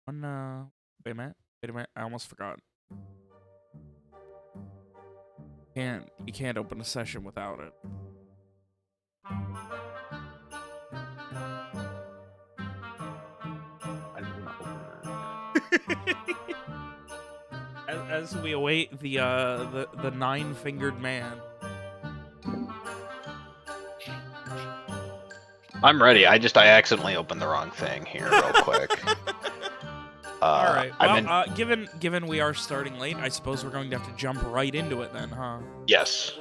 One, wait a minute. Wait a minute. I almost forgot. You can't open a session without it. I didn't want to open that. As we await the nine-fingered man. I'm ready. I accidentally opened the wrong thing here real quick. All right. Well, I'm in... given we are starting late, I suppose we're going to have to jump right into it then, huh? Yes.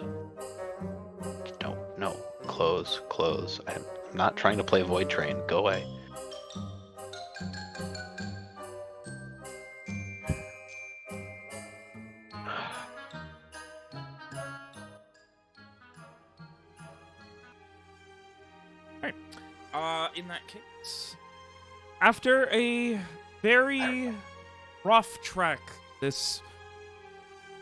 No. Close. I'm not trying to play Void Train. Go away. In that case, after a very rough trek, this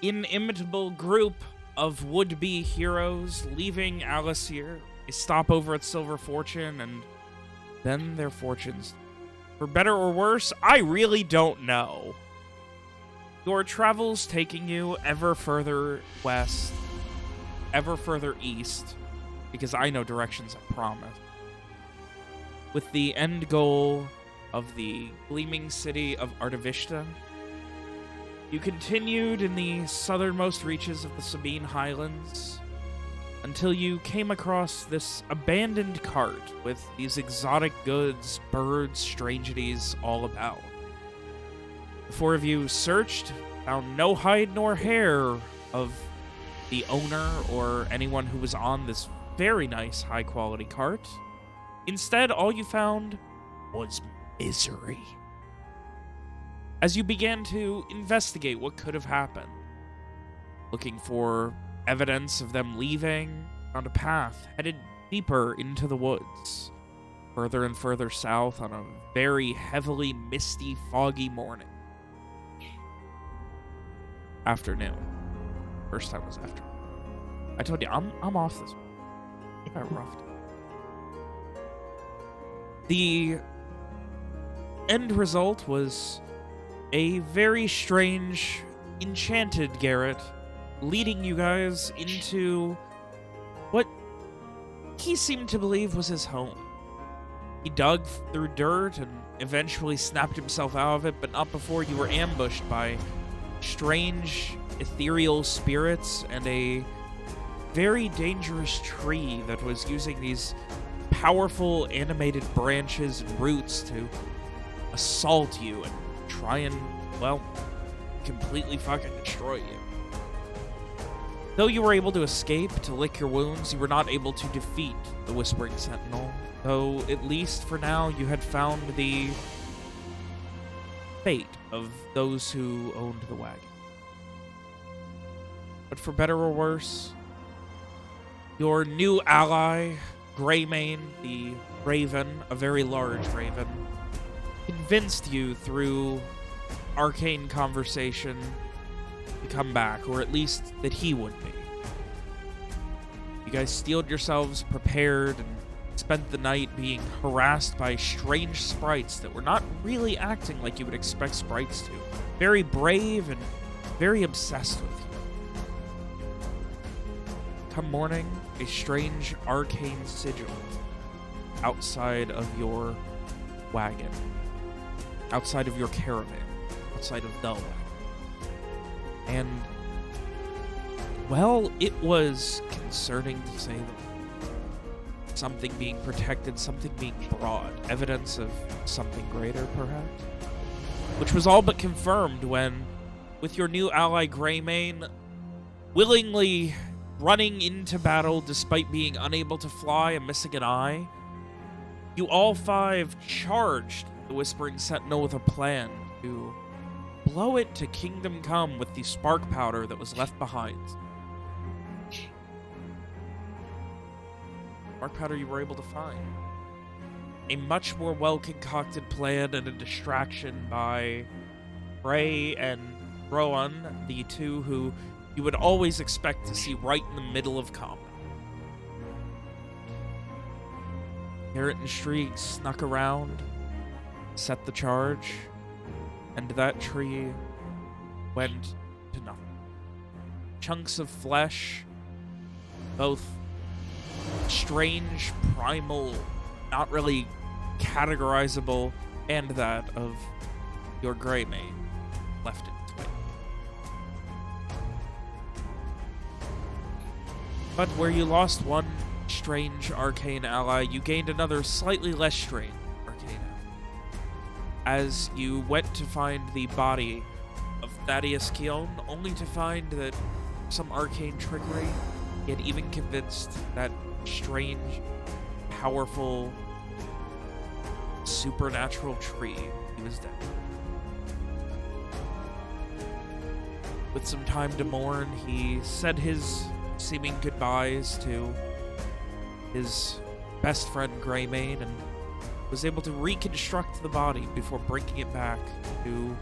inimitable group of would-be heroes leaving Alessir, they stop over at Silver Fortune, and then their fortunes. For better or worse, I really don't know. Your travels taking you ever further west, ever further east, because I know directions, I promise. With the end goal of the gleaming city of Artavishta, you continued in the southernmost reaches of the Sabine Highlands until you came across this abandoned cart with these exotic goods, birds, strangeties all about. The four of you searched, found no hide nor hair of the owner or anyone who was on this very nice, high-quality cart. Instead, all you found was misery. As you began to investigate what could have happened, looking for evidence of them leaving, found a path headed deeper into the woods, further and further south on a very heavily misty, foggy morning. Afternoon. First time was afternoon. I told you, I'm off this one. I got a rough day. The end result was a very strange, enchanted Garrett leading you guys into what he seemed to believe was his home. He dug through dirt and eventually snapped himself out of it, but not before you were ambushed by strange, ethereal spirits and a very dangerous tree that was using these powerful animated branches and roots to assault you and try and, well, completely fucking destroy you. Though you were able to escape to lick your wounds, you were not able to defeat the Whispering Sentinel, though at least for now you had found the fate of those who owned the wagon. But for better or worse, your new ally, Greymane, the Raven, a very large raven, convinced you through arcane conversation to come back, or at least that he would be. You guys steeled yourselves, prepared, and spent the night being harassed by strange sprites that were not really acting like you would expect sprites to. Very brave and very obsessed with you. Come morning, a strange arcane sigil outside of your wagon, outside of your caravan, outside of the wagon. And, well, it was concerning to say the least. Something being protected, something being brought, evidence of something greater, perhaps? Which was all but confirmed when, with your new ally Greymane willingly running into battle despite being unable to fly and missing an eye, you all five charged the Whispering Sentinel with a plan to blow it to kingdom come with the spark powder that was left behind. Spark powder you were able to find. A much more well-concocted plan and a distraction by Frey and Rowan, the two who you would always expect to see right in the middle of combat. Garrett and Shriek snuck around, set the charge, and that tree went to nothing. Chunks of flesh, both strange, primal, not really categorizable, and that of your gray mane left in its wake. But where you lost one strange arcane ally, you gained another slightly less strange arcane ally. As you went to find the body of Thaddeus Keon, only to find that some arcane trickery, he had even convinced that strange, powerful, supernatural tree he was dead. With some time to mourn, he said his seeming goodbyes to his best friend Greymane and was able to reconstruct the body before bringing it back to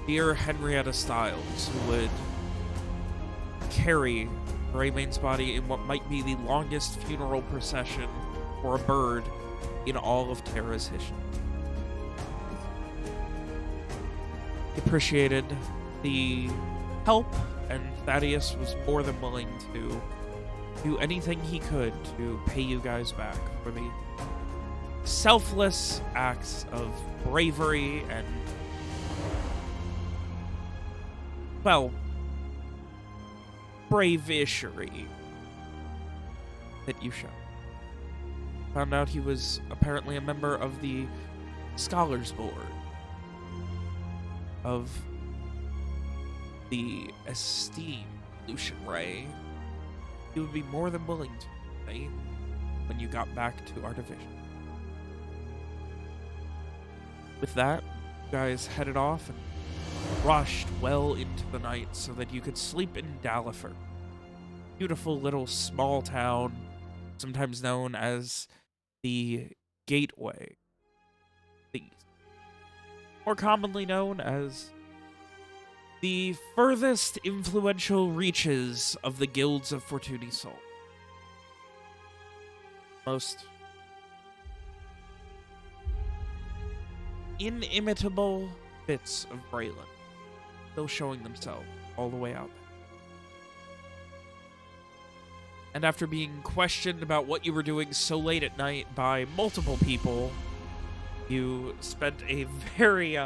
dear Henrietta Styles, who would carry Greymane's body in what might be the longest funeral procession for a bird in all of Terra's history. He appreciated the help, and Thaddeus was more than willing to do anything he could to pay you guys back for the selfless acts of bravery and, well, brave-ishery that you showed. Found out he was apparently a member of the Scholars Board of the esteemed Lucian Ray. He would be more than willing to pay when you got back to our division. With that, you guys headed off and rushed well into the night so that you could sleep in Dalliford. Beautiful little small town, sometimes known as the Gateway, more commonly known as the furthest influential reaches of the guilds of Fortuny Sol. Most inimitable bits of Braylon still showing themselves all the way out there. And after being questioned about what you were doing so late at night by multiple people, you spent a very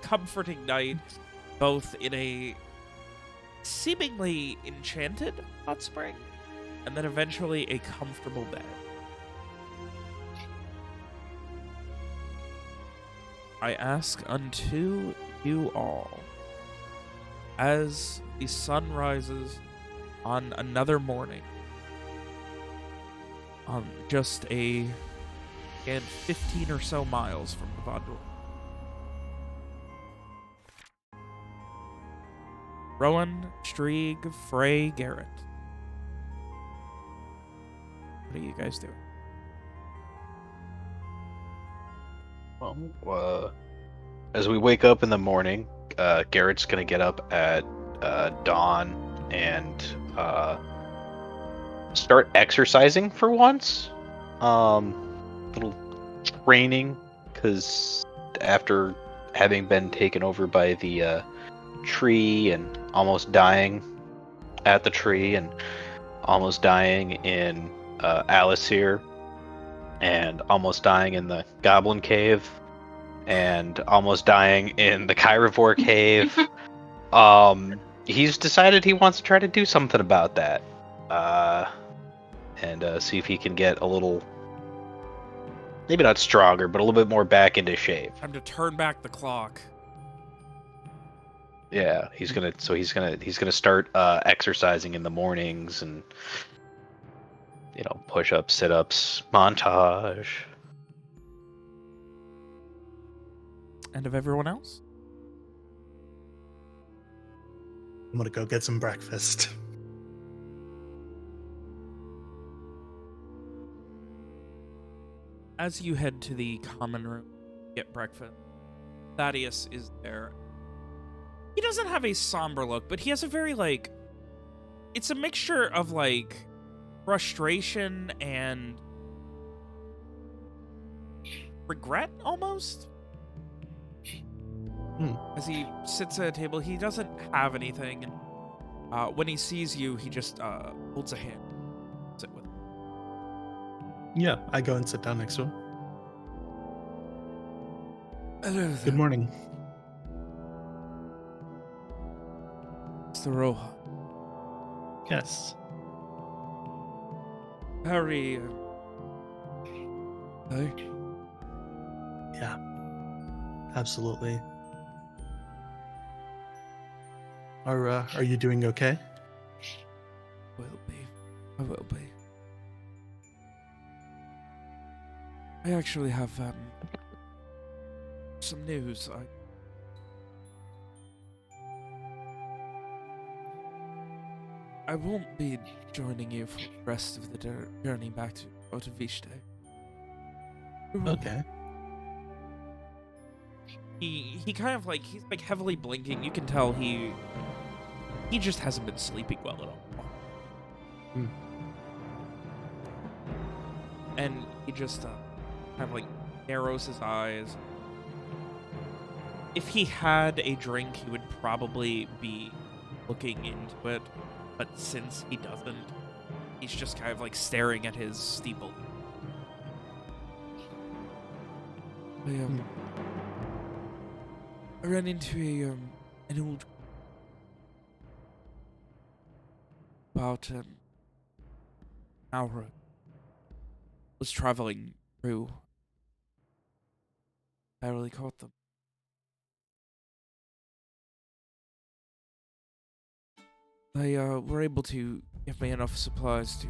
comforting night, both in a seemingly enchanted hot spring, and then eventually a comfortable bed. I ask unto you all, as the sun rises on another morning, on just and 15 or so miles from the Vaudour. Rowan, Strieg, Frey, Garrett. What are you guys doing? Well, as we wake up in the morning, Garrett's gonna get up at dawn and start exercising for once. Little training, because after having been taken over by the tree and almost dying at the tree and almost dying in Alasir and almost dying in the Goblin Cave and almost dying in the Kyrivore Cave, he's decided he wants to try to do something about that. And see if he can get a little, maybe not stronger, but a little bit more back into shape. Time to turn back the clock. Yeah, he's gonna start exercising in the mornings and, push-ups, sit-ups, montage. And of everyone else? I'm gonna go get some breakfast. As you head to the common room, get breakfast, Thaddeus is there. He doesn't have a somber look, but he has a very, it's a mixture of, frustration and regret, almost? As he sits at a table, he doesn't have anything. And when he sees you, he just holds a hand. Sit with him. Yeah, I go and sit down next to him. Hello there, Good morning. Mr. Rohan. Yes. Harry. Hey. Yeah. Absolutely. Are you doing okay? Will be. I will be. I actually have some news. I won't be joining you for the rest of the journey back to Otavishte. Okay. He kind of he's like heavily blinking. You can tell he just hasn't been sleeping well at all. Hmm. And he just kind of narrows his eyes. If he had a drink, he would probably be looking into it, but since he doesn't, he's just kind of staring at his steeple. I ran into an old about an hour. Was traveling through. I really caught them. They were able to give me enough supplies to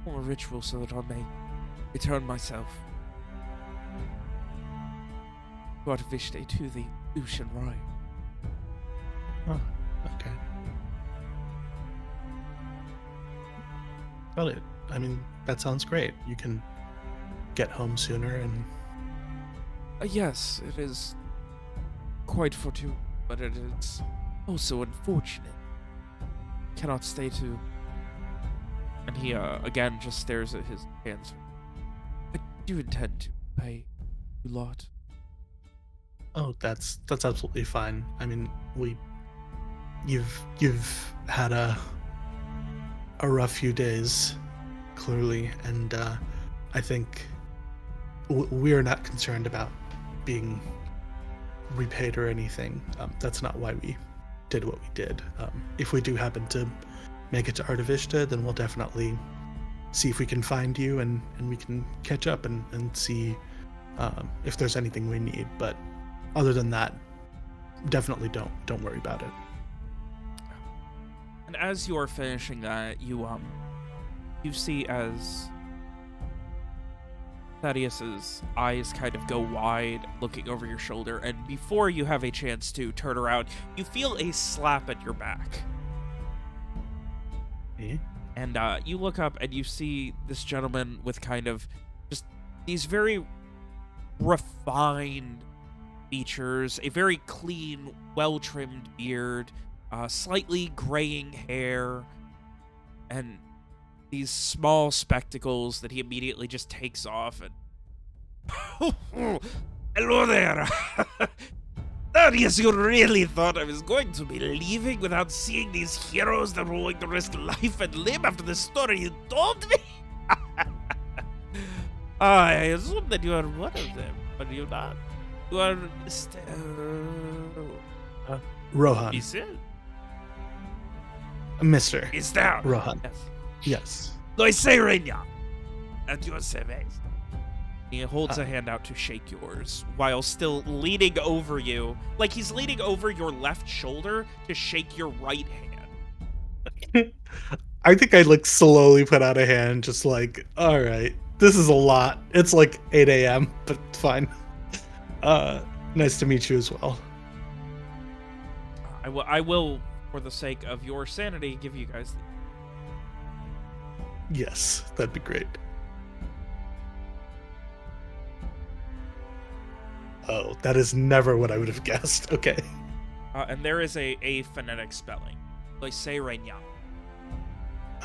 form a ritual so that I may return myself to Artivishte, to the Ocean Rite. Oh, okay. Got it. I mean, that sounds great. You can get home sooner and... Yes, it is quite fortuitous, but it is also unfortunate. Cannot stay too. And he again just stares at his hands. I do intend to pay you lot. Oh, that's absolutely fine. I mean, you've had a rough few days, clearly, and I think we're not concerned about being repaid or anything. That's not why we did what we did. If we do happen to make it to Artivishta, then we'll definitely see if we can find you and we can catch up and see if there's anything we need. But other than that, definitely don't worry about it. And as you are finishing that, you see as Thaddeus's eyes kind of go wide, looking over your shoulder, and before you have a chance to turn around, you feel a slap at your back. Eh? And you look up and you see this gentleman with kind of just these very refined features, a very clean, well-trimmed beard, slightly graying hair, and these small spectacles that he immediately just takes off and... Hello there! Thaddeus, you really thought I was going to be leaving without seeing these heroes that were willing to risk life and limb after the story you told me? I assume that you are one of them, but you're not. You are Mr. Rohan. Is it? Mr. Is there? Rohan. Yes. Yes. I say Renya. At your service. He holds a hand out to shake yours while still leaning over you. Like he's leaning over your left shoulder to shake your right hand. I think I slowly put out a hand, just all right, this is a lot. It's 8 a.m., but fine. Nice to meet you as well. I will, for the sake of your sanity, give you guys Yes, that'd be great. Oh, that is never what I would have guessed. Okay. and there is a phonetic spelling. Like say Renya.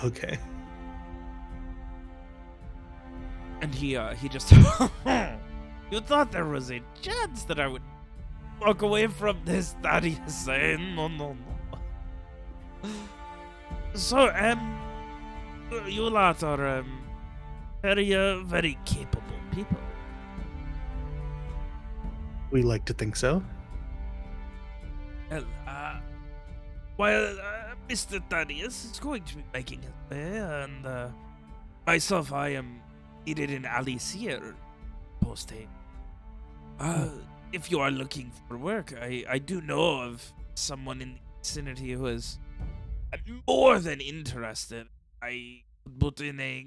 Okay. And he just... You thought there was a chance that I would walk away from this, Thaddeus. No, no, no. So, you lot are, very capable people. We like to think so. Well, while Mr. Thaddeus is going to be making his way, and myself, I am needed in Alicia post-haste. If you are looking for work, I do know of someone in the vicinity who is more than interested. I could put in a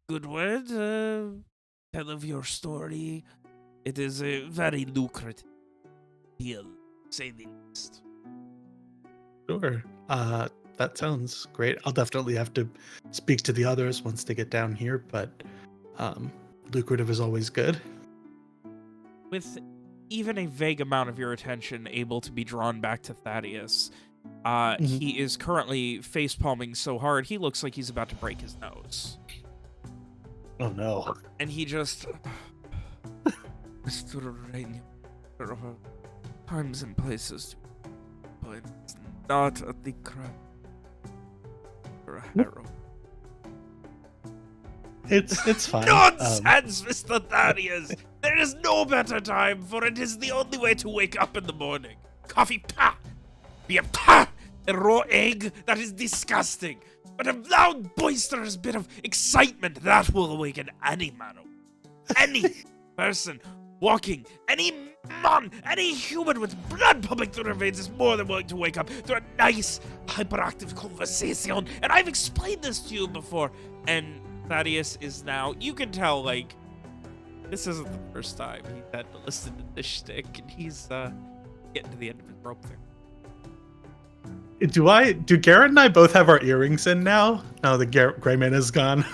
good word, tell of your story. It is a very lucrative deal, to say the least. Sure. That sounds great. I'll definitely have to speak to the others once they get down here, but lucrative is always good. With even a vague amount of your attention able to be drawn back to Thaddeus, he is currently face-palming so hard, he looks like he's about to break his nose. Oh no. And he just... Mr. Rain, there are times and places, but it's not at the crime or a harrow. It's fine. Nonsense, Mr. Thaddeus! There is no better time, for it is the only way to wake up in the morning. Coffee, pah! Beer, pah! A raw egg, that is disgusting. But a loud, boisterous bit of excitement, that will awaken any man. Any person walking, any man, any human with blood pumping through their veins is more than willing to wake up to a nice, hyperactive conversation. And I've explained this to you before. And Thaddeus is now, you can tell, like, this isn't the first time he had to listen to this shtick, and he's getting to the end of his rope there. Do Garrett and I both have our earrings in now? Now that Greyman is gone.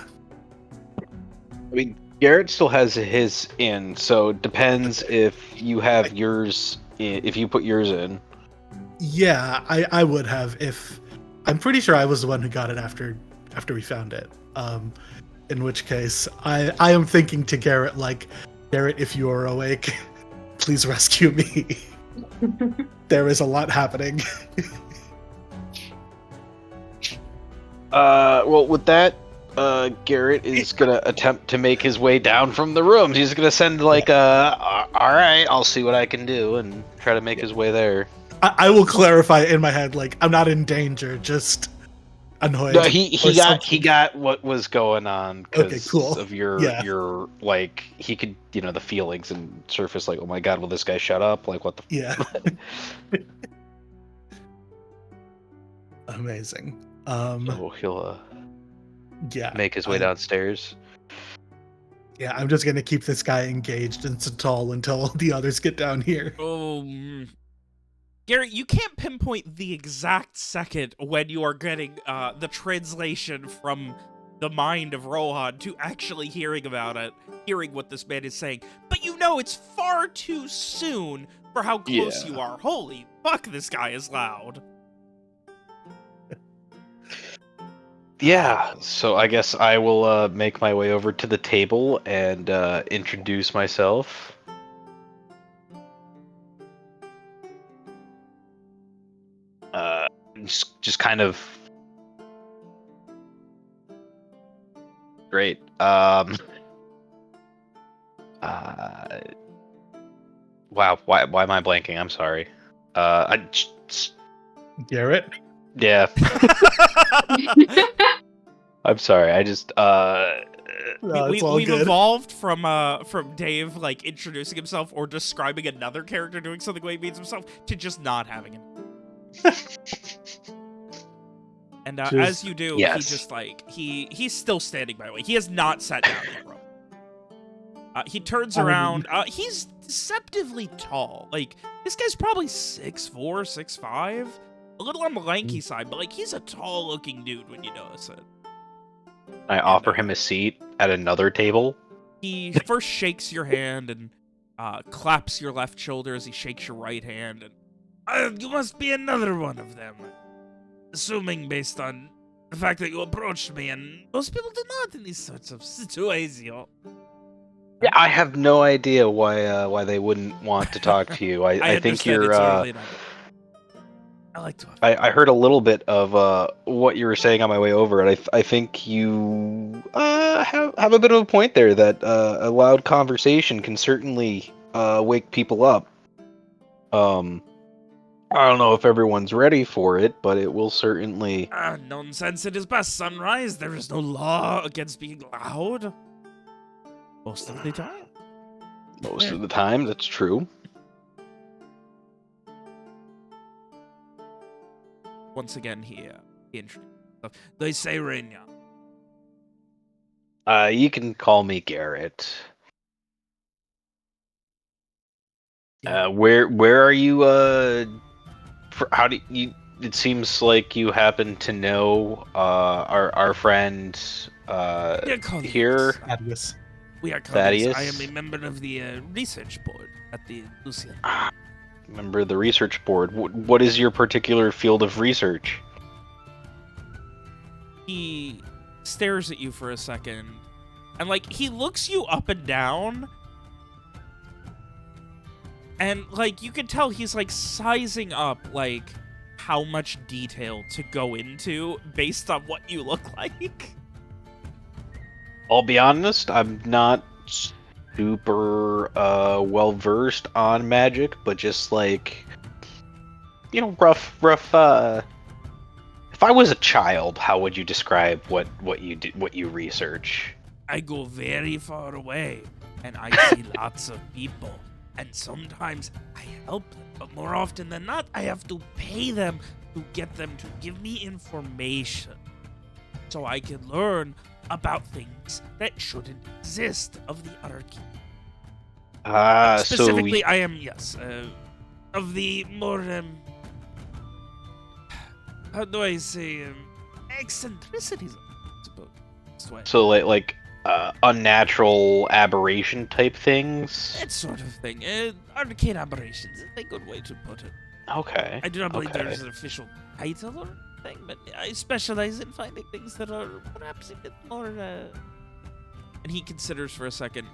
I mean, Garrett still has his in, so it depends if you have yours, if you put yours in. Yeah, I would have if... I'm pretty sure I was the one who got it after we found it. In which case, I am thinking to Garrett, like, Garrett, if you are awake, please rescue me. There is a lot happening. Well, with that, Garrett is gonna attempt to make his way down from the rooms. He's gonna send all right, I'll see what I can do, and try to make his way there. I will clarify in my head, like, I'm not in danger, just annoyed. No, he got what was going on because of your like, he could, the feelings and surface like, oh my god, will this guy shut up? Like, what the? Yeah. Amazing. So he'll yeah, make his way downstairs. Yeah, I'm just gonna keep this guy engaged and stall until the others get down here. Oh, Garrett, you can't pinpoint the exact second when you are getting the translation from the mind of Rohan to actually hearing about it, hearing what this man is saying. But it's far too soon for how close you are. Holy fuck, this guy is loud. Yeah, so I guess I will make my way over to the table and introduce myself. Just kind of great. Wow, why am I blanking? I'm sorry. Garrett? Yeah. I'm sorry. I just we've evolved from Dave like introducing himself or describing another character doing something the way he means himself to just not having it. And as you do, yes. he just like he's still standing by the way. He has not sat down yet, bro. He turns around. He's deceptively tall. Like, this guy's probably 6'4", 6'5". A little on the lanky side, but like he's a tall-looking dude when you notice it. I offer him a seat at another table. He first shakes your hand and claps your left shoulder as he shakes your right hand. And you must be another one of them. Assuming based on the fact that you approached me, and most people do not in these sorts of situations. Yeah, I have no idea why they wouldn't want to talk to you. I think understand you're. it's early night. I like to. I heard a little bit of what you were saying on my way over, and I think you have a bit of a point there that a loud conversation can certainly wake people up. I don't know if everyone's ready for it, but it will certainly. Nonsense. It is past sunrise. There is no law against being loud. Most of the time. Most of the time, that's true. Once again, he introduced himself. They say Renya. You can call me Garrett. Where are you? How do you? It seems like you happen to know our friend here. Thaddeus. We are colleagues. Thaddeus? I am a member of the research board at the Lucian. Member of the research board. What is your particular field of research? He stares at you for a second, and like he looks you up and down, and like you can tell he's like sizing up like how much detail to go into based on what you look like. I'll be honest, I'm not super well versed on magic, but just like rough if I was a child, how would you describe what you do, what you research? I go very far away, and I see lots of people, and sometimes I help them, but more often than not, I have to pay them to get them to give me information so I can learn about things that shouldn't exist of the anarchy. Specifically, I am, yes, of the more, how do I say, eccentricities, I suppose. So like unnatural aberration type things? That sort of thing. Arcane aberrations is a good way to put it. Okay. I do not believe there is an official title or thing, but I specialize in finding things that are perhaps a bit more, and he considers for a second,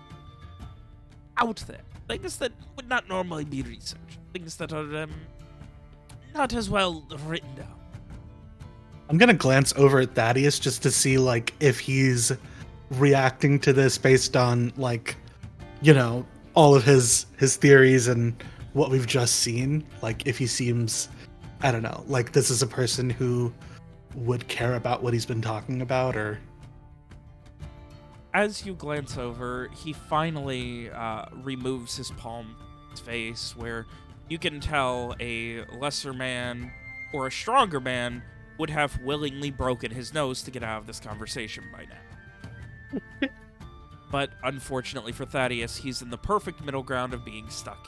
out there. Things that would not normally be researched. Things that are, not as well written down. I'm gonna glance over at Thaddeus just to see like if he's reacting to this based on like, all of his theories and what we've just seen. Like if he seems, I don't know, like this is a person who would care about what he's been talking about, or. As you glance over, he finally removes his palm from his face, where you can tell a lesser man or a stronger man would have willingly broken his nose to get out of this conversation by now. But unfortunately for Thaddeus, he's in the perfect middle ground of being stuck.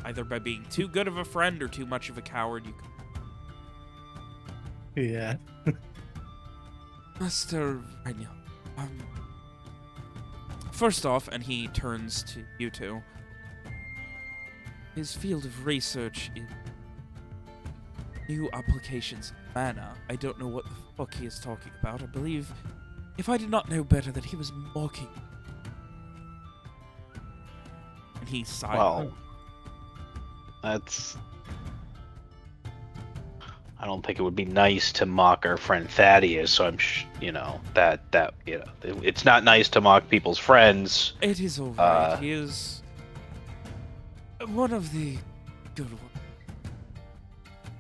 Either by being too good of a friend or too much of a coward. Yeah. Mr. Renya, first off, and he turns to you two, his field of research is new applications of mana. I don't know what the fuck he is talking about. I believe, if I did not know better, that he was mocking. And he sighed. Well, that's. I don't think it would be nice to mock our friend Thaddeus. So I'm, it's not nice to mock people's friends. It is alright. He is one of the good ones.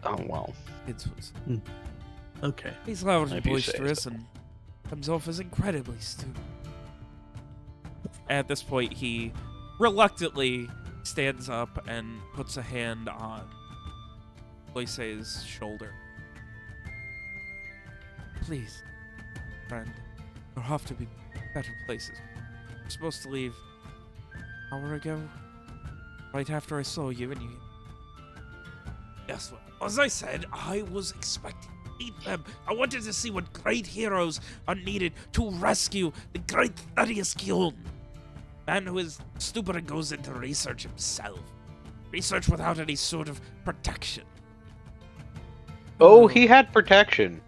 Oh well. Okay. He's loud and If you say boisterous so. and comes off as incredibly stupid. At this point, he reluctantly stands up and puts a hand on Loise's shoulder. Please, friend, there have to be better places. We're supposed to leave an hour ago, right after I saw you, and you. Yes, well, as I said, I was expecting to meet them. I wanted to see what great heroes are needed to rescue the great Thaddeus Kyun. Man who is stupid and goes into research himself. Research without any sort of protection. Oh, he had protection.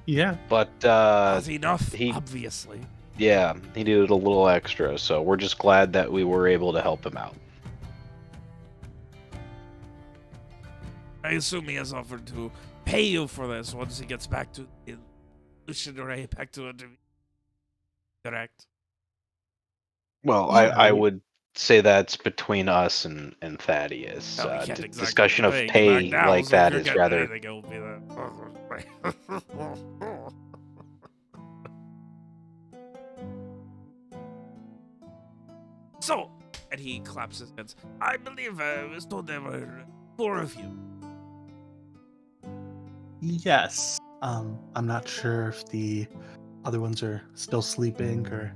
Yeah. But Not enough, he- obviously. Yeah, he needed a little extra, so we're just glad that we were able to help him out. I assume he has offered to pay you for this once he gets back to Lucianore, back to it. Correct. Well, Yeah, I would say that's between us and Thaddeus. No, we can't exactly Discussion be of paying you back pay now, like so if that you're is getting rather. anything, it'll be that. So, and he claps his hands. I believe I was told there were 4 of you. yes. I'm not sure if the other ones are still sleeping or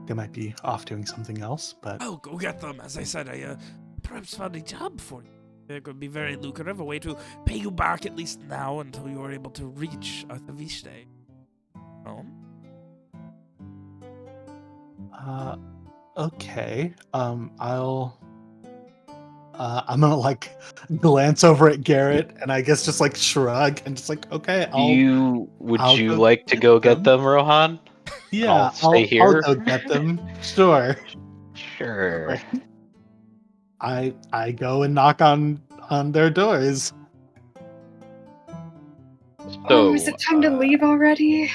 they might be off doing something else, but Oh, go get them. As I said, I perhaps found a job for you. It could be very lucrative, a way to pay you back at least now until you are able to reach Arthaviste. Oh? okay. I'm gonna like glance over at Garrett and I guess just like shrug and just like, okay, Would I'll you go like to get go get them. them, Rohan? And Yeah, I'll stay I'll here. go get them. Sure. Sure. I go and knock on their doors. Oh, is So, it time to leave already?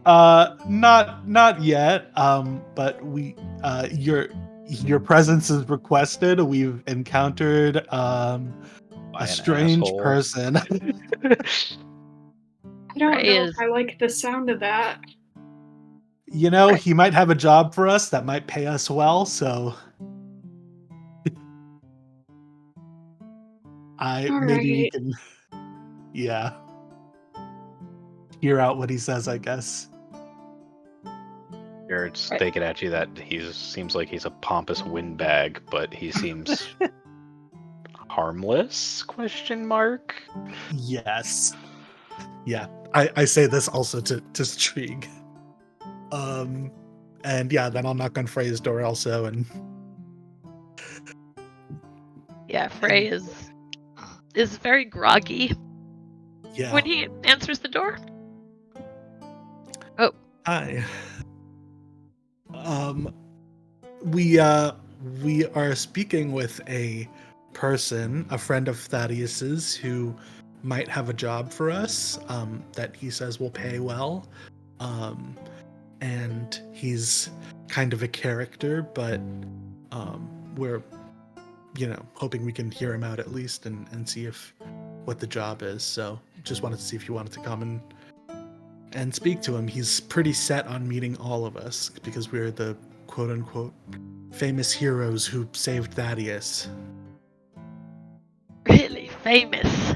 Not yet. But your presence is requested. We've encountered by a an strange asshole. person. I don't Ray know is if I like the sound of that. You know, he might have a job for us that might pay us well, so maybe we Alright. can yeah. Hear out what he says, I guess. Garrett's Right. thinking at you that seems like he's a pompous windbag, but he seems harmless? Question mark. Yes. Yeah. I say this also to Strieg. And yeah, then I'll knock on Frey's door also and Yeah, Frey is very groggy yeah. when he answers the door. Hi. We are speaking with a person, a friend of Thaddeus's, who might have a job for us. That he says will pay well. And he's kind of a character, but we're hoping we can hear him out at least and see if what the job is. So just wanted to see if you wanted to come and speak to him. He's pretty set on meeting all of us because we're the quote unquote famous heroes who saved Thaddeus. Really famous.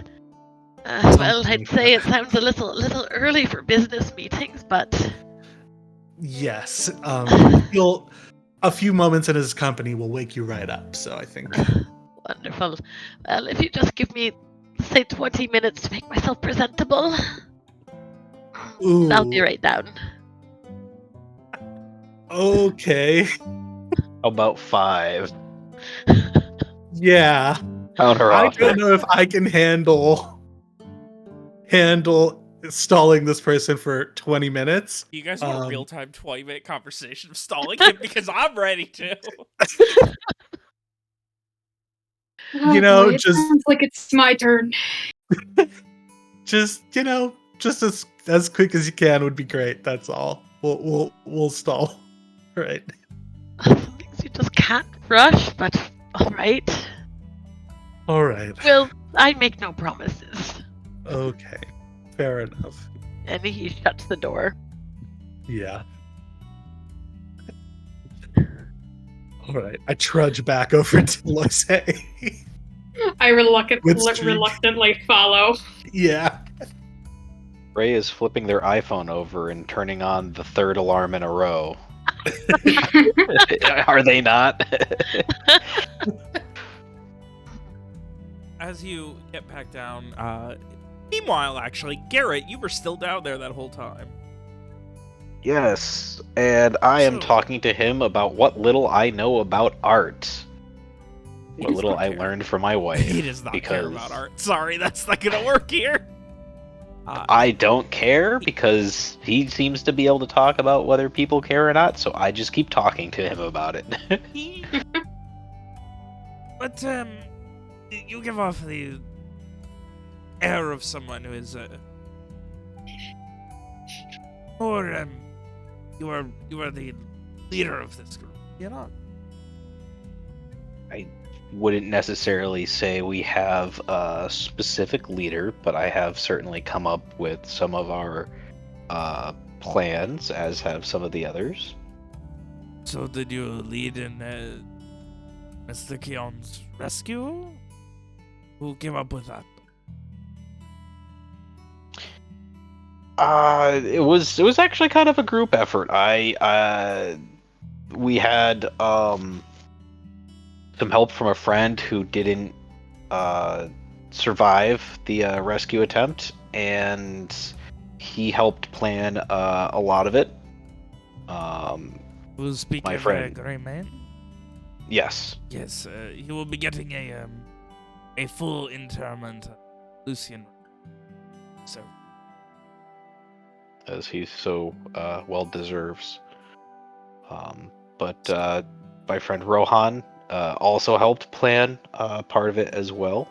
Well, I'd Something say like it sounds a little early for business meetings, but Yes. A few moments in his company will wake you right up. So I think. wonderful. Well, if you just give me, say, 20 minutes to make myself presentable, Ooh. I'll be right down. Okay. How about 5? Yeah. Counter I offer. don't know if I can handle stalling this person for 20 minutes. You guys want a real-time 20-minute conversation of stalling him? Because I'm ready to. You know, it just- sounds like it's my turn. Just as quick as you can would be great. That's all. We'll stall. Right. Some things you just can't rush, but alright. All right. Well, I make no promises. Okay. Fair enough. And he shuts the door. Yeah. All right. I trudge back over to Loise. I With Strieg. reluctantly follow. Yeah. Ray is flipping their iPhone over and turning on the 3rd alarm in a row. Are they not? As you get back down, meanwhile, actually, Garrett, you were still down there that whole time. Yes, and I am So- talking to him about what little I know about art. He What does little not I care. learned from my wife. He does not care because- about art. Sorry, that's not gonna work here. I don't care because he seems to be able to talk about whether people care or not, so I just keep talking to him about it. He... But, you give off the air of someone who is, or, you are the leader of this group, you know? I wouldn't necessarily say we have a specific leader, but I have certainly come up with some of our plans, as have some of the others. So did you lead in, Mr. Keon's rescue? Who came up with that? It was actually kind of a group effort. We had some help from a friend who didn't survive the rescue attempt, and he helped plan a lot of it. Who's speaking My of friend. Grey Man? Yes. Yes, he will be getting a full interment, Lucian. So, As he so well deserves. But my friend Rohan also helped plan part of it as well.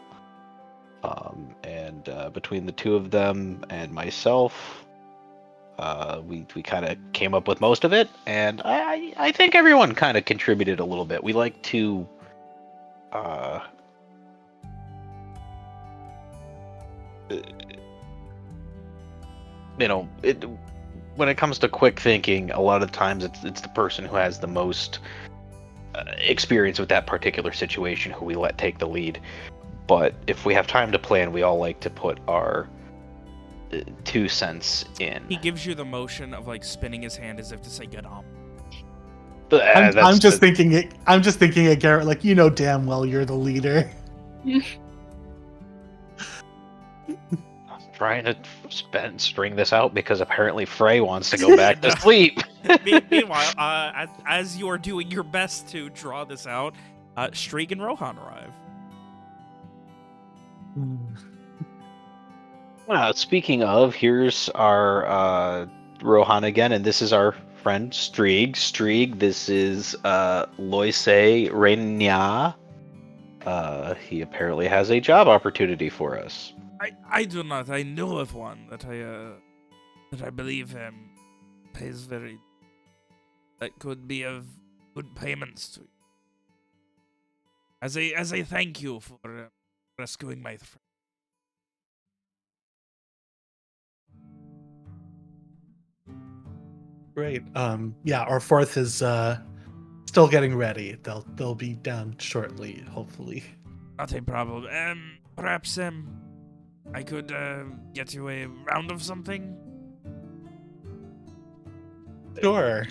And between the two of them and myself, we kind of came up with most of it. And I think everyone kind of contributed a little bit. We like to when it comes to quick thinking, a lot of times it's the person who has the most experience with that particular situation who we let take the lead. But if we have time to plan, we all like to put our 2 cents in. he gives you the motion of like spinning his hand as if to say "get on." But, I'm just thinking it, Garrett. Like, you know damn well you're the leader. trying to string this out because apparently Frey wants to go back to sleep. Meanwhile, as you are doing your best to draw this out, Streak and Rohan arrive. Speaking of, here's our Rohan again, and this is our friend Strieg. Strieg, this is Loise Renya. He apparently has a job opportunity for us. I do not. I know of one that I believe pays very that could be of good payments to you. As a thank you for rescuing my friend. Great. Yeah, our fourth is still getting ready. They'll be down shortly, hopefully. Not a problem. Perhaps I could get you a round of something. Sure.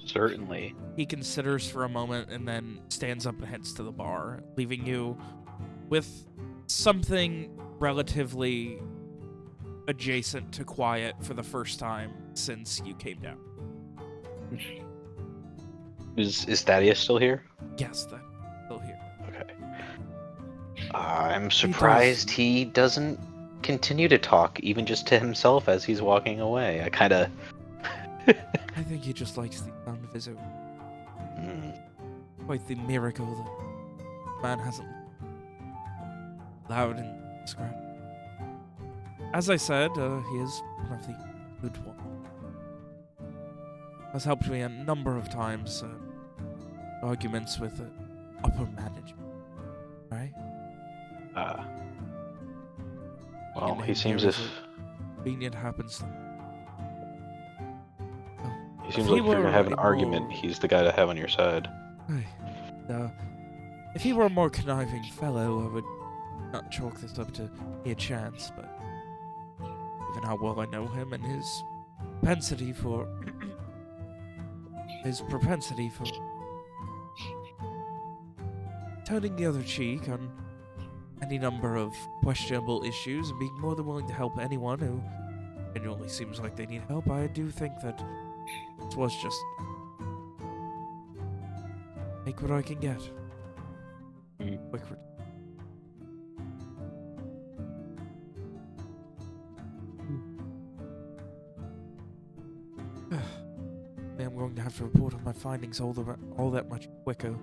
Certainly. He considers for a moment and then stands up and heads to the bar, leaving you with something relatively adjacent to quiet for the first time since you came down. Is Thaddeus still here? Yes, that's still here. Okay. I'm surprised he doesn't continue to talk, even just to himself as he's walking away. I kind of... I think he just likes the sound of his own. Quite the miracle that man hasn't loud and described. As I said, he is one of the good ones. Has helped me a number of times. Arguments with upper management. Right? Well, And he seems here as... is convenient happens. He seems If he like if you're were gonna have an a argument, more- he's the guy to have on your side. If he were a more conniving fellow, I would not chalk this up to a chance, but given how well I know him and his propensity for turning the other cheek on any number of questionable issues and being more than willing to help anyone who genuinely seems like they need help, I do think that this was just take what I can get. Quick. going to have to report on my findings all that much quicker.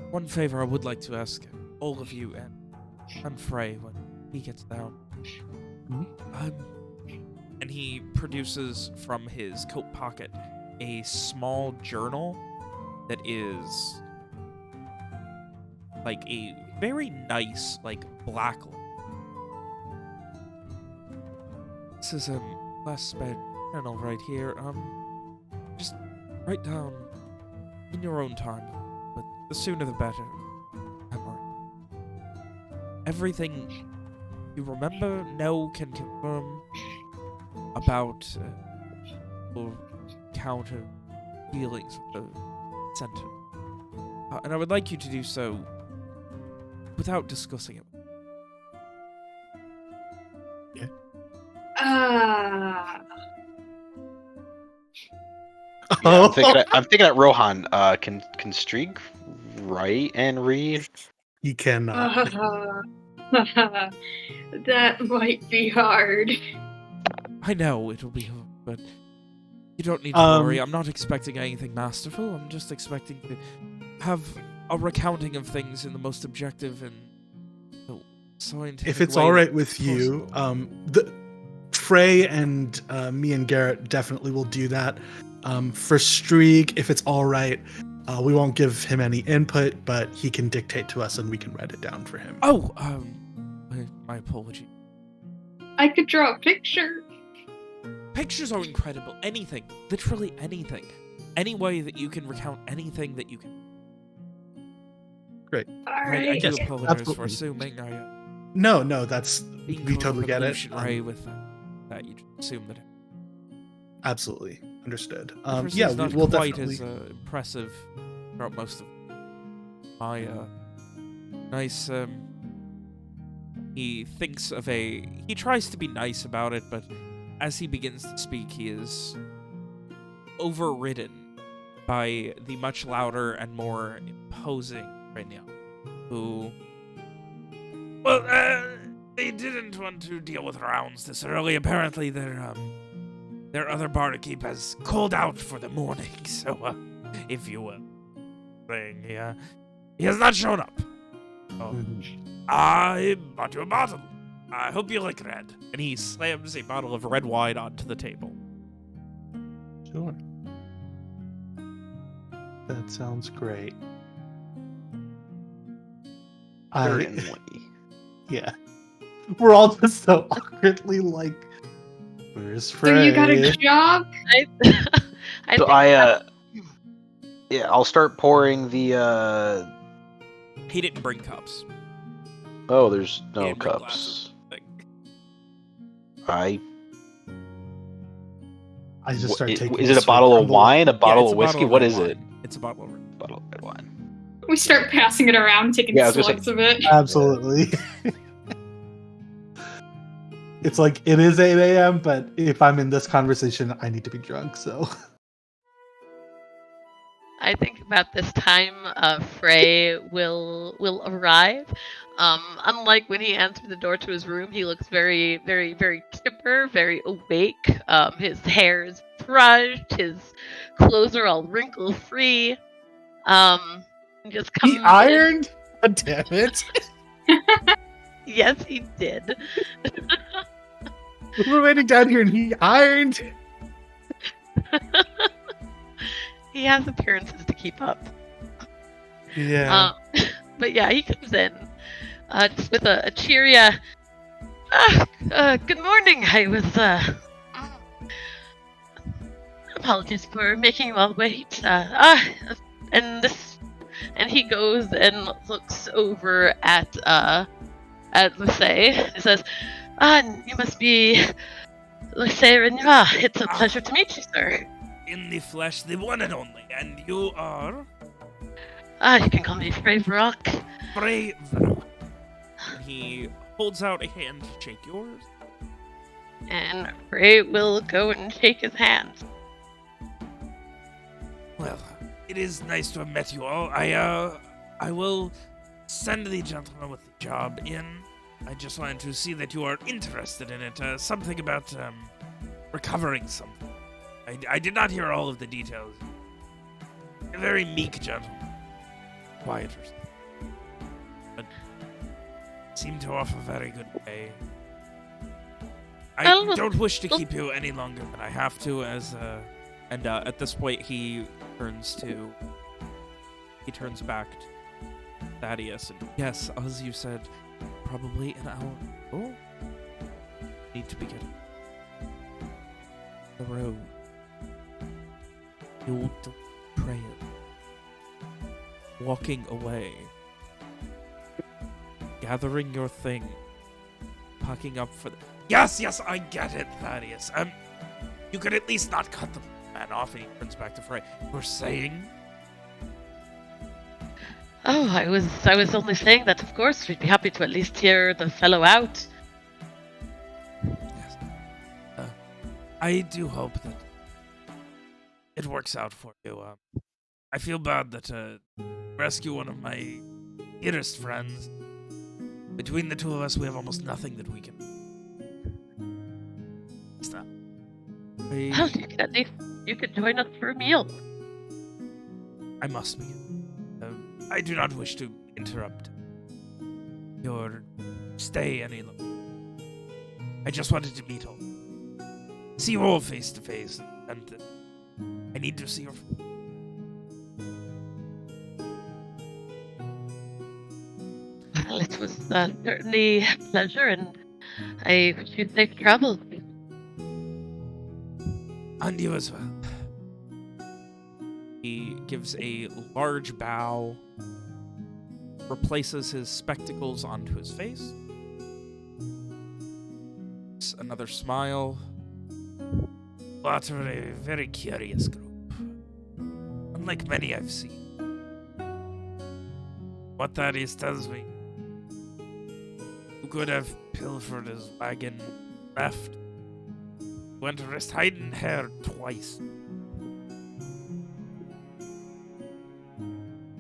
One favor I would like to ask all of you and Frey when he gets down. And he produces from his coat pocket a small journal that is like a very nice, like, black. This is a last spare journal right here. Just write down in your own time, but the sooner the better. Everything you remember, know, can confirm about or counter feelings of the center. And I would like you to do so without discussing it. Yeah. Yeah, I'm thinking that Rohan can Streak write and read. He cannot. That might be hard. I know it'll be hard, but you don't need to worry. I'm not expecting anything masterful. I'm just expecting to have a recounting of things in the most objective and scientific If it's way all right with you, possible. Frey and me and Garrett definitely will do that. For Streak, if it's all right, we won't give him any input, but he can dictate to us and we can write it down for him. Oh, my apology. I could draw a picture. Pictures are incredible. Anything. Literally anything. Any way that you can recount anything that you can. Great. Alright. I do Yes, apologize absolutely. for assuming I No, that's we totally get it. Ray with that. You just assume that. Absolutely understood. It's Yeah, not we'll quite definitely. as impressive throughout most of my nice. He thinks of he tries to be nice about it, but as he begins to speak, he is overridden by the much louder and more imposing Rhaenyra, who, well, they didn't want to deal with rounds this early. Apparently, their other barkeep has called out for the morning, so, if you were saying, he has not shown up. Oh. I bought you a bottle. I hope you like red. And he slams a bottle of red wine onto the table. Sure. That sounds great. Certainly. Yeah. We're all just so awkwardly like, where's Frey? So you got a job? I'll start pouring the. He didn't bring cups. Oh, there's He no didn't bring cups. glasses. I just start taking. Is it a bottle of wine? A bottle it's of a whiskey? bottle of What red is it? wine. It's a bottle of red. Bottle of red wine. We start passing it around, taking Yeah, I was gonna slugs of it. Absolutely. It's like it is 8 a.m., but if I'm in this conversation, I need to be drunk. So I think about this time Frey will arrive. Unlike when he answered the door to his room, he looks very, very, very chipper, very awake. His hair is brushed, his clothes are all wrinkle free. Just comes he ironed. God damn it! Yes, he did. We're waiting down here, and he ironed. He has appearances to keep up. Yeah. But yeah, he comes in just with a cheery, good morning. I was, apologies for making you all wait. And he goes and looks over at Lucé. He says, you must be Lucé Rhaenyra. It's a pleasure to meet you, sir. In the flesh, the one and only. And you are? You can call me Frey Brock. Frey Vrock. And he holds out a hand to shake yours. And Frey will go and shake his hand. Well, it is nice to have met you all. I will send the gentleman with the job in. I just wanted to see that you are interested in it. Something about recovering something. I did not hear all of the details. A very meek gentleman. Quieter. But seemed to offer very good pay. I Well, don't wish to well- keep you any longer than I have to, and at this point he turns back to Thaddeus, and yes, as you said, probably an hour. Oh, need to be getting the road. The old trail. Walking away. Gathering your thing. Packing up for the... Yes, I get it, Thaddeus. You could at least not cut the man off, and he turns back to Frey. We're saying... Oh, I was only saying that, of course, we'd be happy to at least hear the fellow out. Yes. I do hope that it works out for you. I feel bad that rescue one of my dearest friends. Between the two of us, we have almost nothing that we can. Stop. Well, you could at least join us for a meal. I must be. I do not wish to interrupt your stay any longer. I just wanted to meet all. See you all face to face, and I need to see your. Well, it was certainly a pleasure, and I wish you safe travels. And you as well. He gives a large bow, replaces his spectacles onto his face. Another smile. What a very curious group. Unlike many I've seen. What that is tells me, you could have pilfered his wagon, left, went to rest hiding here twice.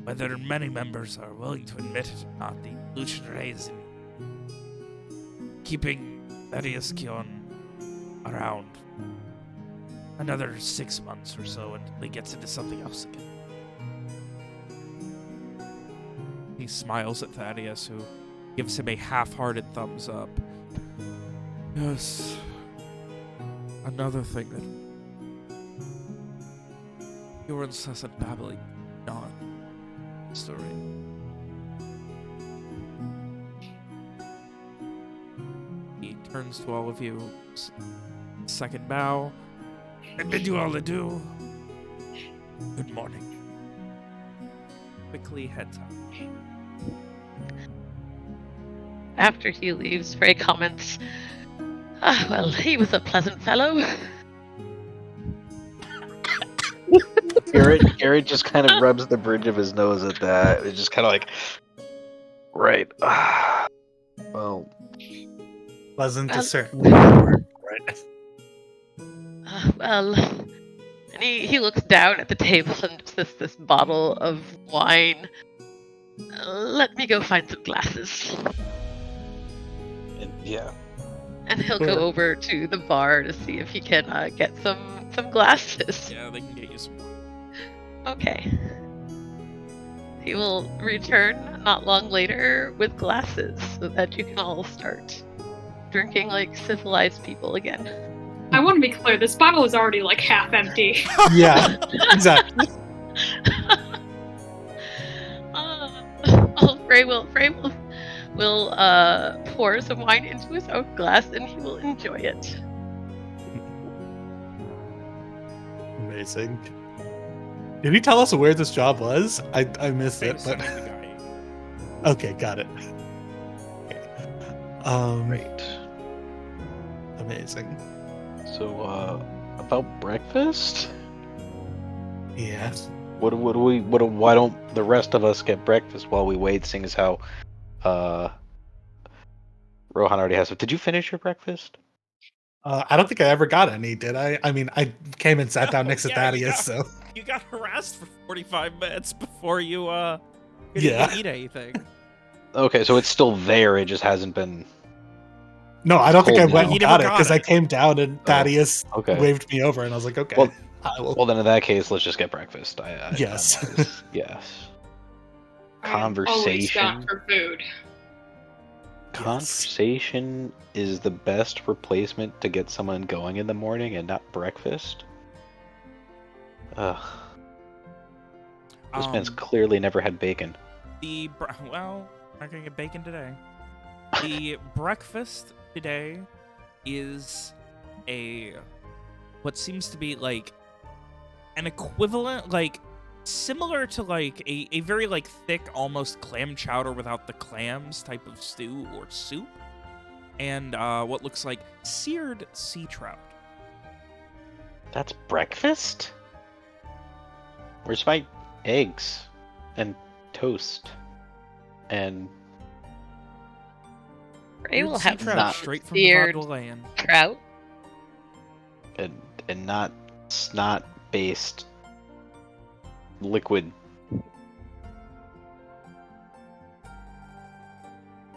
Whether many members are willing to admit it or not, the illusionary is keeping Thaddeus Kion around another 6 months or so until he gets into something else again. He smiles at Thaddeus, who gives him a half-hearted thumbs up. Yes. Another thing that your incessant babbling not story. He turns to all of you, second bow. I bid you all adieu. Good morning. Quickly heads out. After he leaves, Frey comments, well, he was a pleasant fellow. Garrett just kind of rubs the bridge of his nose at that. It's just kind of like, right. Well, Pleasant Well- is certainly the word for it. Well, and he looks down at the table and just this bottle of wine. Let me go find some glasses. yeah. And he'll Sure. go over to the bar to see if he can get some glasses. Yeah, they can get you some. Okay. He will return not long later with glasses so that you can all start drinking like civilized people again. I want to be clear, this bottle is already like half empty. Yeah, exactly. Frey will pour some wine into his own glass and he will enjoy it. Amazing. Did he tell us where this job was? I missed it, but The guy. okay, got it. Okay. Great. Amazing. So, about breakfast? Yeah. Why don't the rest of us get breakfast while we wait, seeing as how, Rohan already has it. Did you finish your breakfast? I don't think I ever got any, did I? I mean, I came and sat down next to Yeah, you Thaddeus, so You got harassed for 45 minutes before you could Yeah. even eat anything. Okay, so it's still there, it just hasn't been No, I don't think I Told me. went He and never got it got because I it. came down and Thaddeus okay. waved me over, and I was like, okay, Well- I will. Well, then in that case, let's just get breakfast. Yes. I'm always- yes. I'm always Conversation. down for food. Conversation is the best replacement to get someone going in the morning and not breakfast. Ugh. This man's clearly never had bacon. Well, not gonna get bacon today. The breakfast today is what seems to be like an equivalent, like similar to like a very like thick, almost clam chowder without the clams type of stew or soup, and what looks like seared sea trout. That's breakfast? Where's my eggs and toast and Ray will Seared sea have trout not straight from the seared Vaudevillian. trout. and not snot based liquid?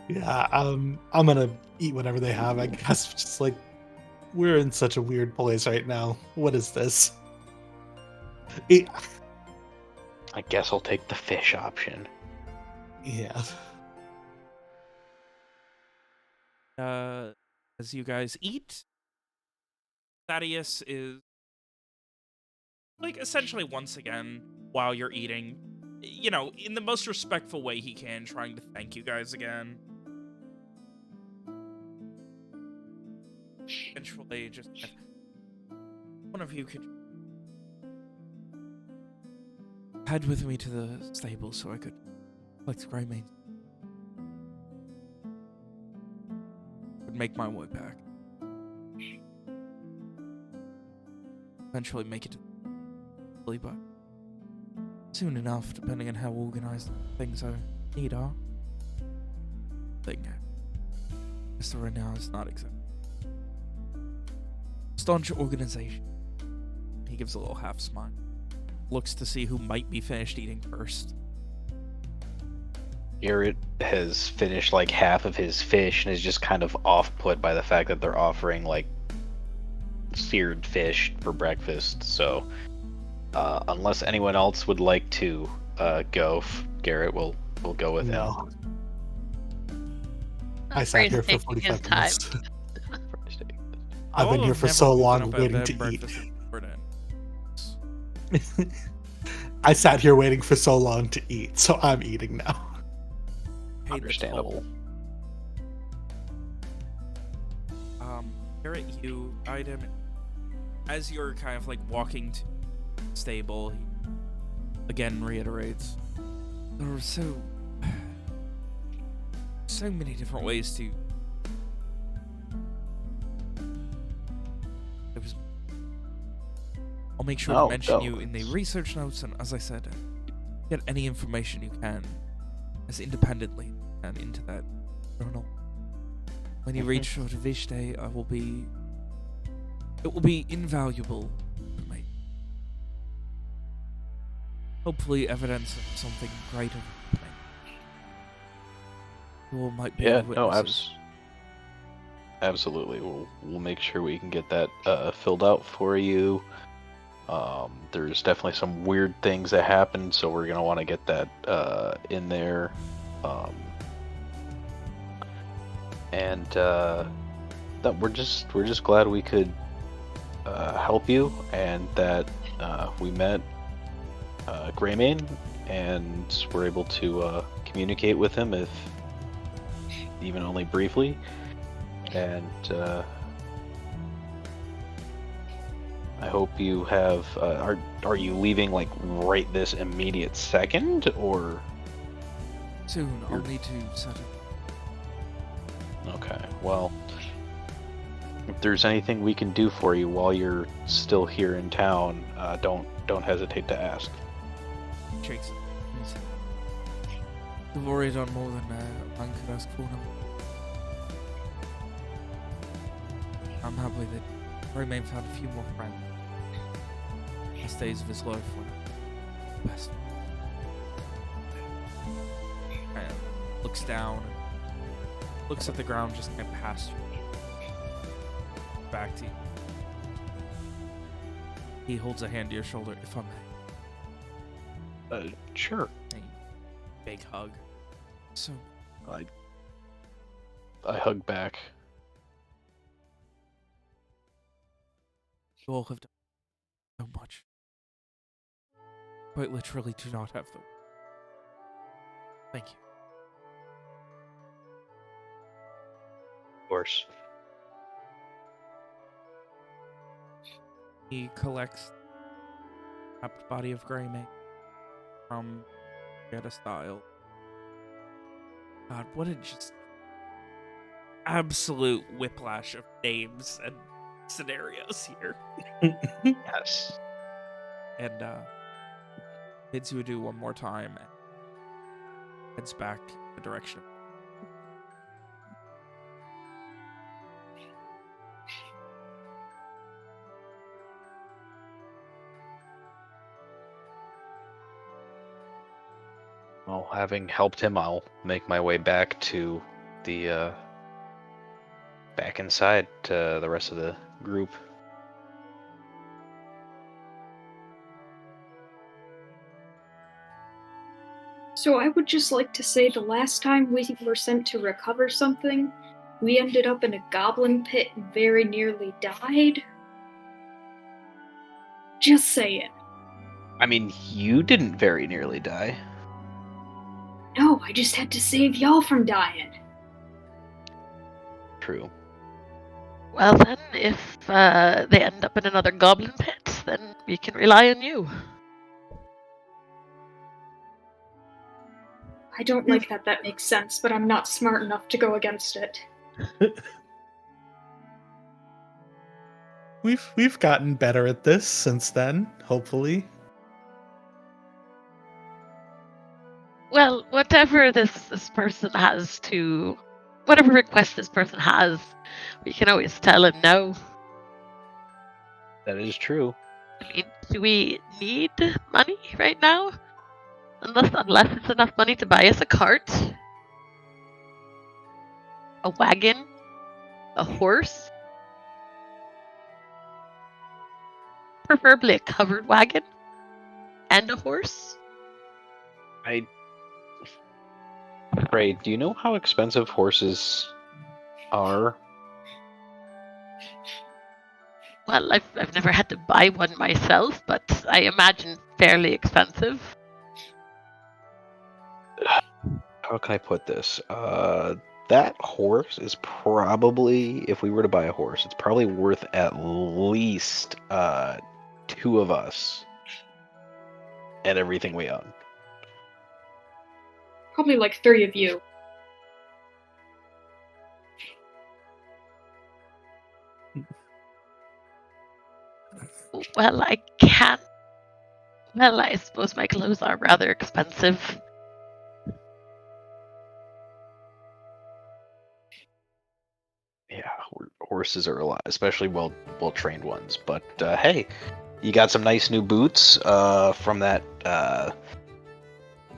Yeah, I'm gonna eat whatever they have. I guess just like we're in such a weird place right now. What is this? I guess I'll take the fish option. Yeah. As you guys eat, Thaddeus is like essentially once again while you're eating, you know, in the most respectful way he can, trying to thank you guys again. Eventually, just one of you could head with me to the stable so I could collect Greymane. Would make my way back. Eventually make it to the but soon enough, depending on how organized things I need are. Just right now, it's not exactly staunch organization. He gives a little half smile. Looks to see who might be finished eating first. Garrett has finished like half of his fish and is just kind of off put by the fact that they're offering like seared fish for breakfast. So unless anyone else would like to go, Garrett will go with him. No. I sat here for 45 minutes. I've been here for so long waiting to eat. I sat here waiting for so long to eat, so I'm eating now. Understandable. Garrett, you eyed him as you're kind of like walking to the stable. He again reiterates, there are so many different ways to. I'll make sure to mention you in the research notes, and as I said, get any information you can as independently and into that journal. When you reach Vishte, it will be invaluable for me. Hopefully evidence of something greater happening. You all might be witnesses. Absolutely. We'll make sure we can get that filled out for you. There's definitely some weird things that happened, so we're gonna want to get that in there. And that we're just glad we could help you, and that we met Greymane and were able to communicate with him, if even only briefly. And I hope you have. Are you leaving like right this immediate second, or soon? I'll need to set it. Okay. Well, if there's anything we can do for you while you're still here in town, don't hesitate to ask. Shakes it. You've already done more than man could ask for now. I'm happy that Greymane found a few more friends. Last days of his life were best. And looks down, looks at the ground just kind of past you. back to you. He holds a hand to your shoulder, if I may. Sure. A big hug. So, I hug back. you all have done so much. Quite literally do not have the... Thank you. Of course. He collects the wrapped body of Greymane from Jetta Style. God, what a just absolute whiplash of names and scenarios here. Yes. And bids you adieu one more time and heads back in the direction of... Well, having helped him, I'll make my way back to the back inside to the rest of the group. So I would just like to say the last time we were sent to recover something, we ended up in a goblin pit and very nearly died. Just saying. I mean, you didn't very nearly die. No, I just had to save y'all from dying. True. Well then, if they end up in another goblin pit, then we can rely on you. I don't like that makes sense, but I'm not smart enough to go against it. We've gotten better at this since then, hopefully. Well, whatever this person has to... Whatever request this person has, we can always tell him no. That is true. I mean, do we need money right now? Unless it's enough money to buy us a cart, a wagon, a horse, preferably a covered wagon, and a horse. Ray, do you know how expensive horses are? Well, I've never had to buy one myself, but I imagine fairly expensive. How can I put this? That horse is probably, if we were to buy a horse, it's probably worth at least 2 of us and everything we own. Probably like 3 of you. Well, I can't. Well, I suppose my clothes are rather expensive. Yeah, horses are a lot, especially well trained ones. But hey, you got some nice new boots from that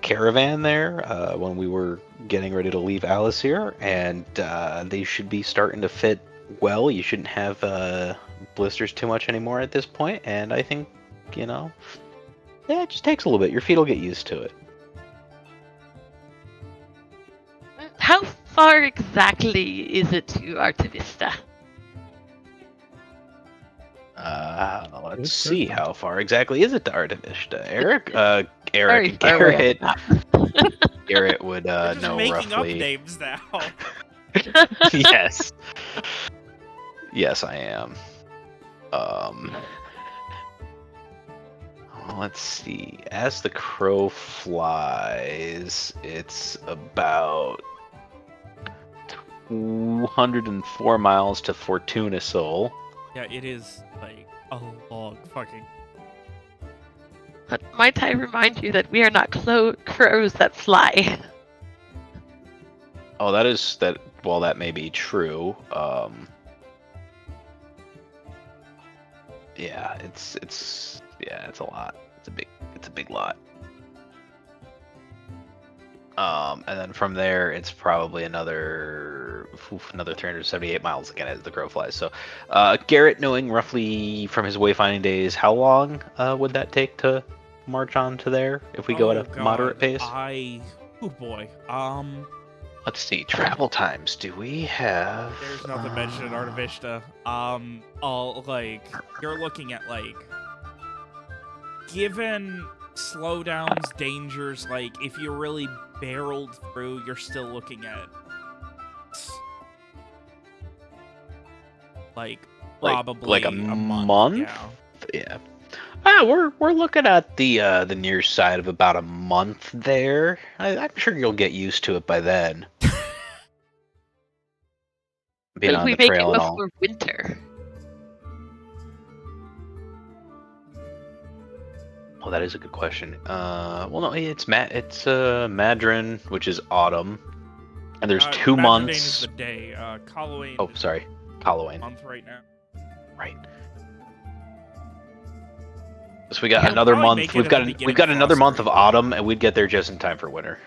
caravan there when we were getting ready to leave Alice here, and they should be starting to fit well. You shouldn't have blisters too much anymore at this point, and I think, yeah, it just takes a little bit. Your feet will get used to it. How far exactly is it to Artavista? Let's Good see, question. how far exactly is it to Artavista? Eric? Very Eric, far away. Garrett would They're just know making roughly. up names now. Yes. Yes, I am. Let's see. As the crow flies, it's about 204 miles to Fortuna Sol. Yeah, it is like a long fucking... But might I remind you that we are not crows that fly? Oh, that. Well, that may be true. Yeah, it's a lot. It's a big lot. And then from there, it's probably another another 378 miles again as the crow flies. So, Garrett, knowing roughly from his wayfinding days, how long would that take to march on to there if we go at a moderate pace? Oh boy. Let's see, travel times. Do we have? There's nothing mentioned in Artivista. You're looking at given slowdowns, dangers, if you really barreled through, you're still looking at probably like a month. Yeah. We're looking at the near side of about a month there. I'm sure you'll get used to it by then. Being But on we the make trail it and all. before winter. Oh, that is a good question. Well, no, it's Madrin, which is autumn, and there's 2 Madridane months. is the day. Halloween. Oh, sorry, Halloween. Month right now. Right. So we got We'll another probably month. make it We've at got the an, beginning we've got of another month Frost of autumn, and we'd get there just in time for winter.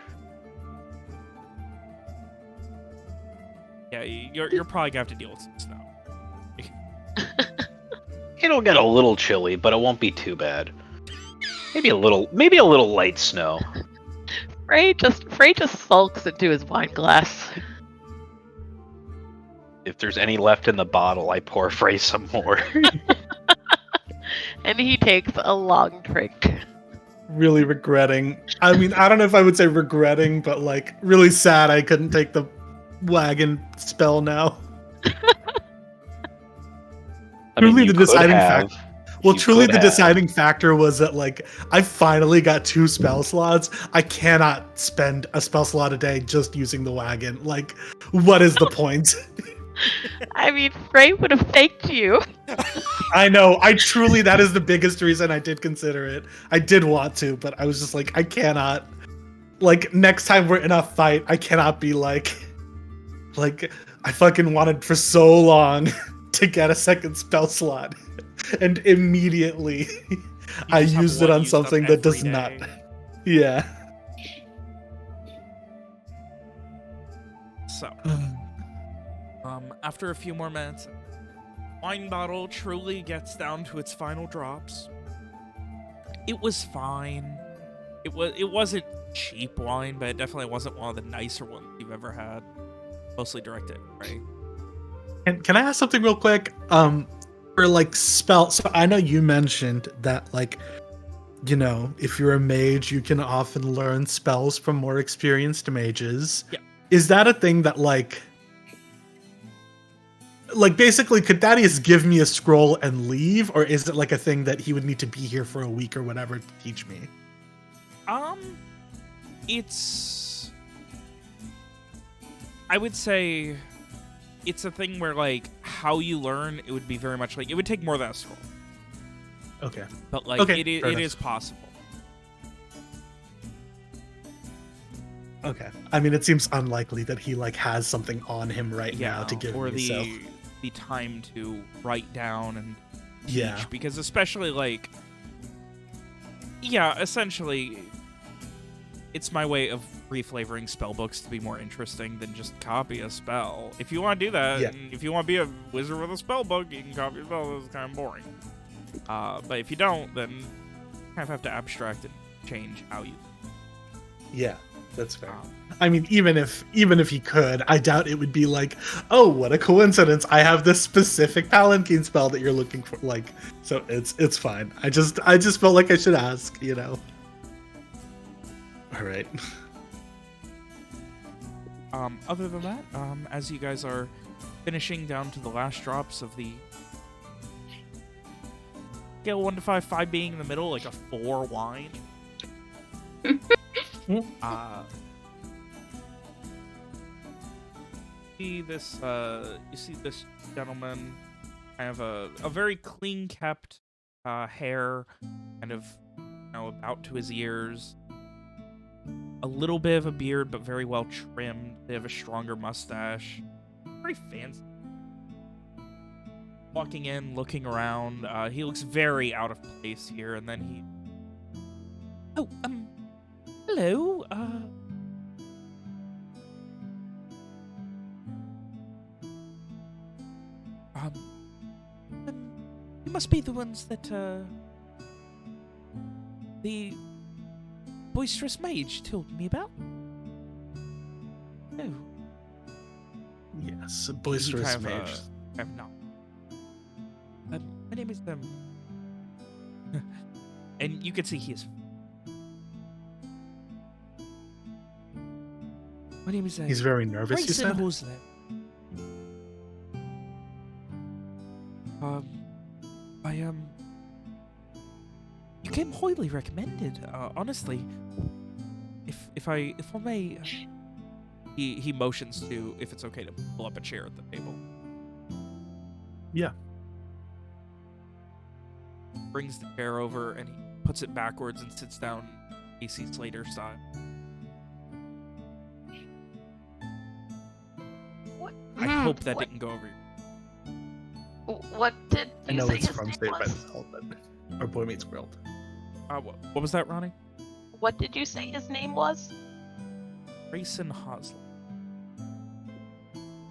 Yeah, you're probably gonna have to deal with some snow. It'll get a little chilly, but it won't be too bad. Maybe a little light snow. Frey just sulks into his wine glass. If there's any left in the bottle, I pour Frey some more. And he takes a long drink. Really regretting. I mean, I don't know if I would say regretting, but really sad I couldn't take the wagon spell now. I mean, Truly you the could deciding have. factor. Well, You truly could the have. deciding factor was that I finally got 2 spell slots. I cannot spend a spell slot a day just using the wagon. What is the point? I mean, Frey would have thanked you. I know. That is the biggest reason I did consider it. I did want to, but I was just I cannot. Next time we're in a fight, I cannot be I fucking wanted for so long to get a second spell slot. And immediately I just have used it one on used up something that does every not. day. Yeah. So, after a few more minutes, wine bottle truly gets down to its final drops. It was fine. It wasn't cheap wine, but it definitely wasn't one of the nicer ones you've ever had. Mostly directed, right? And can I ask something real quick? For spell, so I know you mentioned that if you're a mage, you can often learn spells from more experienced mages. Yeah. Is that a thing that basically could Thaddeus give me a scroll and leave, or is it a thing that he would need to be here for a week or whatever to teach me? I would say it's a thing where how you learn, it would be very much it would take more than a scroll. Okay. But Okay, it fair enough. is possible. Okay. I mean, it seems unlikely that he has something on him right now to give or me. So. the time to write down and teach, Yeah. because especially essentially it's my way of reflavoring spell books to be more interesting than just copy a spell. If you want to do that, Yeah. and if you want to be a wizard with a spell book, you can copy a spell. It's kind of boring. But if you don't, then you kind of have to abstract and change how you. Yeah, that's fair. I mean, even if he could, I doubt it would be oh, what a coincidence! I have this specific palanquin spell that you're looking for. So it's fine. I just felt like I should ask. All right. Other than that, as you guys are finishing down to the last drops of the scale 1 to 5, 5 being in the middle, a 4 wine. You see this gentleman kind of a very clean kept hair, kind of about to his ears. A little bit of a beard, but very well trimmed. They have a stronger mustache. Pretty fancy. Walking in, looking around. He looks very out of place here, and then he... Oh, hello. You must be the ones that, the boisterous mage told me about. No. Yes, a He boisterous kind of, mage. kind of not. My name is, and you can see he is. My name is, He's very nervous, you Grayson said? Hosler. You came highly recommended. Honestly, if I may, he motions to if it's okay to pull up a chair at the table. Yeah. Brings the chair over and he puts it backwards and sits down AC Slater style. What? I hope that didn't go over your. What did I you know say it's his from name Saved by was? the Bell, but our Boy Meets World. What was that, Ronnie? What did you say his name was? Grayson Hosler.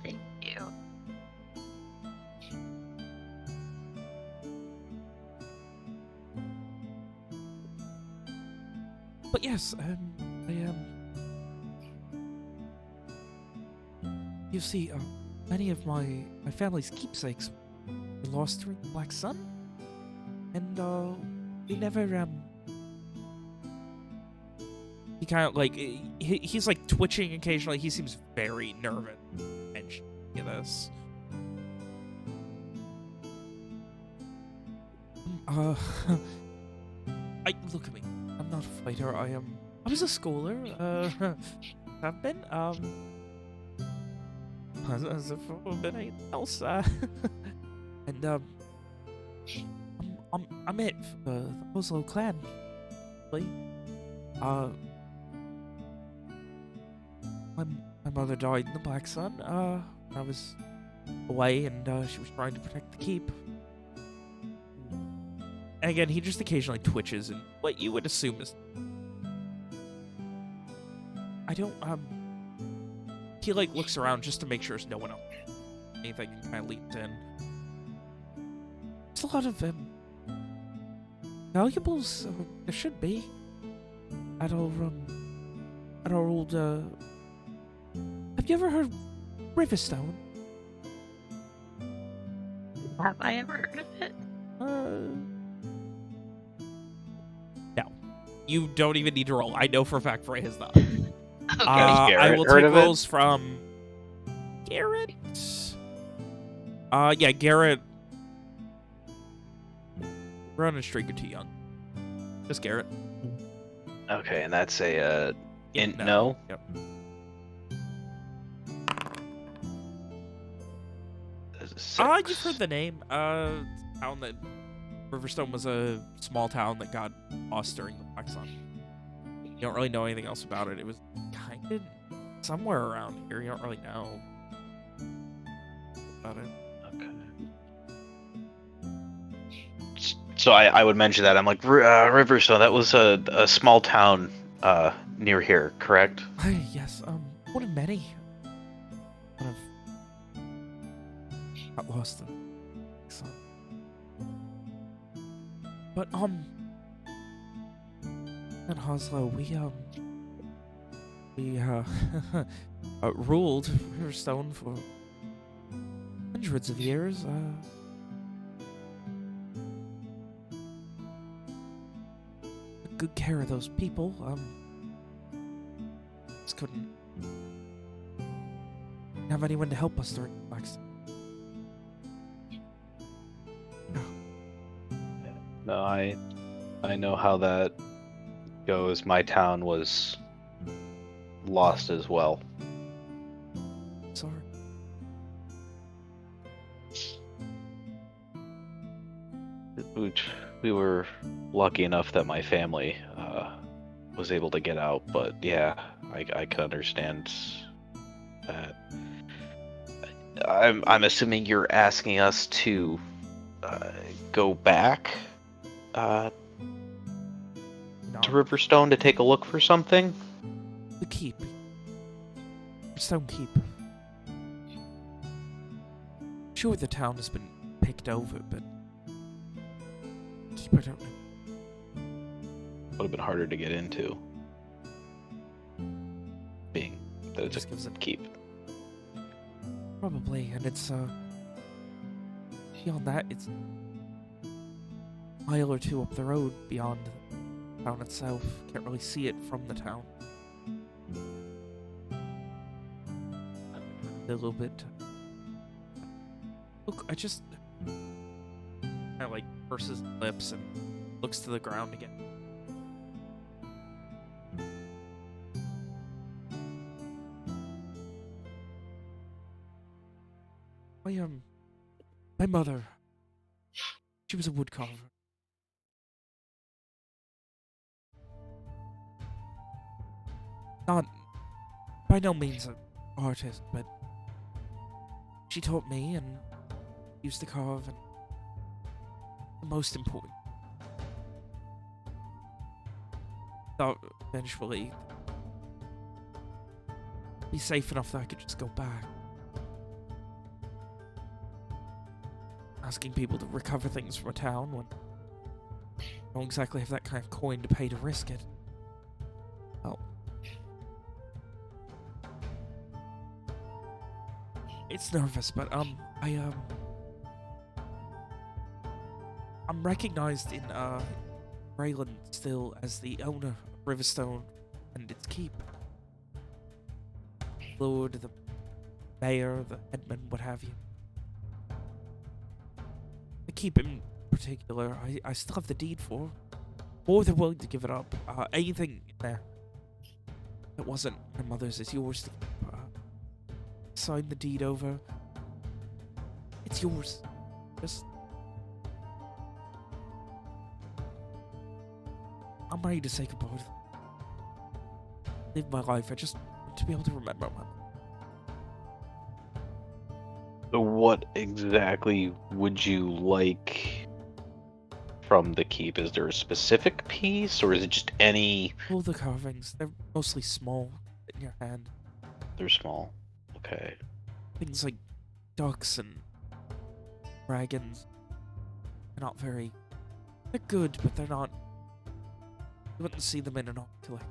Thank you. But yes, you see, many of my family's keepsakes were lost during the Black Sun, and we never He kind of like he's like twitching occasionally. He seems very nervous and this. Look at me. I'm not a fighter. I was a scholar. Have been. As if I've been anything else. And I'm it for the Oslo clan. Really. My mother died in the Black Sun. I was away, and she was trying to protect the keep. And again, he just occasionally twitches, and what you would assume is. I don't, He, like, looks around just to make sure there's no one else. Anything kind of leaps in. There's a lot of, valuables, there should be. At our old, Have you ever heard Riverstone? Have I ever heard of it? No. You don't even need to roll. I know for a fact Frey has not. Okay. I will heard take of it? rolls from Garrett. Yeah, Garrett. We're on a streak or too young. Just Garrett. Okay, and that's a Yeah, int no. Yep. There's a 6. You've heard the name. Town that Riverstone was a small town that got lost during the Black Sun. You don't really know anything else about it. It was kind of somewhere around here. You don't really know about it. Okay. So I would mention that I'm like Riverstone. That was a small town near here, correct? Yes. One of many. One of got lost in the sun. But in Oslo, we ruled Riverstone for hundreds of years. Took good care of those people. Just couldn't have anyone to help us during the Black Sun. No, I know how that goes. My town was lost as well. Sorry. Which we were lucky enough that my family was able to get out, but yeah, I could understand that. I'm assuming you're asking us to go back No. to Riverstone to take a look for something. The keep. Stone Keep. Sure, the town has been picked over, but keep, I don't know. Would have been harder to get into. Being that it's Just gives a it- keep. Probably, and it's, beyond that, it's a mile or two up the road beyond the town itself. Can't really see it from the town. A little bit. Look, I just kind of like purses his lips and looks to the ground again. My mother, she was a woodcarver. Not, by no means an artist, but she taught me and used to carve, and the most important. Thought eventually be safe enough that I could just go back. Asking people to recover things from a town when I don't exactly have that kind of coin to pay to risk it. Well, it's nervous, but I'm recognized in Rayland still as the owner of Riverstone and its keep. Lord, the mayor, the headman, what have you. The keep in particular, I still have the deed for. More than willing to give it up. Anything in there that wasn't my mother's is yours to keep. Sign the deed over. It's yours. Just... I'm ready to say goodbye to them. Live my life. I just want to be able to remember my... So what exactly would you like from the keep? Is there a specific piece, or is it just any? All the carvings, they're mostly small in your hand. They're small. Okay. Things like ducks and dragons. They're not very... They're good, but they're not... You wouldn't see them in an art collection.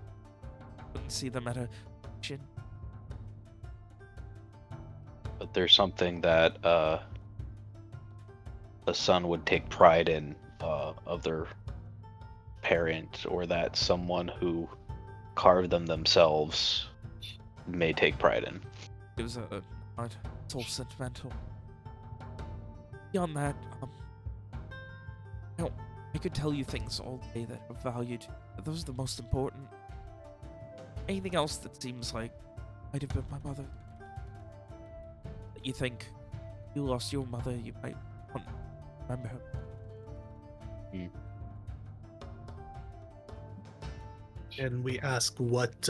You wouldn't see them at a auction. But there's something that a son would take pride in of their parent, or that someone who carved them themselves may take pride in. It was it's all sentimental. Beyond that, I could tell you things all day that are valued, but those are the most important. Anything else that seems like might have been my mother, that you think you lost your mother, you might want to remember her. And we ask what,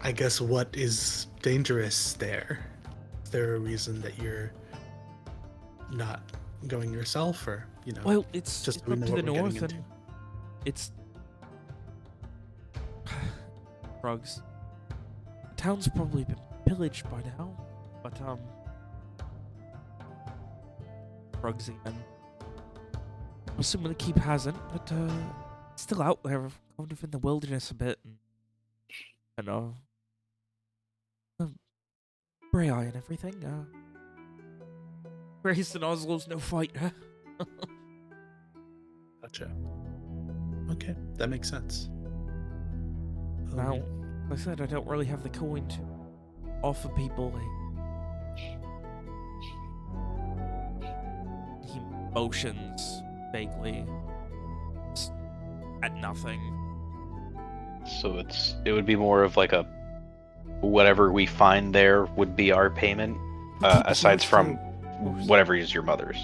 I guess, what is dangerous there? Is there a reason that you're not going yourself, or, you know? Well, it's just up we know to the what we're getting north, and into. it's drugs. The town's probably been pillaged by now, but drugs again. I'm assuming the keep hasn't, but it's still out there, kind of in the wilderness a bit, and Bray Eye and everything. Grace and Oslo's no fighter. Gotcha. Okay, that makes sense. Now, like I said, I don't really have the coin to offer people he motions vaguely at nothing. So it would be more of like a whatever we find there would be our payment, The keep is aside yours from too, of course. whatever is your mother's.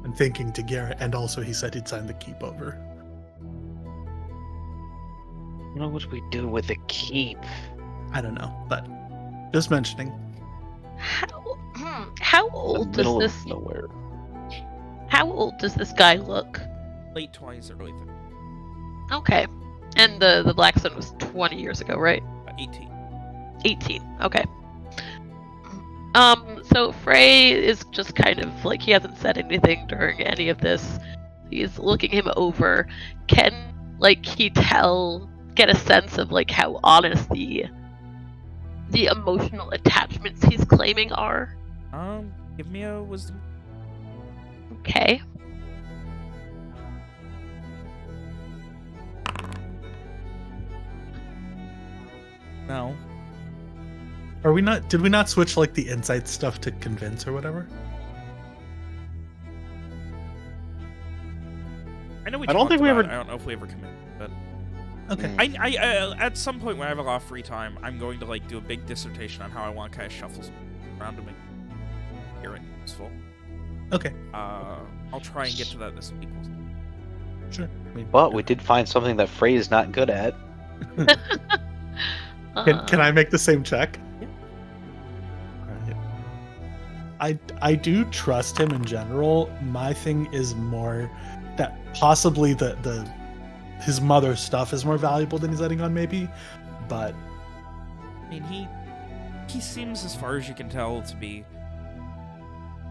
I'm thinking to Garrett, and also he said he'd sign the keep over. You know what we do with a keep? I don't know, but just mentioning. How In the old does middle this? of nowhere. How old does this guy look? Late 20s, early 30s. Okay, and the blacksmith was 20 years ago, right? 18. 18. Okay. So Frey is just kind of like, he hasn't said anything during any of this. He's looking him over. Can like he get a sense of like how honest the emotional attachments he's claiming are? Give me a wisdom. Okay. No. Are we not? Did we not switch like the insight stuff to convince or whatever? I know we. I don't think talked we about ever- it. I don't know if we ever committed, but Okay. I at some point when I have a lot of free time, I'm going to like do a big dissertation on how I want to kind of shuffle around to make hearing useful. Okay. I'll try and get to that this week. Sure. I mean, But we did find something that Frey is not good at. Can I make the same check? Yeah. Alright. I do trust him in general. My thing is more that possibly the his mother's stuff is more valuable than he's letting on, maybe. But I mean, he seems, as far as you can tell, to be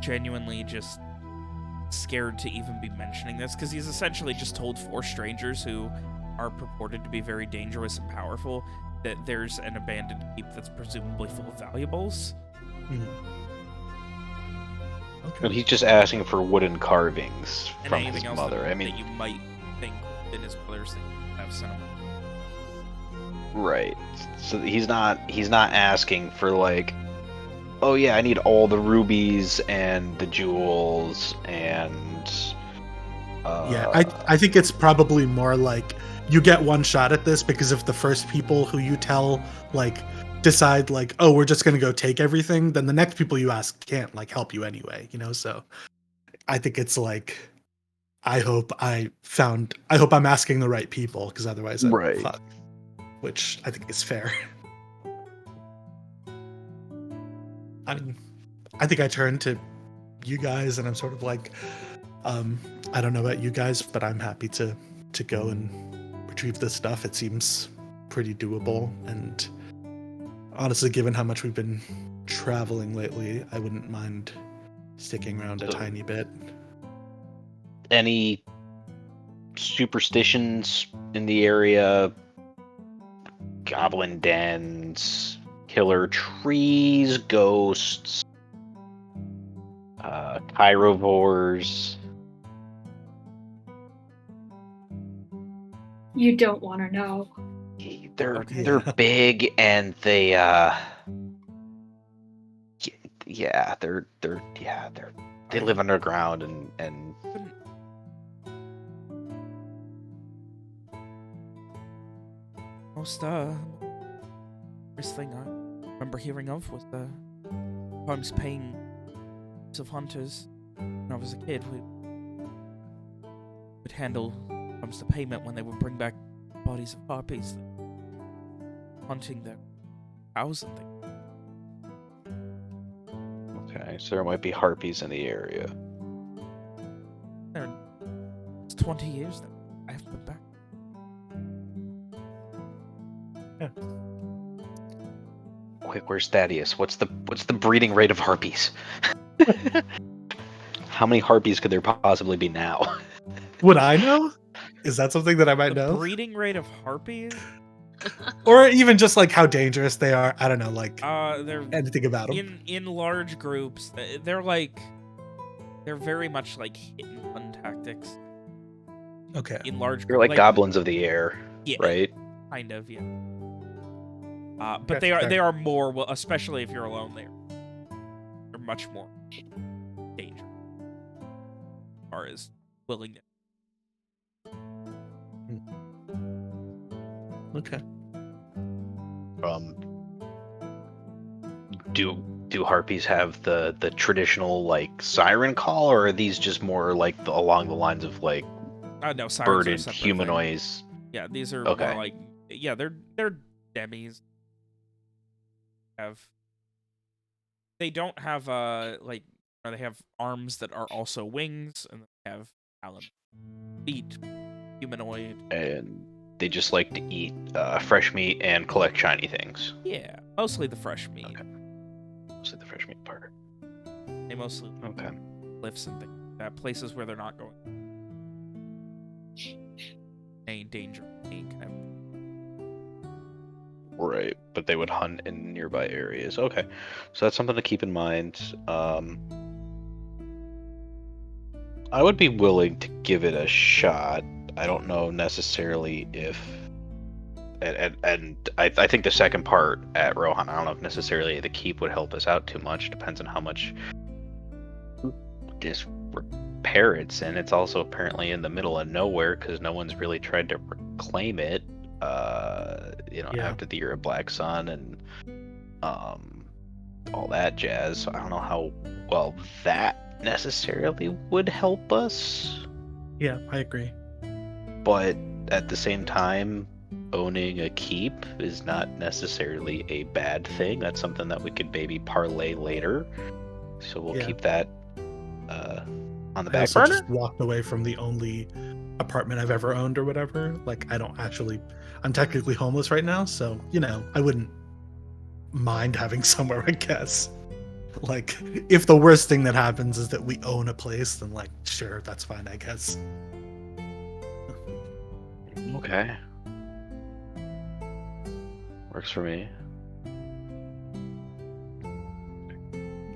genuinely just scared to even be mentioning this, because he's essentially just told 4 strangers who are purported to be very dangerous and powerful that there's an abandoned keep that's presumably full of valuables. okay. And he's just asking for wooden carvings And from anything his else mother. that, I mean, that you might think in his mother's thing have sentiment. right. So he's not asking for like, oh yeah, I need all the rubies and the jewels and Yeah, I think it's probably more like you get one shot at this, because if the first people who you tell like decide like, oh, we're just gonna go take everything, then the next people you ask can't like help you anyway, you know. So I think it's like, I hope I'm asking the right people, because otherwise I'm Right. fucked, which I think is fair. I mean, I think I turn to you guys and I'm sort of like, I don't know about you guys, but I'm happy to go and retrieve this stuff. It seems pretty doable, and honestly, given how much we've been traveling lately, I wouldn't mind sticking around a So- tiny bit. Any superstitions in the area? Goblin dens, killer trees, ghosts, chirovores. You don't want to know. They're Okay. they're big and they yeah, they live underground and Most first thing I remember hearing of was the times paying of hunters. When I was a kid, we would handle comes to payment when they would bring back bodies of harpies, hunting their cows and things. okay, so there might be harpies in the area. It's 20 years now. I haven't been back. Quick, where's Thaddeus? What's the breeding rate of harpies? How many harpies could there possibly be now? Would I know? Is that something that I might The know? breeding rate of harpies? Or even just like how dangerous they are? I don't know, like They're anything about them. in large groups. They're very much like hit and run tactics. Okay. In large They're groups, like goblins of the air, yeah, right? kind of, yeah. But That's they fair. are more, well, especially if you're alone. They're much more dangerous as far as willingness. Okay. Do harpies have the traditional like siren call, or are these just more like along the lines of like No, sirens are a birded separate thing. humanoids? Yeah, these are Okay. more like, yeah, they're demis. They don't have like, they have arms that are also wings, and they have talons, feet, humanoid. And they just like to eat fresh meat and collect shiny things. Yeah, mostly the fresh meat. Okay. Mostly the fresh meat part. mostly Okay. cliffs and things like that, places where they're not going any danger, any kind of. Right, but they would hunt in nearby areas. Okay, so that's something to keep in mind. I would be willing to give it a shot. I don't know necessarily if, and I think the second part at Rohan, I don't know if necessarily the keep would help us out too much. Depends on how much disrepair it's in. It's also apparently in the middle of nowhere because no one's really tried to reclaim it. Yeah. After the year of Black Sun and all that jazz. So I don't know how well that necessarily would help us. Yeah, I agree. But at the same time, owning a keep is not necessarily a bad thing. That's something that we could maybe parlay later. So we'll Yeah. keep that on the I back also burner. just walked away from the only apartment I've ever owned or whatever. Like, I'm technically homeless right now, so, I wouldn't mind having somewhere, I guess. Like, if the worst thing that happens is that we own a place, then, like, sure, that's fine, I guess. Okay. Works for me.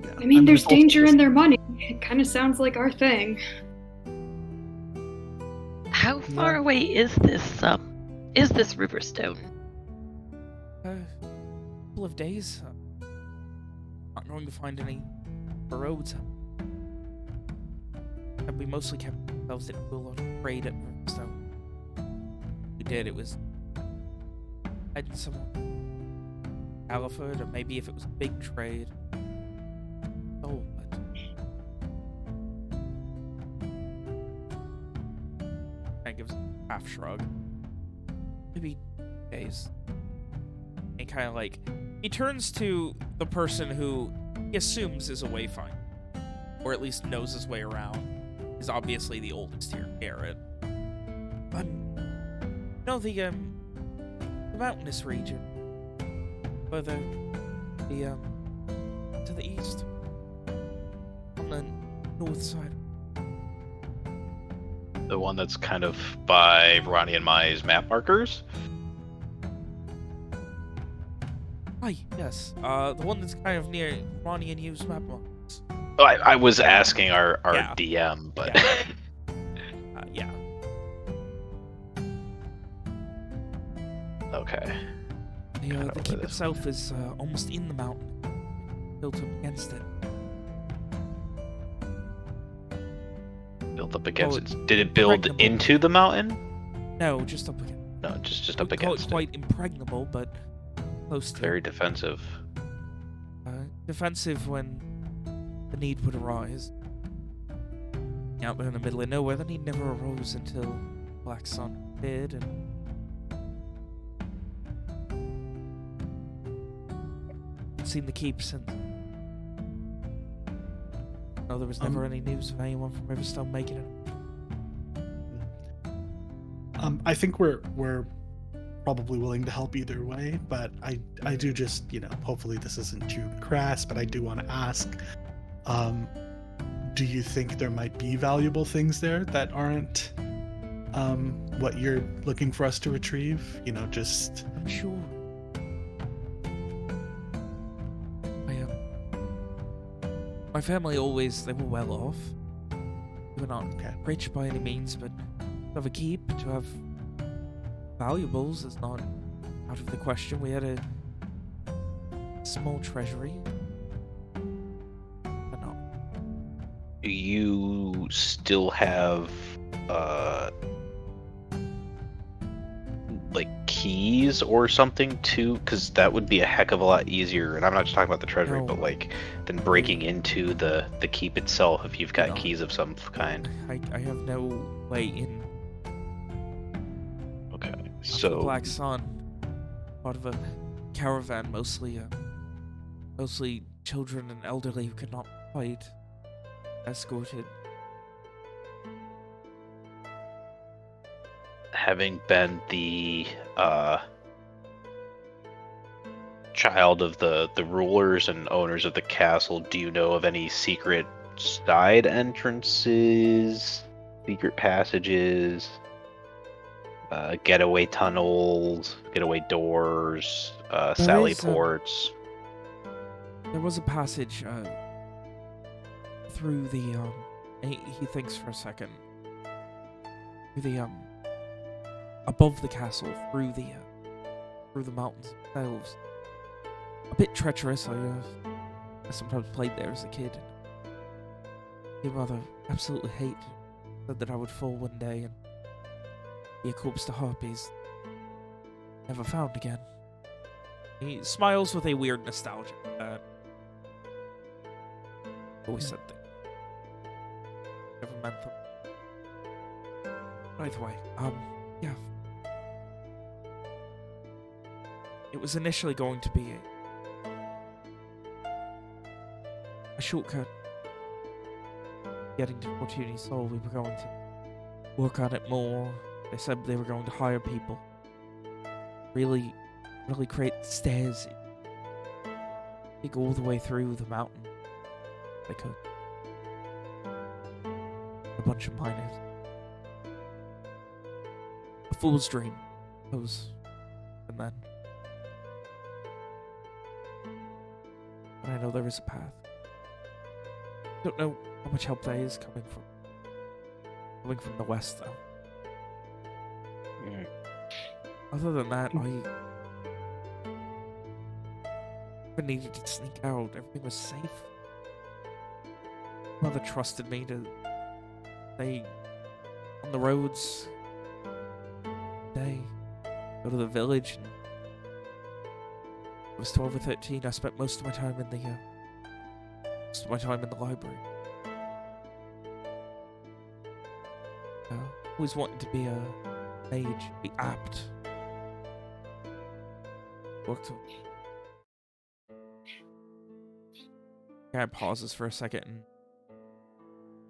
Yeah. I mean, there's it's also danger just- in their money. It kind of sounds like our thing. How far Yeah. away is this Riverstone? A couple of days. Not going to find any roads. And we mostly kept ourselves at a lot of trade at Riverstone. We did. It was had someone Aliford, or maybe if it was a big trade. Oh, but kind of gives a half shrug. Maybe days. And kind of like he turns to the person who he assumes is a wayfinder, or at least knows his way around. Is obviously the oldest here, Garrett. No, the mountainous region, further to the east, on the north side. The one that's kind of by Ronnie and Mai's map markers. Aye, yes. The one that's kind of near Ronnie and Yu's map marks. I was asking our Yeah. DM, but Yeah. Yeah. okay. The over keep this itself is almost in the mountain, built up against it. Built up against Oh, it. Did it build impregnable. into the mountain? No, just up against. No, just We up call it against it. quite impregnable, but close to. Very defensive. Defensive when the need would arise. Out there in the middle of nowhere, the need never arose until Black Sun did, and seen the keep since. No, there was never any news of anyone from Riverstone making it. I think we're probably willing to help either way, but I do just, hopefully this isn't too crass, but I do want to ask, do you think there might be valuable things there that aren't what you're looking for us to retrieve? Just I'm sure. My family they were well off. We were not okay. rich by any means, but to have a keep, to have valuables is not out of the question. We had a small treasury. But no. Do you still have like keys or something too? Because that would be a heck of a lot easier. And I'm not just talking about the treasury, No. but like than breaking into the keep itself if you've got No. keys of some kind. I have no way in. Okay, After so Black Sun, part of a caravan, mostly children and elderly who could not fight, escorted. having been the child of the rulers and owners of the castle, do you know of any secret side entrances, secret passages, getaway tunnels, getaway doors, sally is, ports? There was a passage through the he thinks for a second. Through the above the castle, through the mountains themselves. A bit treacherous. I sometimes played there as a kid. My mother absolutely said that I would fall one day and be a corpse to harpies, never found again. He smiles with a weird nostalgia. Always said that. Never meant them. By the way, yeah. It was initially going to be a shortcut. Getting to Fortuny Soul, we were going to work on it more. They said they were going to hire people. Really create stairs. Dig all the way through the mountain. They could. A bunch of miners. A fool's dream. Those. And then. But I know there is a path. Don't know how much help that is coming from the west, though. Mm. Other than that, I never needed to sneak out. Everything was safe. Mother trusted me to stay on the roads. Day, go to the village. And I was 12 or 13. I spent most of my time in the library. Always wanted to be a mage, be apt. Worked on. Guy pauses for a second and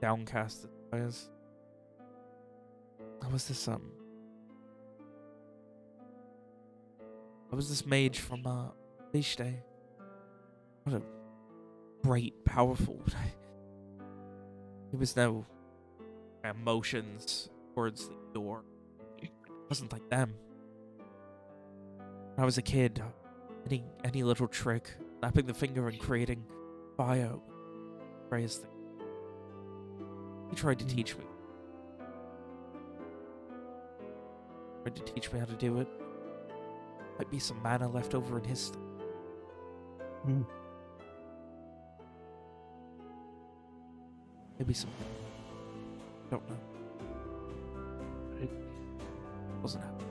downcast eyes. I was this mage from Day. What a great, powerful. There was no emotions towards the door. It wasn't like them. When I was a kid, any little trick, snapping the finger and creating fire, various things. He tried to teach me. Tried to teach me how to do it. Might be some mana left over in his stuff. Maybe some. Don't know. It wasn't happening.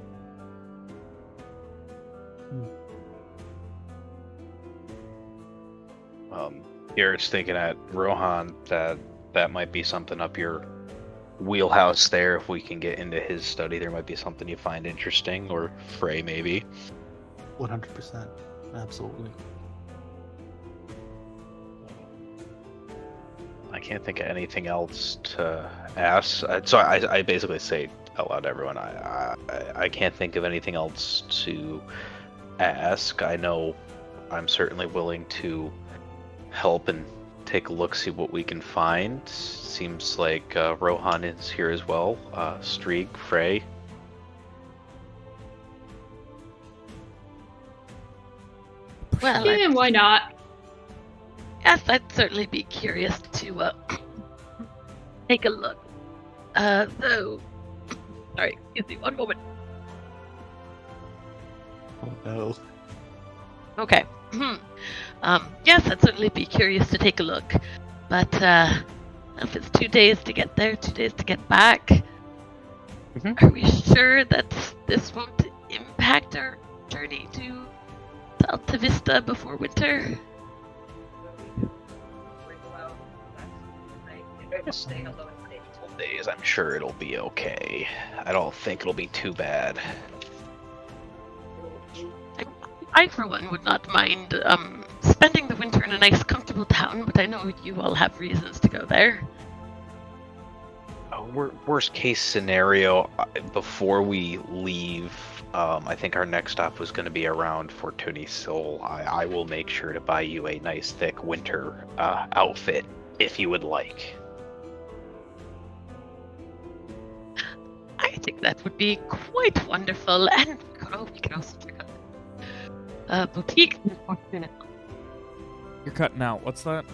Garrett's thinking at Rohan that might be something up your wheelhouse there. If we can get into his study, there might be something you find interesting, or Frey maybe. 100%. Absolutely. I can't think of anything else to ask. So I basically say out loud to everyone, I can't think of anything else to ask. I know I'm certainly willing to help and take a look, see what we can find. Seems like Rohan is here as well. Streak, Frey. Well, Yeah, why not? yes, I'd certainly be curious to take a look. Though, sorry, excuse me, one moment. Oh no. Okay. Yes, I'd certainly be curious to take a look. But if it's 2 days to get there, 2 days to get back, are we sure that this won't impact our journey to Alta Vista before winter? Days, I'm sure it'll be okay. I don't think it'll be too bad. I, for one, would not mind spending the winter in a nice, comfortable town, but I know you all have reasons to go there. Worst case scenario, before we leave, I think our next stop was going to be around Fortuny, so I will make sure to buy you a nice thick winter outfit if you would like. I think that would be quite wonderful, and we can also check out boutique. You're cutting out. What's that?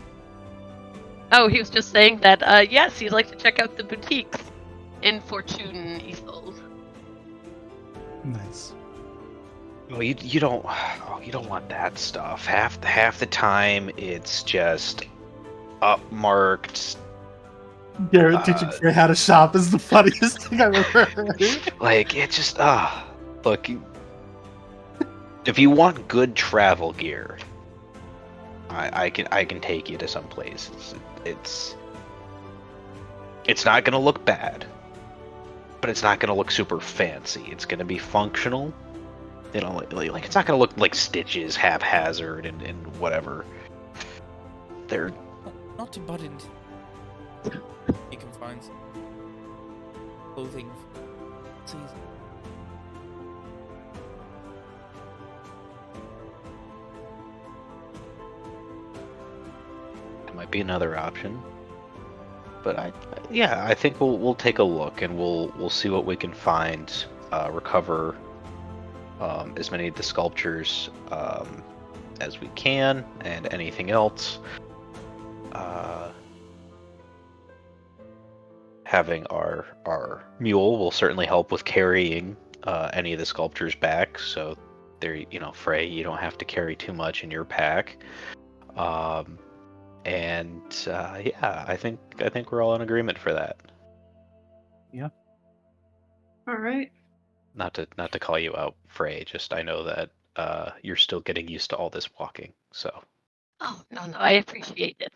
Oh, he was just saying that, yes, he'd like to check out the boutiques in Fortune Isold. Nice. Oh, you don't want that stuff. Half the time it's just upmarked. Garrett teaching Frey how to shop is the funniest thing I've ever heard. Like it just look. If you want good travel gear, I can take you to some places. It's not gonna look bad, but it's not gonna look super fancy. It's gonna be functional. You know, like it's not gonna look like Stitches haphazard and whatever. They're Not to butt into. You can find some clothing for season. it might be another option, but I think we'll take a look and we'll see what we can find. Recover as many of the sculptures as we can, and anything else. Having our mule will certainly help with carrying any of the sculptures back. So there, Frey, you don't have to carry too much in your pack. Yeah, I think we're all in agreement for that. All right. Not to call you out, Frey. Just I know that you're still getting used to all this walking. So Oh, no, I appreciate it.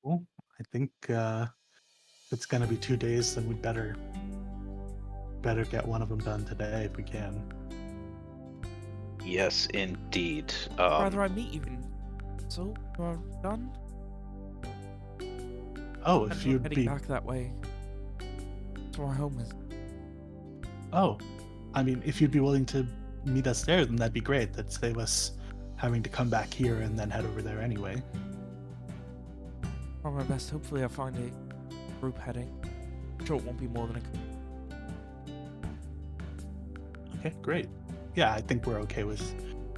Cool. I think if it's gonna be 2 days, then we'd better get one of them done today if we can. yes, indeed. Rather I meet you. So we're done. Oh, if I'm you'd heading be. back that way. That's where my home is. Oh, I mean, if you'd be willing to meet us there, then that'd be great. That'd save us having to come back here and then head over there anyway. Try my best. Hopefully I find a group heading. I'm sure it won't be more than Okay, great. Yeah, I think we're okay with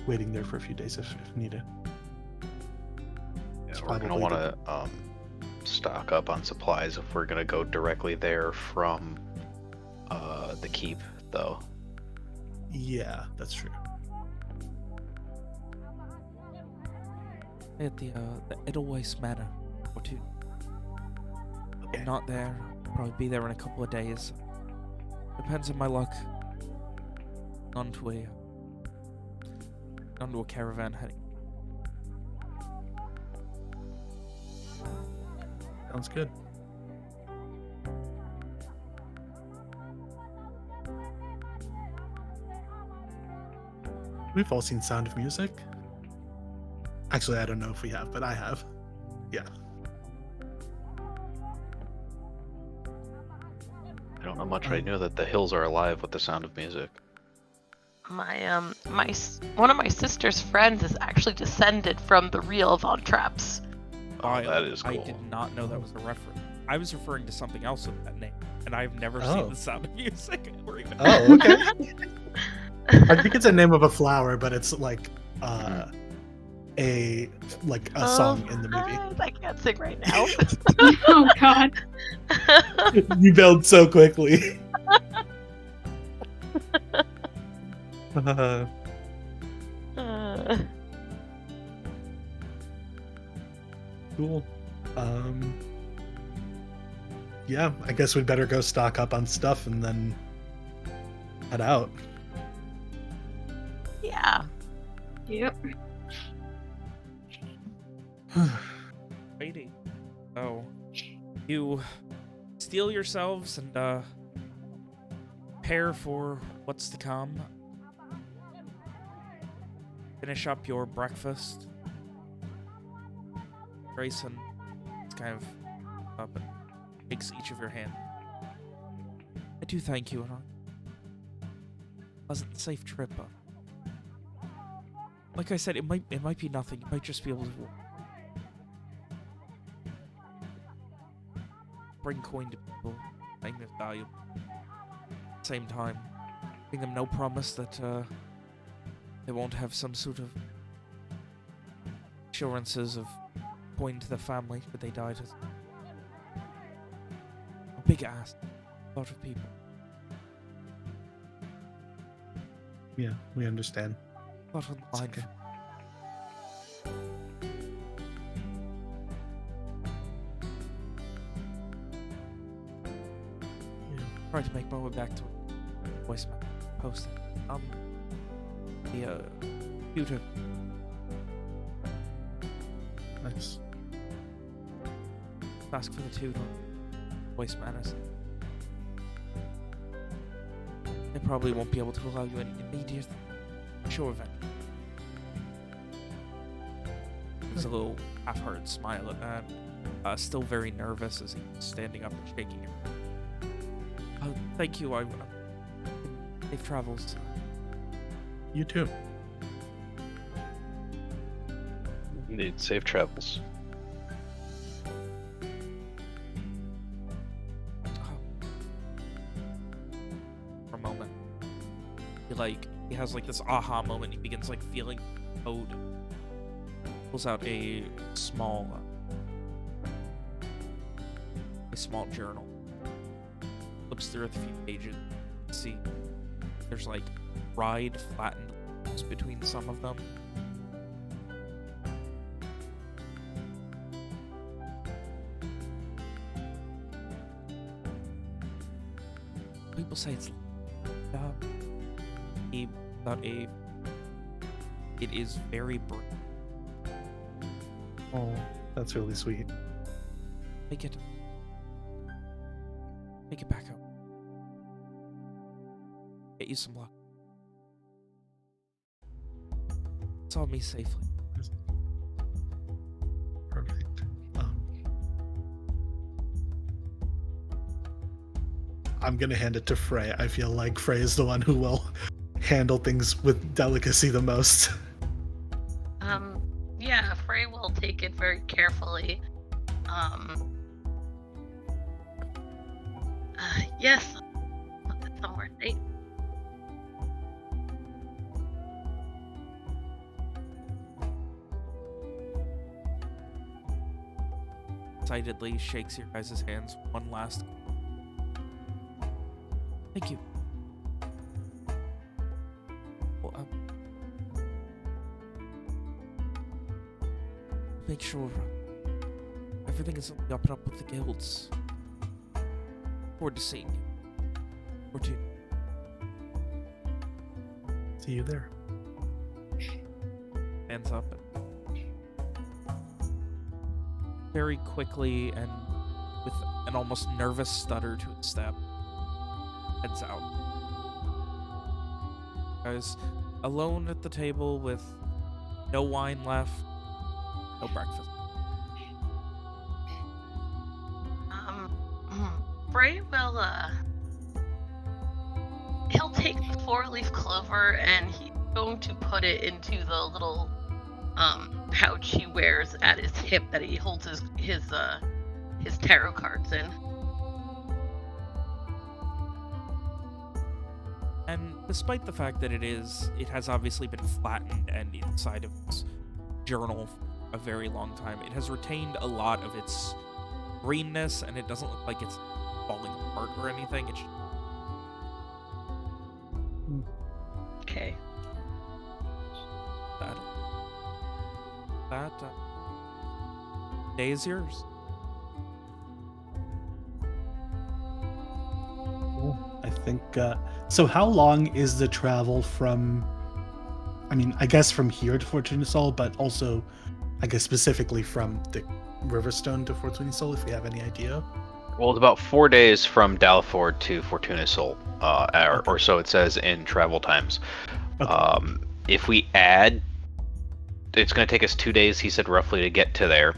waiting there for a few days if needed. Yeah, It's we're gonna probably want to stock up on supplies if we're gonna go directly there from the keep, though. Yeah, that's true. at the Edelweiss Manor or two. Okay. Not there. I'll probably be there in a couple of days. Depends on my luck. Onto a caravan heading. Sounds good. We've all seen Sound of Music. Actually, I don't know if we have, but I have. Yeah. I don't know much. I knew that the hills are alive with the Sound of Music. One of my sister's friends is actually descended from the real Von Traps. Oh, that is cool. I did not know that was a reference. I was referring to something else with that name, and I've never Oh. seen the Sound of Music. Or even Oh, okay. I think it's a name of a flower, but it's like a song in the movie. I can't sing right now. Oh God. You build so quickly. Cool. Yeah, I guess we'd better go stock up on stuff and then head out. Yeah. Yep. Waiting. Oh, you steel yourselves and prepare for what's to come. Finish up your breakfast. Grayson, It's kind of up and takes each of your hand. I do thank you, and pleasant, safe trip. Like I said, it might be nothing. You might just be able to bring coin to people, making it valuable. At the same time, giving them no promise that they won't have some sort of assurances of coin to the family if they died. A big ask. A lot of people. Yeah, we understand. A lot on the line. Okay. Try to make my way back to voicemail. Post it. The computer. Nice. Ask for the two voice manners. They probably won't be able to allow you an immediate show event. There's a little half-hearted smile at that. Still very nervous as he's standing up and shaking your hand. Thank you. Safe travels. You too. Indeed, safe travels. For a moment, he has like this aha moment. He begins like feeling code. Pulls out a small journal. Flips through a few pages. See, there's like dried, flattened leaves between some of them. People say it's it is very bright. Oh, that's really sweet. Make it back up. Get you some luck. Saw me safely. Perfect. I'm gonna hand it to Frey. I feel like Frey is the one who will handle things with delicacy the most. Yeah, Frey will take it very carefully. Yes. Put that somewhere safe. Excitedly shakes your guys' hands one last. Thank you. Well, make sure everything is up and up with the guilds. Forward to seeing you. Or to See you there. hands up and very quickly and with an almost nervous stutter to its step heads out. Guys, alone at the table with no wine left, no breakfast. Frey will, he'll take the 4-leaf clover and he's going to put it into the little, pouch he wears at his hip that he holds his tarot cards in. And despite the fact that it has obviously been flattened and inside of its journal for a very long time, it has retained a lot of its greenness, and it doesn't look like it's falling apart or anything. It's Okay. that day is yours. Cool. I think. So, how long is the travel from? I mean, I guess from here to Fortuna Sol, but also, I guess specifically from the Riverstone to Fortuna Sol, if we have any idea. Well, it's about 4 days from Dalford to Fortuna Sol, or so it says in travel times. Okay. If we add, it's going to take us 2 days, he said, roughly, to get to there.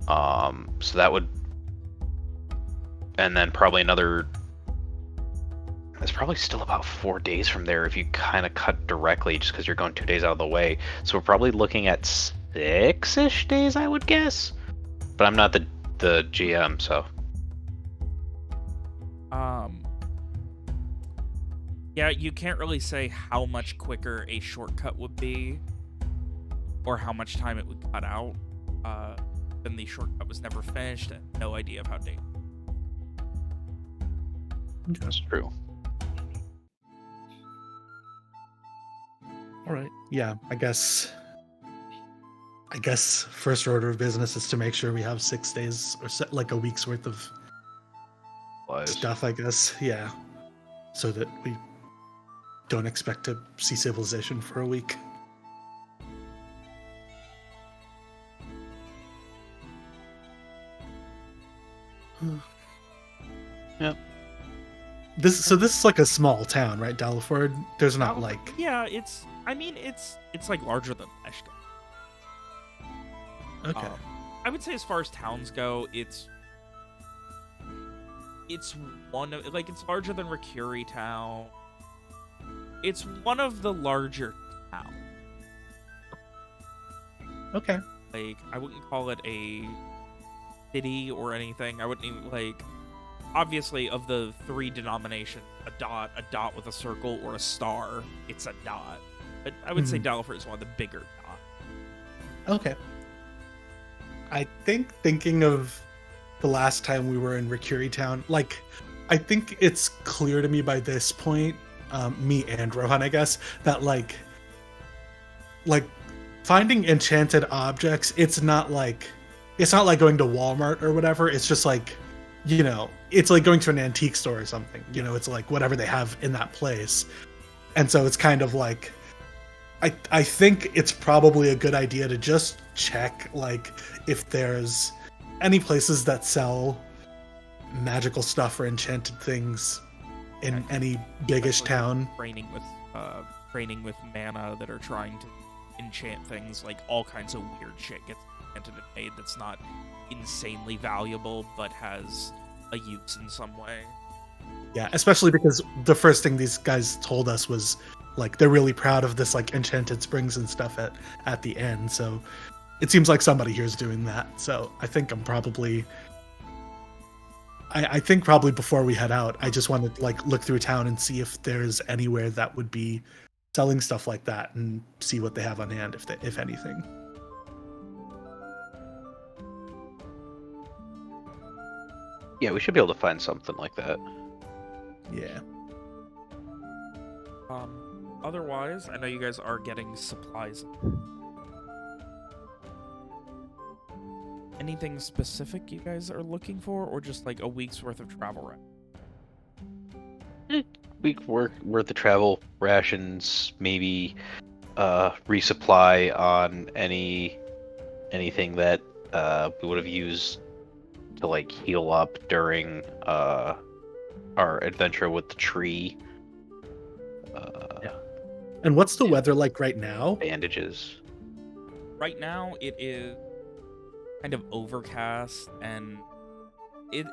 So that would, and then probably another. It's probably still about 4 days from there if you kind of cut directly, just because you're going 2 days out of the way. So we're probably looking at 6-ish days, I would guess. But I'm not the GM, so. Yeah, you can't really say how much quicker a shortcut would be, or how much time it would cut out. Then the shortcut was never finished, and no idea of how days. That's true. All right. Yeah, I guess first order of business is to make sure we have 6 days or like a week's worth of stuff, I guess. Yeah. So that we don't expect to see civilization for a week. Yep. This is like a small town, right, Dalaford? There's not like Yeah, it's like larger than Leshka. okay. I would say as far as towns go, it's one of it's larger than Rakuri Town. It's one of the larger towns. Okay. Like, I wouldn't call it a city or anything. I wouldn't even, obviously, of the 3 denominations, a dot with a circle, or a star, it's a dot. But I would say Dalaford is one of the bigger dots. Okay. I think thinking of the last time we were in Rakuri Town, I think it's clear to me by this point, me and Rohan, I guess, that like finding enchanted objects, it's not like going to Walmart or whatever. It's just like, it's like going to an antique store or something. It's like whatever they have in that place. And so it's kind of like, I think it's probably a good idea to just check if there's any places that sell magical stuff or enchanted things in any biggish town. Training with mana that are trying to enchant things, all kinds of weird shit gets enchanted and made that's not insanely valuable but has a use in some way. Yeah, especially because the first thing these guys told us was they're really proud of this enchanted springs and stuff at the end. So it seems like somebody here is doing that. So I think I think probably before we head out, I just want to look through town and see if there's anywhere that would be selling stuff like that and see what they have on hand, if anything. Yeah, we should be able to find something like that. Yeah. Otherwise, I know you guys are getting supplies. Anything specific you guys are looking for, or just a week's worth of travel Week worth of travel rations, maybe resupply on anything that we would have used to heal up during our adventure with the tree. Yeah. And what's the weather like right now? Bandages. Right now, it is kind of overcast, and it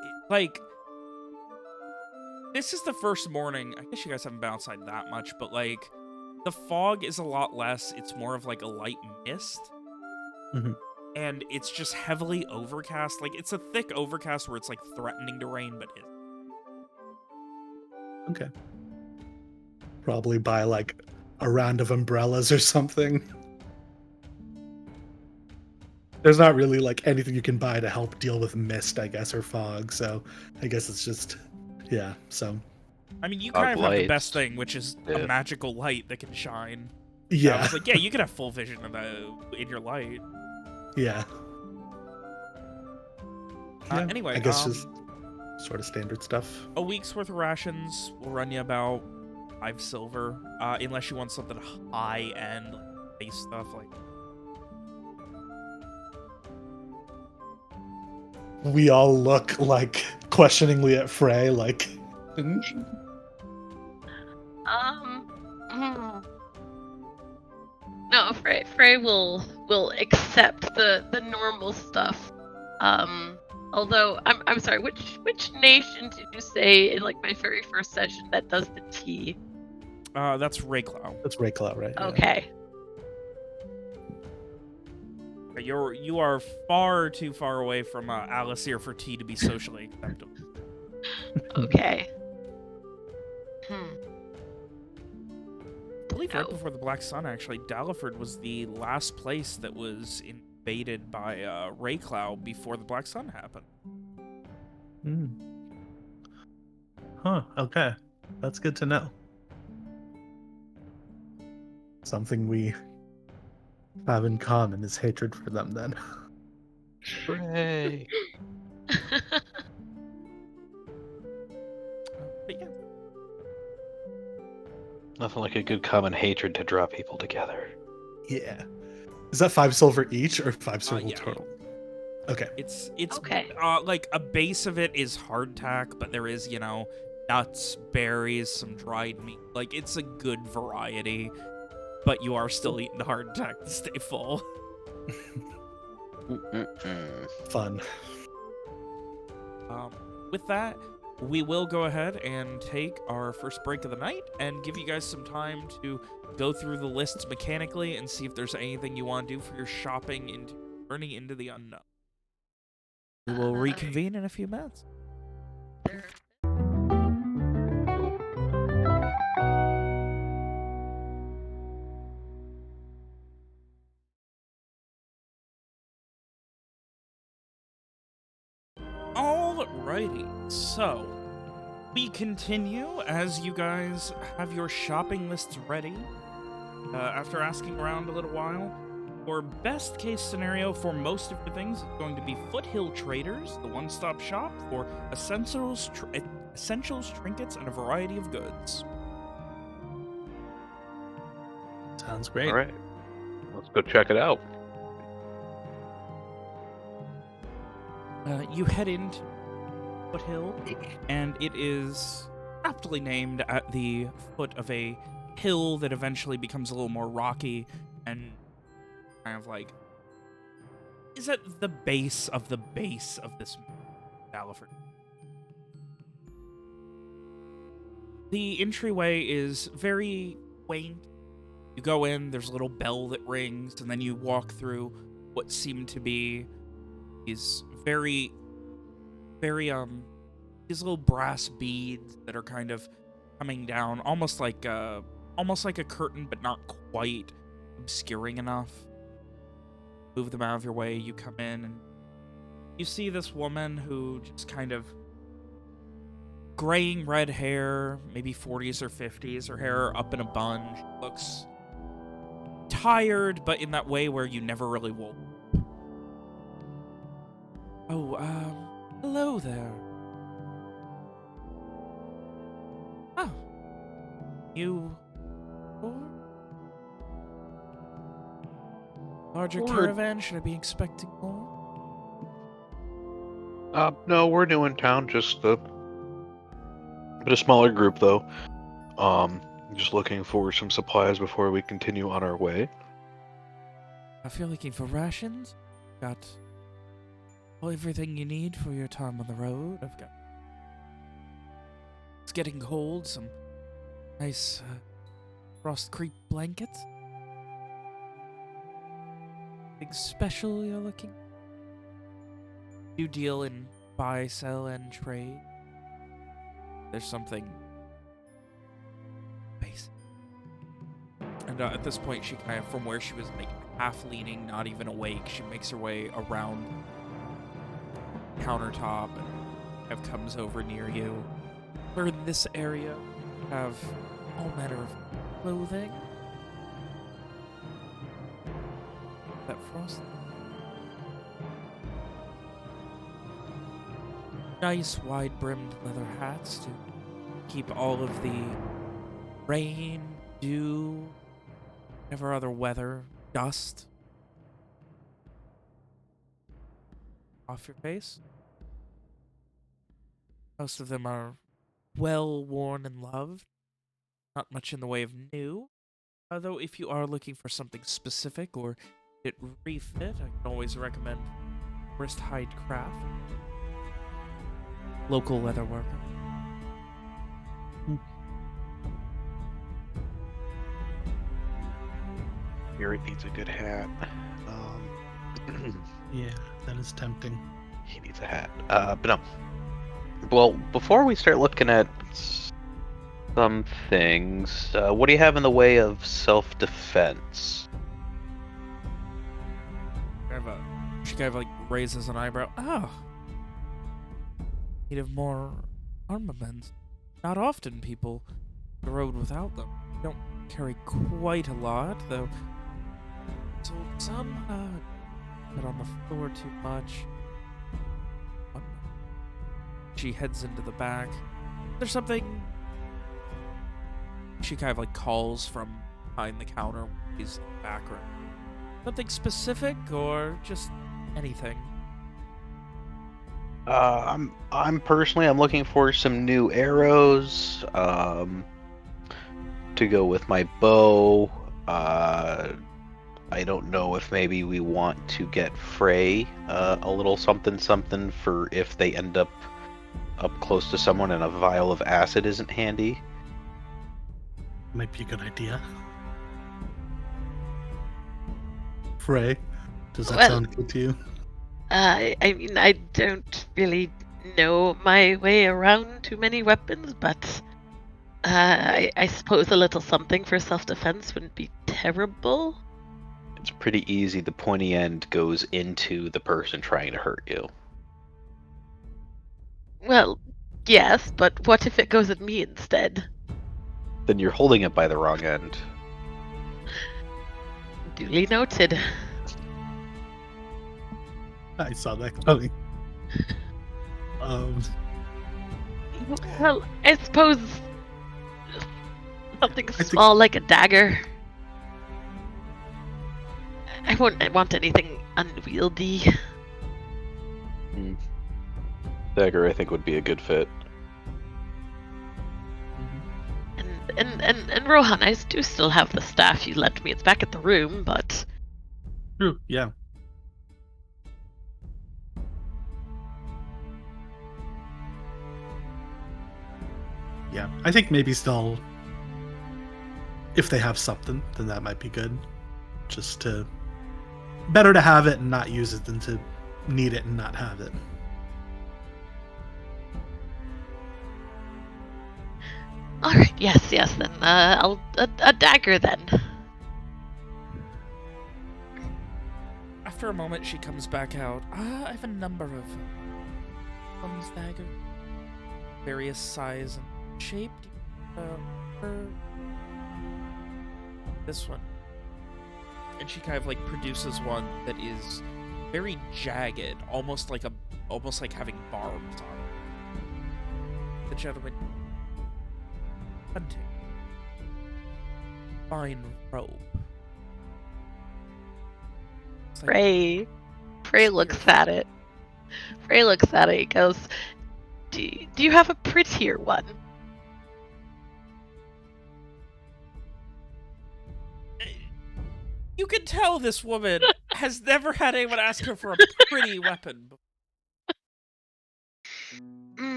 this is the first morning. I guess you guys haven't been outside that much, but the fog is a lot less. It's more of a light mist. Mm-hmm. And it's just heavily overcast. It's a thick overcast where it's threatening to rain, but it. Okay. Probably buy a round of umbrellas or something. There's not really anything you can buy to help deal with mist, I guess, or fog. So I guess it's just, yeah. So. I mean, you kind of have the best thing, which is a magical light that can shine. Yeah. I was yeah, you can have full vision of that in your light. Yeah. Anyway, I guess just sort of standard stuff. A week's worth of rations will run you about 5 silver, unless you want something high end, base stuff We all look questioningly at Frey, No, Frey will accept the normal stuff. Although I'm sorry, which nation did you say in like my very first session that does the tea? That's Rayclow. That's Rayclow, right? Yeah. Okay. You are far too far away from Alice here for tea to be socially acceptable. Okay. Hmm. I believe right before the Black Sun, actually, Daliford was the last place that was invaded by Rayclow before the Black Sun happened. Hmm. Huh. Okay. That's good to know. Something we have in common is hatred for them, then. Hooray! But yeah, Nothing like a good common hatred to draw people together. Yeah. Is that 5 silver each or 5 silver yeah. total? Okay. it's Okay. like a base of it is hardtack, but there is, you know, nuts, berries, some dried meat. Like, it's a good variety, but you are still eating hardtack to stay full. Fun. With that, we will go ahead and take our first break of the night and give you guys some time to go through the lists mechanically and see if there's anything you want to do for your shopping into journey into the unknown. We will reconvene in a few minutes. Alrighty, so we continue as you guys have your shopping lists ready. After asking around a little while, your best case scenario for most of your things is going to be Foothill Traders, the one-stop shop for essentials, trinkets, and a variety of goods. Sounds great. All right, let's go check it out. You head into Foothill, and it is aptly named at the foot of a hill that eventually becomes a little more rocky and kind of like is at the base of this Daliford. The entryway is very quaint. You go in, there's a little bell that rings, and then you walk through what seem to be these very these little brass beads that are kind of coming down, almost like a curtain, but not quite obscuring enough. Move them out of your way. You come in and you see this woman who just kind of graying red hair, maybe 40s or 50s. Her hair up in a bun. She looks tired, but in that way where you never really woke. Oh, hello there. Oh. You... Larger caravan? Should I be expecting more? No, we're new in town, just a smaller group though. Just looking for some supplies before we continue on our way. If you're looking for rations, got everything you need for your time on the road. I've got... It's getting cold, some nice Frost Creek blankets. Big special you're looking? You deal in buy, sell, and trade. There's something basic. And at this point, she kind of, from where she was like half leaning, not even awake, she makes her way around the countertop and kind of comes over near you. Where in this area you have all manner of clothing. That frost. Nice wide-brimmed leather hats to keep all of the rain, dew, whatever other weather, dust off your face. Most of them are well worn and loved. Not much in the way of new. Although if you are looking for something specific or it refit, I can always recommend Wrist hide craft. Local leather worker. Eric needs a good hat. Yeah, that is tempting. He needs a hat. But no. Well, before we start looking at some things, what do you have in the way of self-defense? She kind of like raises an eyebrow. Oh. Need of more armaments. Not often people on the road without them. Don't carry quite a lot, though. Sold some, but on the floor too much. She heads into the back. There's something. She kind of like calls from behind the counter. She's in the background. Something specific or just anything? I'm personally looking for some new arrows to go with my bow. I don't know if maybe we want to get Frey a little something for if they end up close to someone and a vial of acid isn't handy. Might be a good idea. Frey, does that sound good to you? I mean, I don't really know my way around too many weapons, but I suppose a little something for self-defense wouldn't be terrible. It's pretty easy. The pointy end goes into the person trying to hurt you. Well, yes, but what if it goes at me instead? Then you're holding it by the wrong end. Duly noted. I saw that coming. Well, I suppose something small like a dagger. I wouldn't want anything unwieldy. Dagger, I think, would be a good fit. And Rohan, I do still have the staff you lent me. It's back at the room, but... True, yeah. Yeah, I think maybe still, if they have something, then that might be good. Just to... Better to have it and not use it than to need it and not have it. Alright, yes, then, I'll... A dagger, then. After a moment, she comes back out. I have a number of thumbs dagger. Various size and shape. This one. And she kind of like produces one that is very jagged, almost like having barbs on it. The gentleman hunting. Fine robe. Frey looks at it. Frey looks at it. He goes, "Do you have a prettier one?" You can tell this woman has never had anyone ask her for a pretty weapon.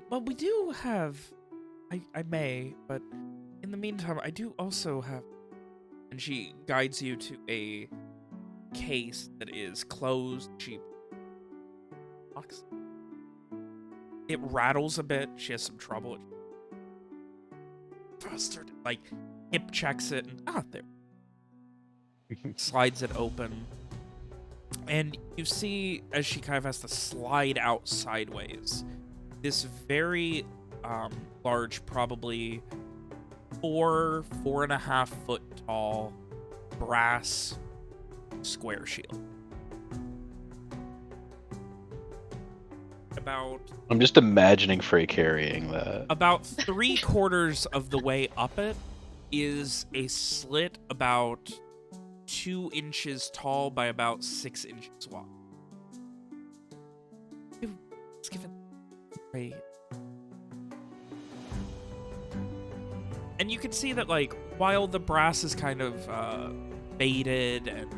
Well, we do have. I may, but in the meantime, I do also have. And she guides you to a case that is closed. She locks. It rattles a bit. She has some trouble. Frustrated, like hip checks it, and there. Slides it open, and you see as she kind of has to slide out sideways, this very large, probably 4.5 foot tall brass square shield. I'm just imagining Frey carrying that. About 3/4 of the way up it is a slit about 2 inches tall by about 6 inches wide. Let's give it Frey. And you can see that, like, while the brass is kind of faded and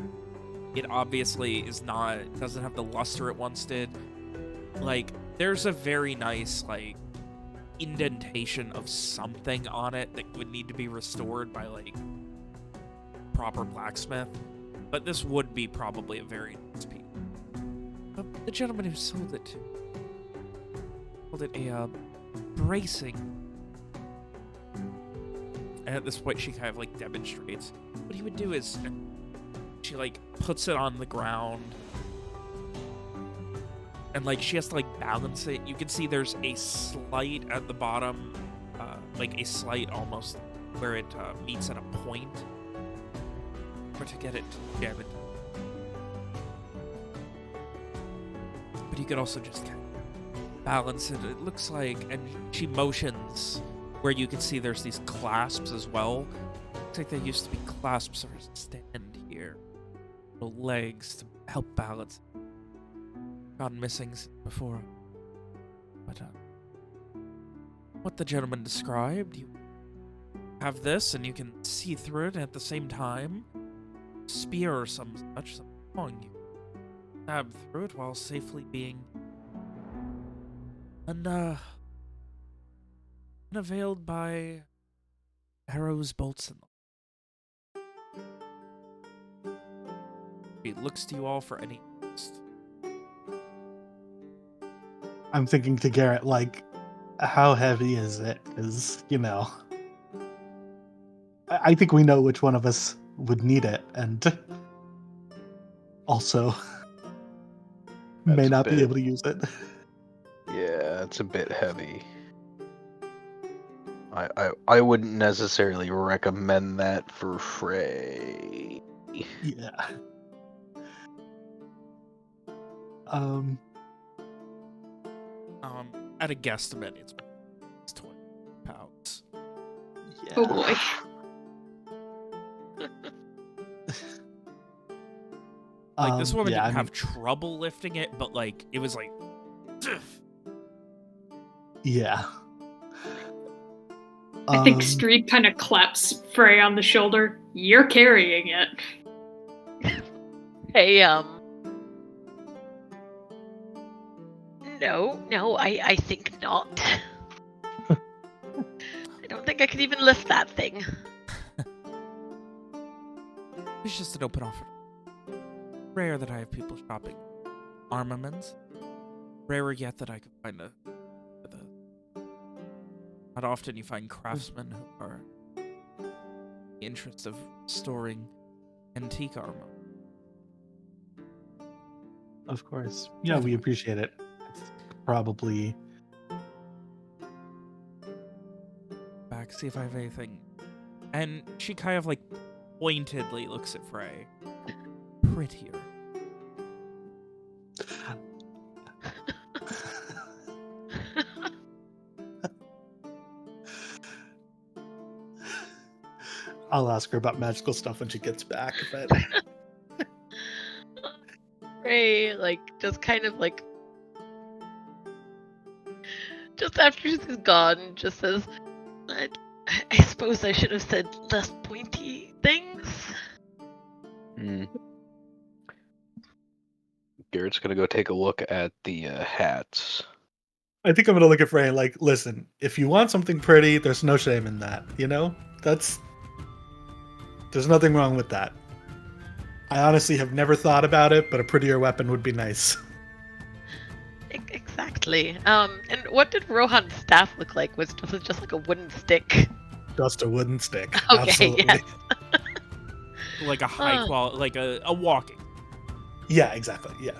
it obviously doesn't have the luster it once did. Like, there's a very nice, like, indentation of something on it that would need to be restored by, like, proper blacksmith. But this would be probably a very nice piece. The gentleman who sold it called it a bracing. And at this point, she kind of, like, demonstrates. What he would do is, she, like, puts it on the ground. And, like, she has to, like, balance it. You can see there's a slight at the bottom, like, a slight almost where it meets at a point. Or to get it to jam it. But you could also just kind of balance it. It looks like, and she motions where you can see there's these clasps as well. Looks like there used to be clasps or a stand here. Little legs to help balance. Gone missing before. But what the gentleman described, you have this and you can see through it, and at the same time, spear or some such, something long. You stab through it while safely being unavailed by arrows, bolts, and he looks to you all for any interest. I'm thinking to Garrett, like, how heavy is it? Because, you know, I think we know which one of us would need it, and also may That's a not be bit- able to use it. Yeah, it's a bit heavy. I wouldn't necessarily recommend that for Frey. Yeah. At a guesstimate, it's 20 pounds. Yeah. Oh boy. Like, this woman yeah, didn't I have trouble lifting it, but, like, it was like... Yeah. I think Street kind of claps Frey on the shoulder. You're carrying it. Hey, No, I think not. I don't think I could even lift that thing. It's just an open offer. Rare that I have people shopping armaments. Rarer yet that I could find not often you find craftsmen who are in the interest of storing antique armor. Of course. Yeah, we appreciate it. It's probably... Back, see if I have anything. And she kind of, like, pointedly looks at Frey. Prettier. I'll ask her about magical stuff when she gets back, but... Ray, like, just kind of like, just after she's gone, just says, I suppose I should have said less pointy things. Garrett's gonna go take a look at the hats. I think I'm gonna look at Frey and like, listen, if you want something pretty, there's no shame in that, you know? There's nothing wrong with that. I honestly have never thought about it, but a prettier weapon would be nice. Exactly. And what did Rohan's staff look like? Was it just like a wooden stick? Just a wooden stick. Okay, Absolutely. yes. Like a high quality, like a walking. Yeah, exactly. Yeah.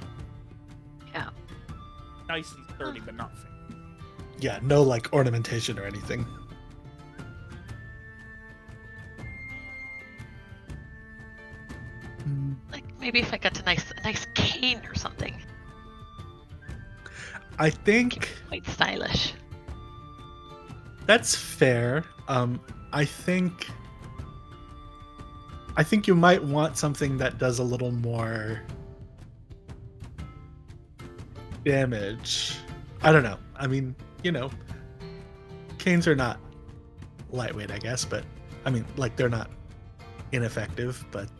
Yeah. Nice and sturdy, but not fake. Yeah, no like ornamentation or anything. Like maybe if I got a nice cane or something. I think Quite stylish. that's fair. I think you might want something that does a little more damage. I don't know. I mean, you know, canes are not lightweight, I guess, but I mean, like they're not ineffective, but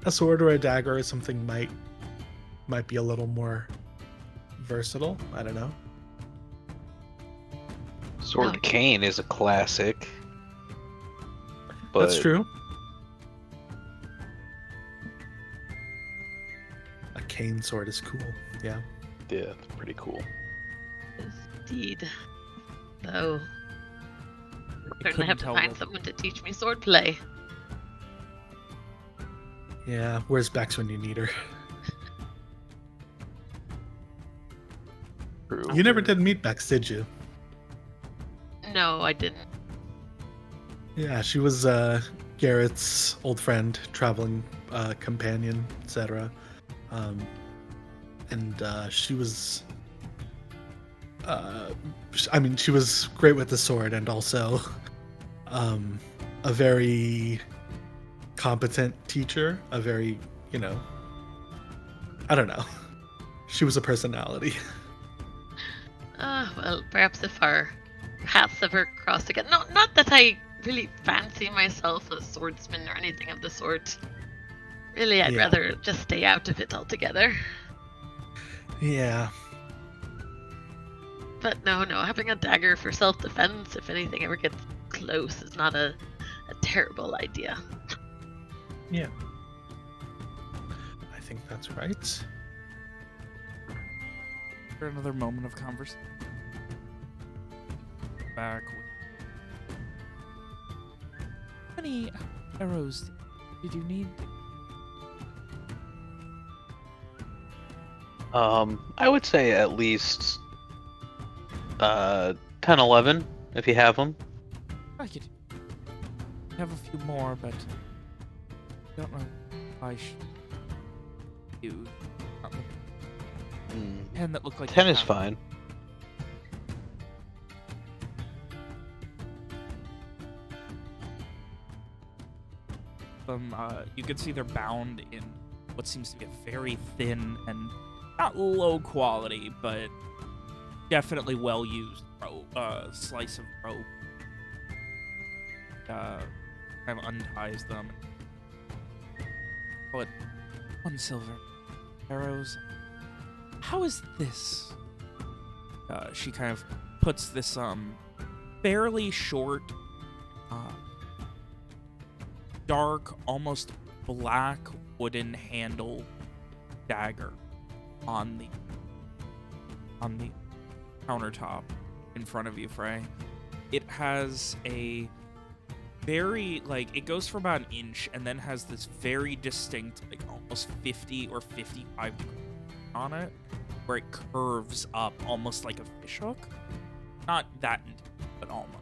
a sword or a dagger or something might be a little more versatile. I don't know. Sword No. cane is a classic. But That's true. A cane sword is cool. Yeah. Yeah, it's pretty cool. Indeed. Though, I certainly couldn't have to tell find what- someone to teach me swordplay. Yeah. Where's Bex when you need her? True. You never did meet Bex, did you? No, I didn't. Yeah, she was Garrett's old friend, traveling companion, etc. And she was, she was great with the sword and also a very competent teacher. A very, I don't know. She was a personality. Well, perhaps if our paths ever crossed again. No, not that I really fancy myself a swordsman or anything of the sort. Really, I'd Yeah. rather just stay out of it altogether. Yeah. But no, having a dagger for self-defense if anything ever gets close is not a terrible idea. Yeah. I think that's right. For another moment of conversation. Back. How many arrows did you need? I would say at least 10, 11, if you have them. I could have a few more, but I don't know if I should use a pen that looked like 10 a is pen. fine. You can see they're bound in what seems to be a very thin and not low quality, but definitely well used slice of rope. Kind of unties them. But 1 silver. Arrows. How is this? She kind of puts this fairly short, dark, almost black wooden handle dagger on the countertop in front of you, Frey. It has a very, it goes for about an inch and then has this very distinct, almost 50 or 55 degree on it, where it curves up almost like a fishhook. Not that intense, but almost.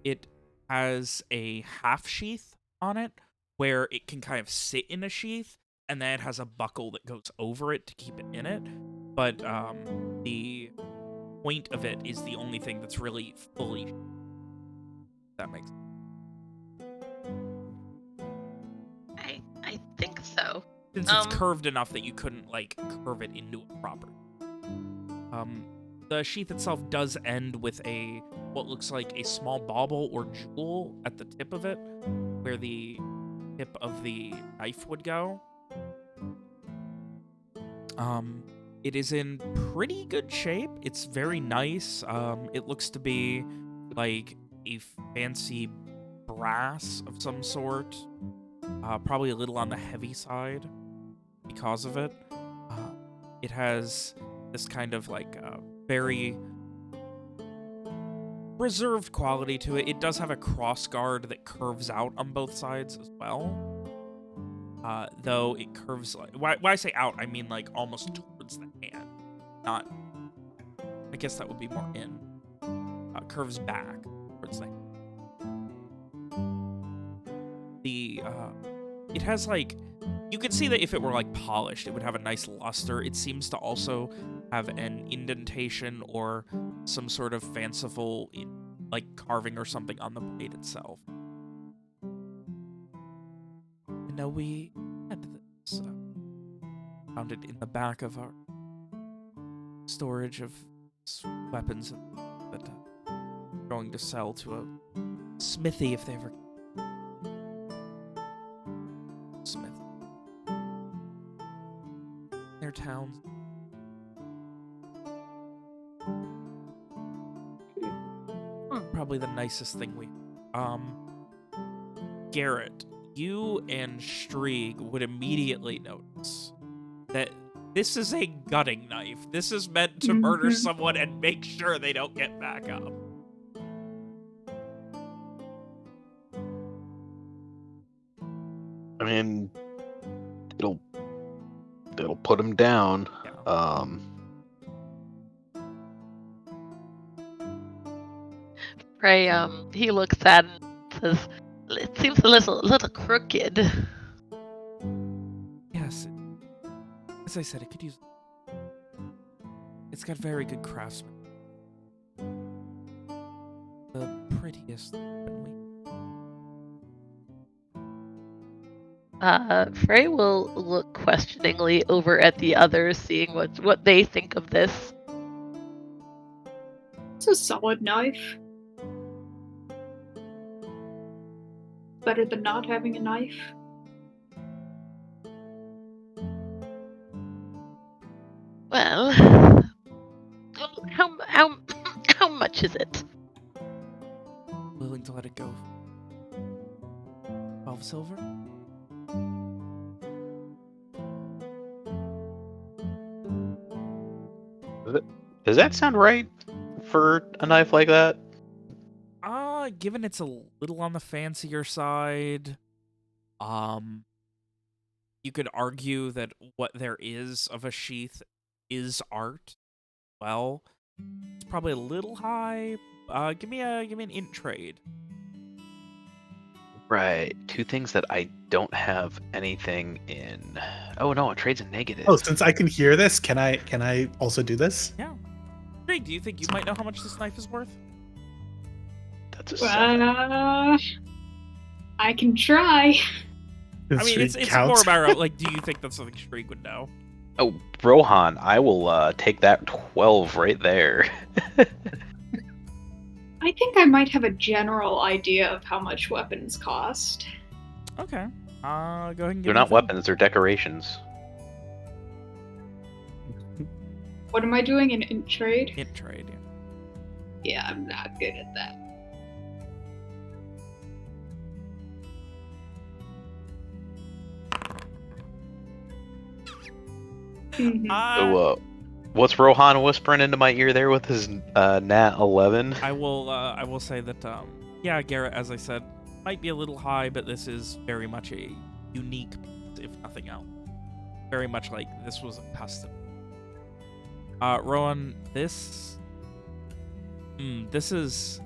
It has a half sheath on it where it can kind of sit in a sheath, and then it has a buckle that goes over it to keep it in it. But the point of it is the only thing that's really fully. If that makes sense. I think so. Since it's curved enough that you couldn't curve it into a proper. The sheath itself does end with what looks like a small bauble or jewel at the tip of it, where the tip of the knife would go. It is in pretty good shape. It's very nice. It looks to be like a fancy brass of some sort. Probably a little on the heavy side because of it. It has this kind of very reserved quality to it. It does have a cross guard that curves out on both sides as well. Though it curves when I say out, I mean almost towards the hand. Not, I guess that would be more in. Curves back towards the hand. It has you could see that if it were polished, it would have a nice luster. It seems to also have an indentation or some sort of fanciful carving or something on the blade itself. And now we had this found it in the back of our storage of weapons that we're going to sell to a smithy if they ever. their towns. Probably the nicest thing we... Garrett, you and Strieg would immediately notice that this is a gutting knife. This is meant to murder someone and make sure they don't get back up. I mean, it'll put him down. Yeah. Frey, he looks at it and says, "It seems a little crooked." Yes. As I said, it could use... It's got very good craftsmanship. The prettiest weapon Frey will look questioningly over at the others, seeing what they think of this. It's a solid knife. Better than not having a knife. Well, how much is it? willing to let it go. 12 silver? Does that sound right for a knife like that? Given it's a little on the fancier side, you could argue that what there is of a sheath is art. Well, it's probably a little high. Give me an int trade. Right. Two things that I don't have anything in. Oh no, a trade's a negative. Oh, since I can hear this, can I also do this? Yeah. Great. Do you think you might know how much this knife is worth? That's a 7. I can try. I mean, it's more about like, do you think that's something Shriek would know? Oh, Rohan, I will take that 12 right there. I think I might have a general idea of how much weapons cost. Okay. Go ahead and give They're me not the- weapons, they're decorations. What am I doing in trade? Int trade. Yeah. Yeah, I'm not good at that. Mhm. So, what's Rohan whispering into my ear there with his nat 11? I will say that yeah, Garrett, as I said, might be a little high, but this is very much a unique piece, if nothing else. Very much like this was a custom. Rowan, this is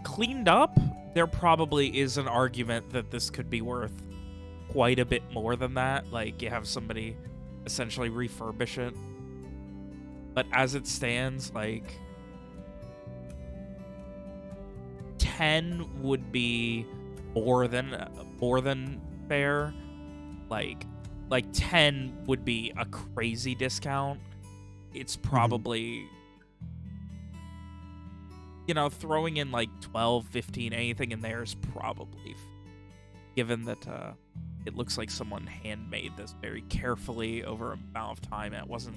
cleaned up. There probably is an argument that this could be worth quite a bit more than that. Like, you have somebody essentially refurbish it. But as it stands, like, 10 would be more than fair. Like 10 would be a crazy discount. It's probably, you know, throwing in like 12, 15, anything in there is probably, given that it looks like someone handmade this very carefully over a amount of time. It wasn't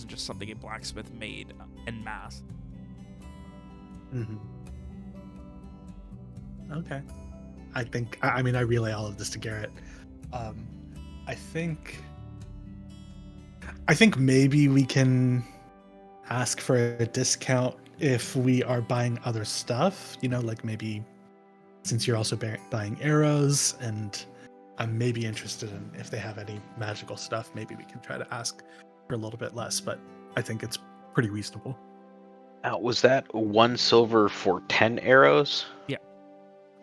just something a blacksmith made en masse. Mm-hmm. Okay. I mean, I relay all of this to Garrett. I think maybe we can ask for a discount if we are buying other stuff, you know, like maybe since you're also buying arrows, and I'm maybe interested in if they have any magical stuff, maybe we can try to ask for a little bit less, but I think it's pretty reasonable. Now, was that 1 silver for 10 arrows? Yeah.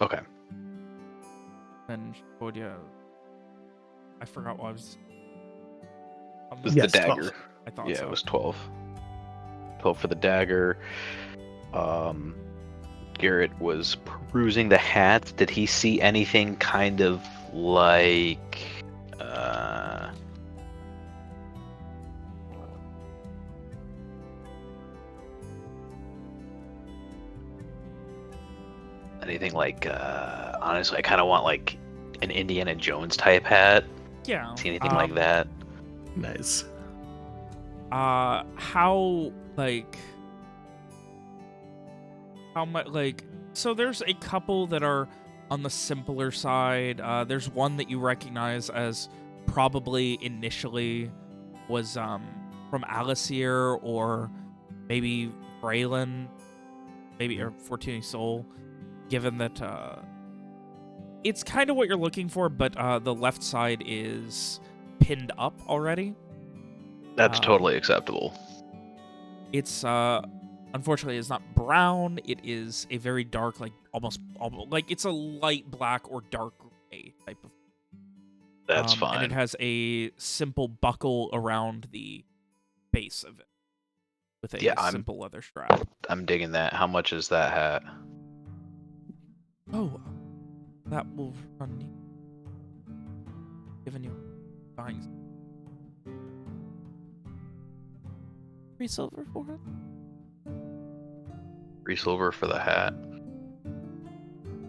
Okay. And Claudia, I forgot what I was. It was Yes, the dagger. 12. I thought Yeah, so. it was 12. 12 for the dagger. Garrett was perusing the hats. Did he see anything kind of like anything like honestly I kind of want like an Indiana Jones type hat. Yeah. See anything like that? Nice. how much, so there's a couple that are on the simpler side. There's one that you recognize as probably initially was from Alisier or maybe Braylon, maybe, or Fortuny Soul, given that it's kind of what you're looking for, but the left side is pinned up already. That's totally acceptable. It's unfortunately it's not brown. It is a very dark, like almost like it's a light black or dark gray type of. That's fine. And it has a simple buckle around the base of it with a simple leather strap. I'm digging that. How much is that hat? Oh, that will run. Given you buying 3 silver for it. 3 silver for the hat.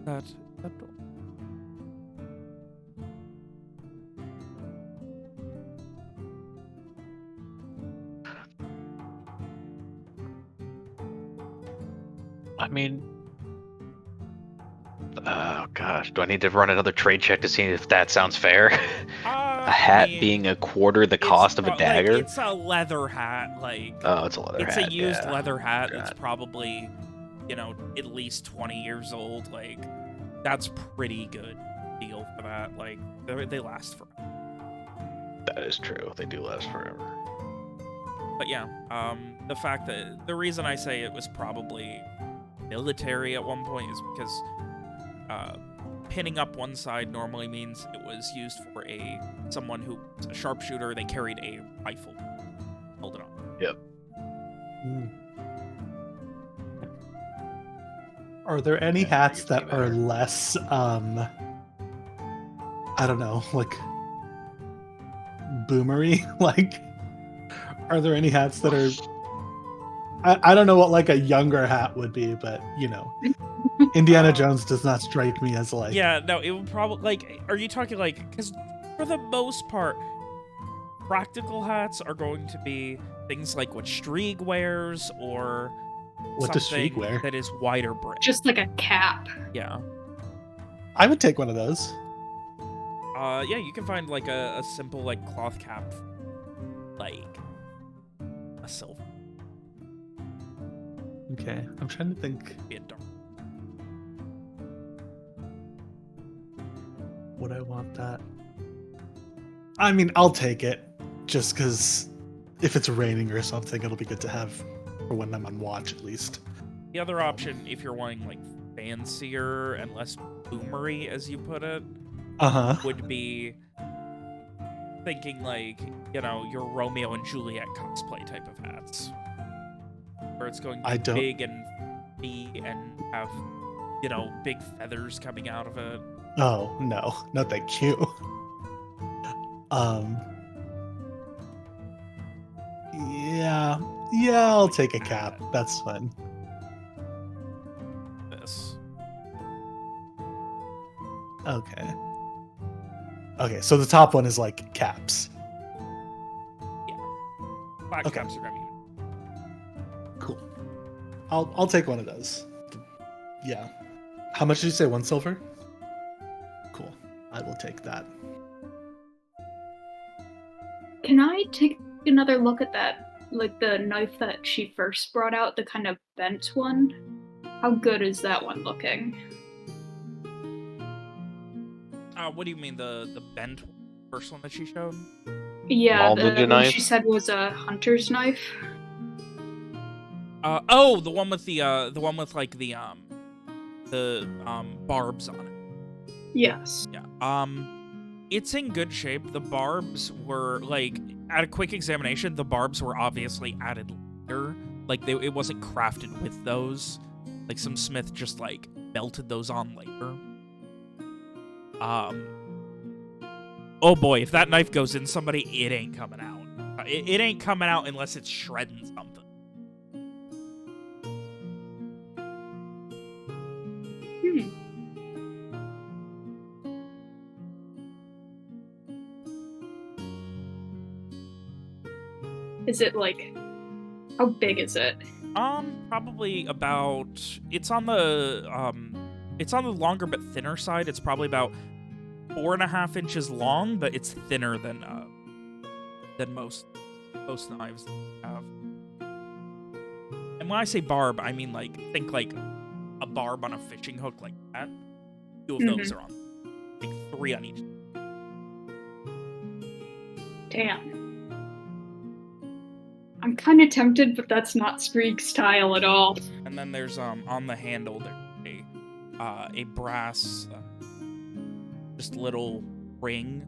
That's acceptable. I mean, oh gosh, do I need to run another trade check to see if that sounds fair? A hat being a quarter the cost of a dagger? Like, it's a leather hat. Oh, it's a leather hat. It's a used yeah. leather hat that's probably, at least 20 years old. Like, that's pretty good deal for that. Like, they last forever. That is true. They do last forever. But yeah, the fact that the reason I say it was probably military at one point is because pinning up one side normally means it was used for someone who was a sharpshooter. They carried a rifle, held it on. Yep. Are there any hats that are less, I don't know, like boomery? Like, are there any hats that are? I don't know what like a younger hat would be, but Indiana Jones does not strike me as like. Yeah, no, it would probably are you talking because for the most part, practical hats are going to be things like what Strieg wears or what does Strieg wear? That is wider brim. Just like a cap. Yeah. I would take one of those. Yeah, you can find like a simple like cloth cap, like a silver. Okay, I'm trying to think. Would I want that? I mean, I'll take it, just because if it's raining or something, it'll be good to have for when I'm on watch, at least. The other option, if you're wanting like fancier and less boomery, as you put it, would be thinking like, your Romeo and Juliet cosplay type of hats. Where it's going to be big and beefy and have, big feathers coming out of it. Oh, no thank you. Yeah, I'll take a cap. That's fun. This. Okay, so the top one is like caps. Yeah. Black caps are gonna be cool. I'll take one of those. Yeah. How much did you say? 1 silver? Cool. I will take that. Can I take another look at that, like the knife that she first brought out, the kind of bent one? How good is that one looking? What do you mean, the bent first one that she showed? Yeah, the one she said was a hunter's knife. The one with like the barbs on it. Yes. Yeah. It's in good shape. The barbs were like, at a quick examination, the barbs were obviously added later. Like it wasn't crafted with those. Like some smith just like melted those on later. Oh boy, if that knife goes in somebody, it ain't coming out. It ain't coming out unless it's shredding something. Is it like, how big is it? Probably about. It's on the longer but thinner side. It's probably about 4.5 inches long, but it's thinner than most knives that we have. And when I say barb, I mean think like a barb on a fishing hook like that. 2 of those are on, like 3 on each. Damn. I'm kind of tempted, but that's not Spreeg's style at all. And then there's on the handle there's a brass just little ring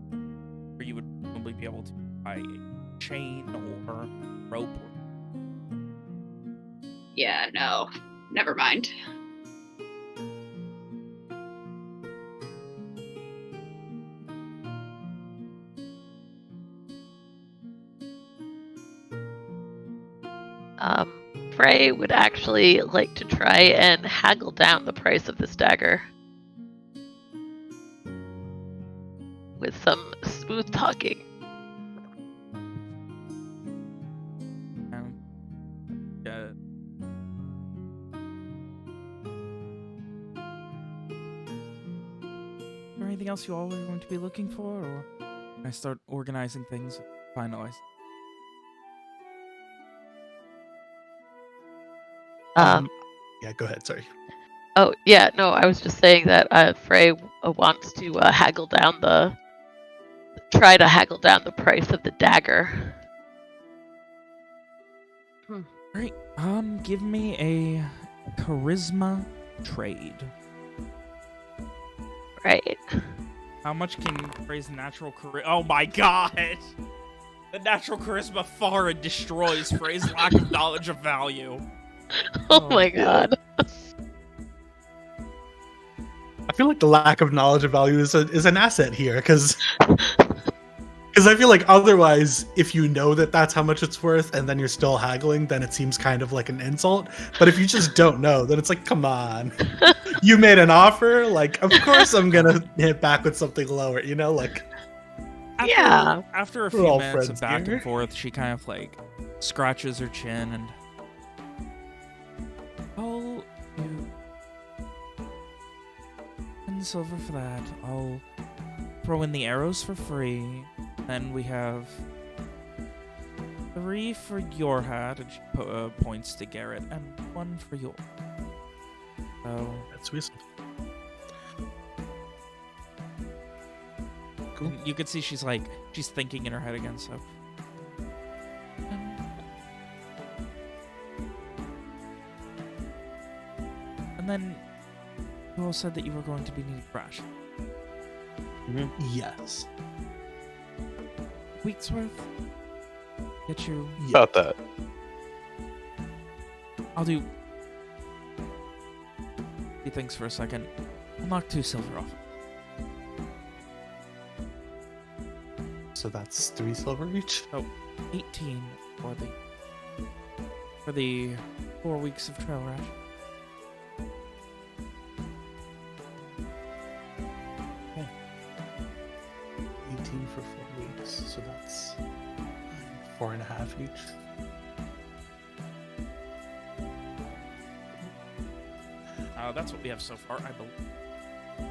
where you would probably be able to tie a chain or rope. Yeah, no. Never mind. Frey would actually like to try and haggle down the price of this dagger with some smooth talking. Is there anything else you all are going to be looking for, or can I start organizing things, finalize? Yeah, go ahead. Sorry. Oh, yeah, no, I was just saying that Frey wants to try to haggle down the price of the dagger. Great. Give me a charisma trade. Right. How much can Frey's natural charisma? Oh my god! The natural charisma far destroys Frey's lack of knowledge of value. Oh my god. I feel like the lack of knowledge of value is an asset here, because I feel like otherwise, if you know that that's how much it's worth and then you're still haggling, then it seems kind of like an insult. But if you just don't know, then it's like, come on. You made an offer, like, of course I'm going to hit back with something lower, you know? Like, After a we're few all minutes of friends back here. and forth, she kind of like scratches her chin and... I'll do 10 silver for that. I'll throw in the arrows for free. Then we have 3 for your hat, and she points to Garrett, and 1 for yours. So that's recent. Cool. you can see she's thinking in her head again. So. And then you all said that you were going to be needing rations. Yes. Week's worth? Get you... About that. I'll do... He thinks for a second. I'll knock 2 silver off. So that's 3 silver each? Oh, 18 for the 4 weeks of trail ration. Okay. 18 for 4 weeks, so that's 4.5 each. That's what we have so far, I believe. Is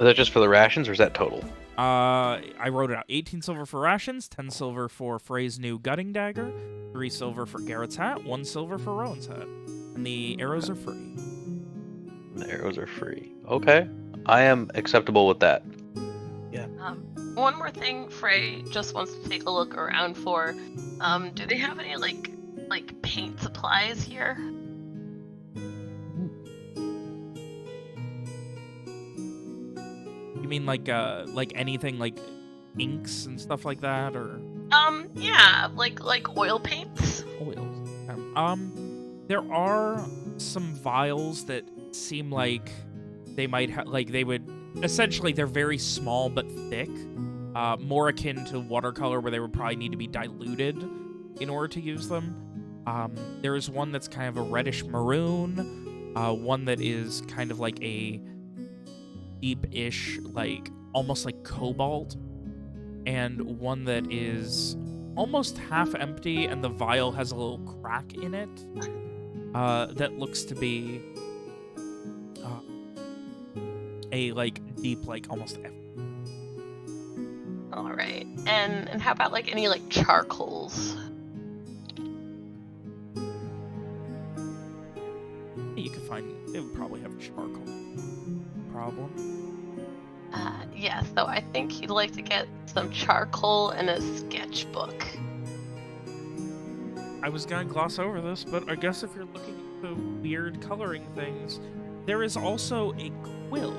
that just for the rations, or is that total? I wrote it out. 18 silver for rations, 10 silver for Frey's new gutting dagger, 3 silver for Garrett's hat, 1 silver for Rowan's hat. And the arrows are free. The arrows are free. Okay. I am acceptable with that. Yeah. One more thing Frey just wants to take a look around for. Do they have any like paint supplies here? You mean like anything like inks and stuff like that, or Yeah, like oil paints. oils? There are some vials that seem like they might they would essentially, they're very small but thick, more akin to watercolor, where they would probably need to be diluted in order to use them. There is one that's kind of a reddish maroon, one that is kind of like a deep-ish, like almost like cobalt, and one that is almost half empty, and the vial has a little crack in it that looks to be a deep, almost All right. And how about any charcoals? you could find. They would probably have charcoal. Problem. Yeah, so I think he'd like to get some charcoal and a sketchbook. I was gonna gloss over this, but I guess if you're looking at the weird coloring things, there is also a quill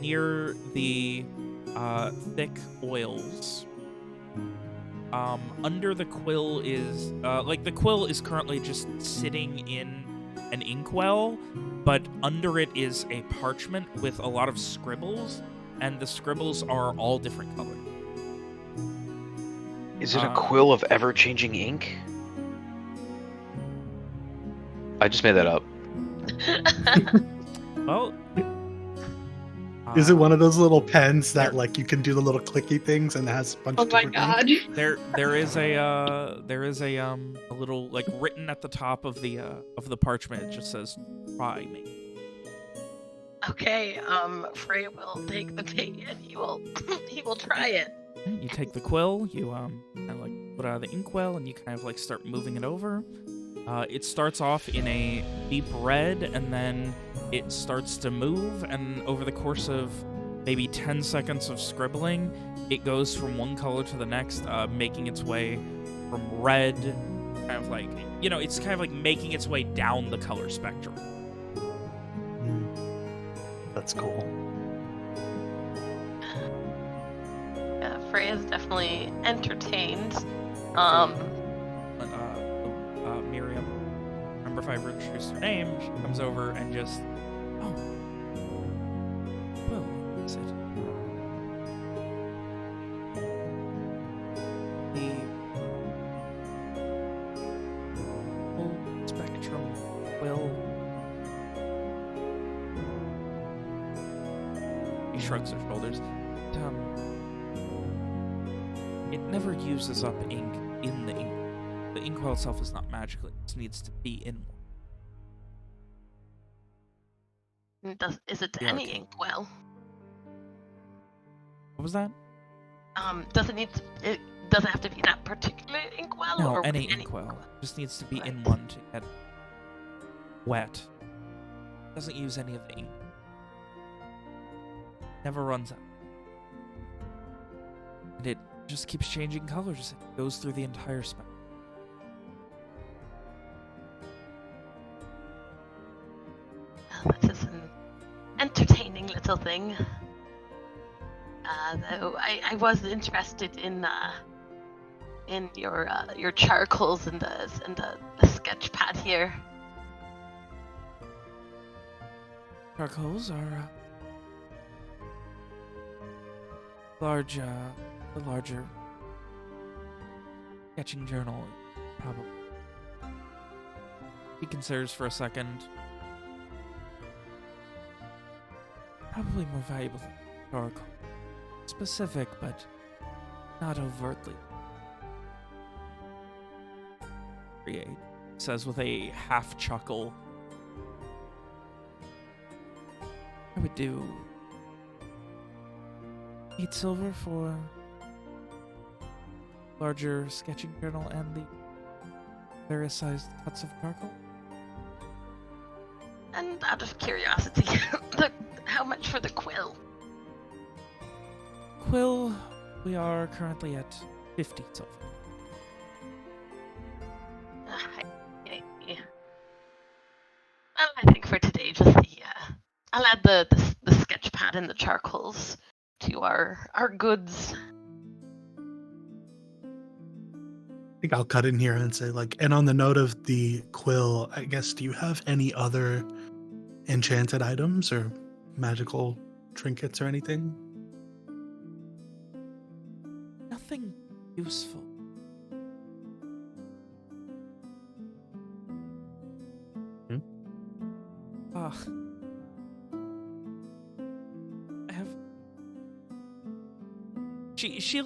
near the thick oils. Under the quill is the quill is currently just sitting in an inkwell, but under it is a parchment with a lot of scribbles, and the scribbles are all different colors. Is it a quill of ever-changing ink? I just made that up. Well, Is it one of those little pens that you can do the little clicky things and it has a bunch Oh of my different ink? god. there is a little written at the top of the parchment. It just says "Try me." Okay, Frey will take the pig and he will he will try it. You take the quill, you kind of put it out of the inkwell, and you kind of start moving it over. It starts off in a deep red, and then it starts to move, and over the course of maybe 10 seconds of scribbling, it goes from one color to the next, making its way from red, kind of it's kind of making its way down the color spectrum. That's cool. Frey is definitely entertained. Miriam, remember if I ever introduced her name, she comes over and just, oh, well, what is it? The full spectrum will. He shrugs her shoulders. It never uses up ink in the ink. The inkwell itself is not magical. It just needs to be in one. Is it Yeah, any okay. inkwell? What was that? Does it have to be that particular inkwell? No, or any inkwell. It just needs to be in one to get wet. Doesn't use any of the ink. Never runs out. And it just keeps changing colors. It goes through the entire spectrum. That is an entertaining little thing. Though I was interested in your charcoals and the sketch pad here. Charcoals are the larger sketching journal, probably. He considers for a second. Probably more valuable than historical. Specific, but not overtly. Create, says with a half chuckle. I would do 8 silver for larger sketching journal and the various sized cuts of charcoal. And out of curiosity, how much for the quill? Quill, we are currently at 50 silver. I think for today, just I'll add the sketch pad and the charcoals to our goods. I think I'll cut in here and say, and on the note of the quill, I guess, do you have any other enchanted items or magical trinkets or anything? Nothing useful. I have. She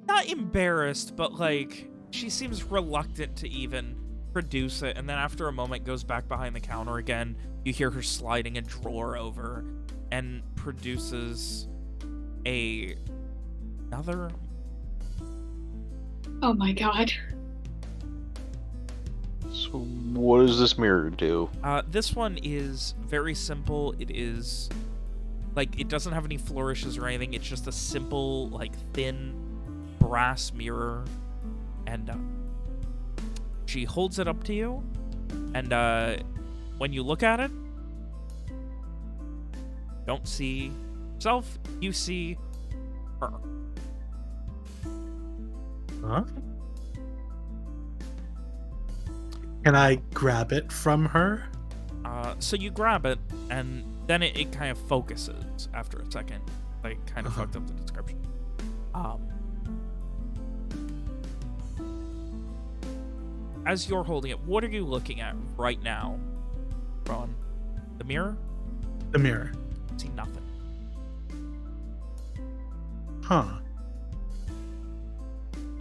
not embarrassed, but like she seems reluctant to even produce it, and then after a moment goes back behind the counter again. You hear her sliding a drawer over and produces another. Oh my god. So what does this mirror do? This one is very simple. It is like it doesn't have any flourishes or anything. It's just a simple, like thin brass mirror, and she holds it up to you, and when you look at it, don't see yourself. You see her. Huh? Can I grab it from her? So you grab it, and then it kind of focuses after a second. I kind of fucked up the description. As you're holding it, what are you looking at right now, Ron? The mirror? The mirror. See nothing. Huh.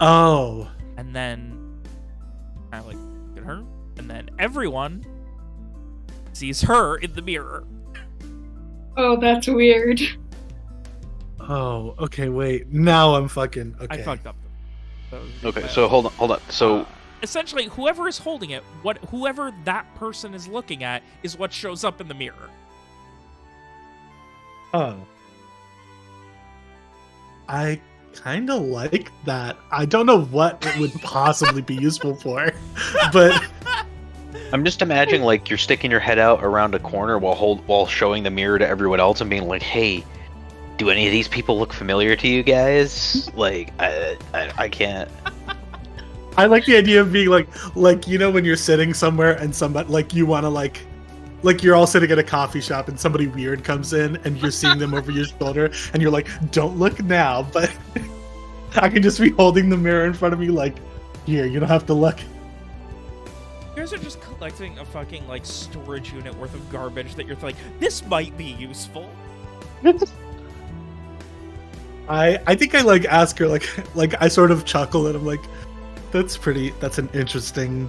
Oh. And then kind of like look at her, and then everyone sees her in the mirror. Oh, that's weird. Oh, okay, wait. Now I'm fucking okay. I fucked up. Okay, so hold on. So essentially, whoever is holding it, whoever that person is looking at, is what shows up in the mirror. Oh. I kind of like that. I don't know what it would possibly be useful for, but I'm just imagining like you're sticking your head out around a corner while showing the mirror to everyone else and being like, "Hey, do any of these people look familiar to you guys?" Like, I can't. I like the idea of being like you know when you're sitting somewhere and somebody like you want to like you're all sitting at a coffee shop and somebody weird comes in and you're seeing them over your shoulder and you're like, "Don't look now," but I can just be holding the mirror in front of me like, "Here, you don't have to look." You guys are just collecting a fucking like storage unit worth of garbage that you're like, this might be useful. I think I like ask her like I sort of chuckle and I'm like, that's an interesting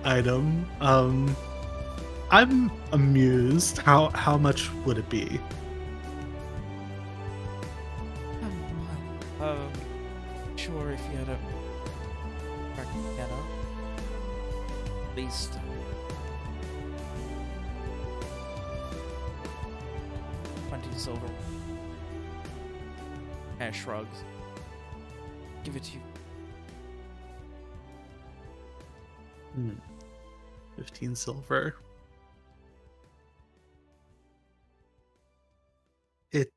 item. I'm amused. How much would it be? Sure, if you had a piano, at least 20 silver. And shrugs. Give it to you. 15 silver. It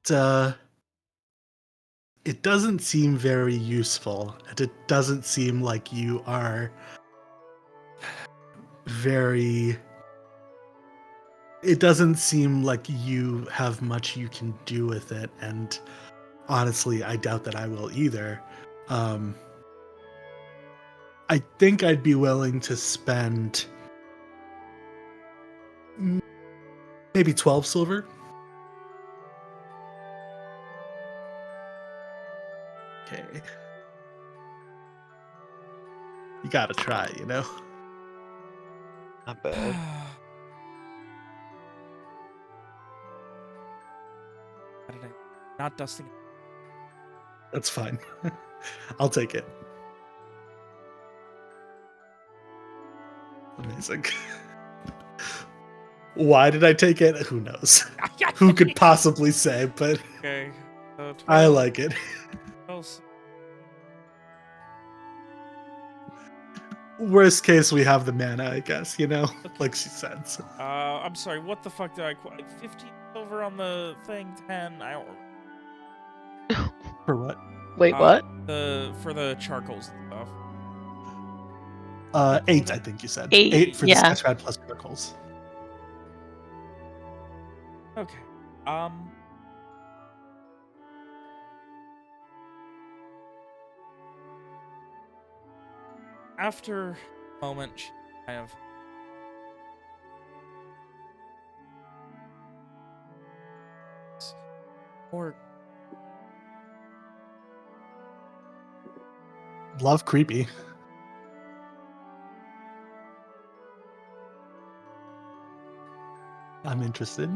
doesn't seem very useful, and it doesn't seem like you are very. It doesn't seem like you have much you can do with it, and honestly, I doubt that I will either. I think I'd be willing to spend maybe 12 silver. Okay. You gotta try, you know? Not bad. Not dusting. That's fine. I'll take it. Amazing. Why did I take it? Who knows? Who could possibly say, but Okay. I like it. Worst case, we have the mana, I guess, you know? Okay. Like she said. So. I'm sorry, what the fuck did I quote? 15 silver on the thing, 10, I don't remember. For what? Wait, what? For the charcoals and stuff. 8, I think you said. 8, 8 for yeah. the sketchpad plus miracles. Okay. After a moment, she kind of love creepy. I'm interested.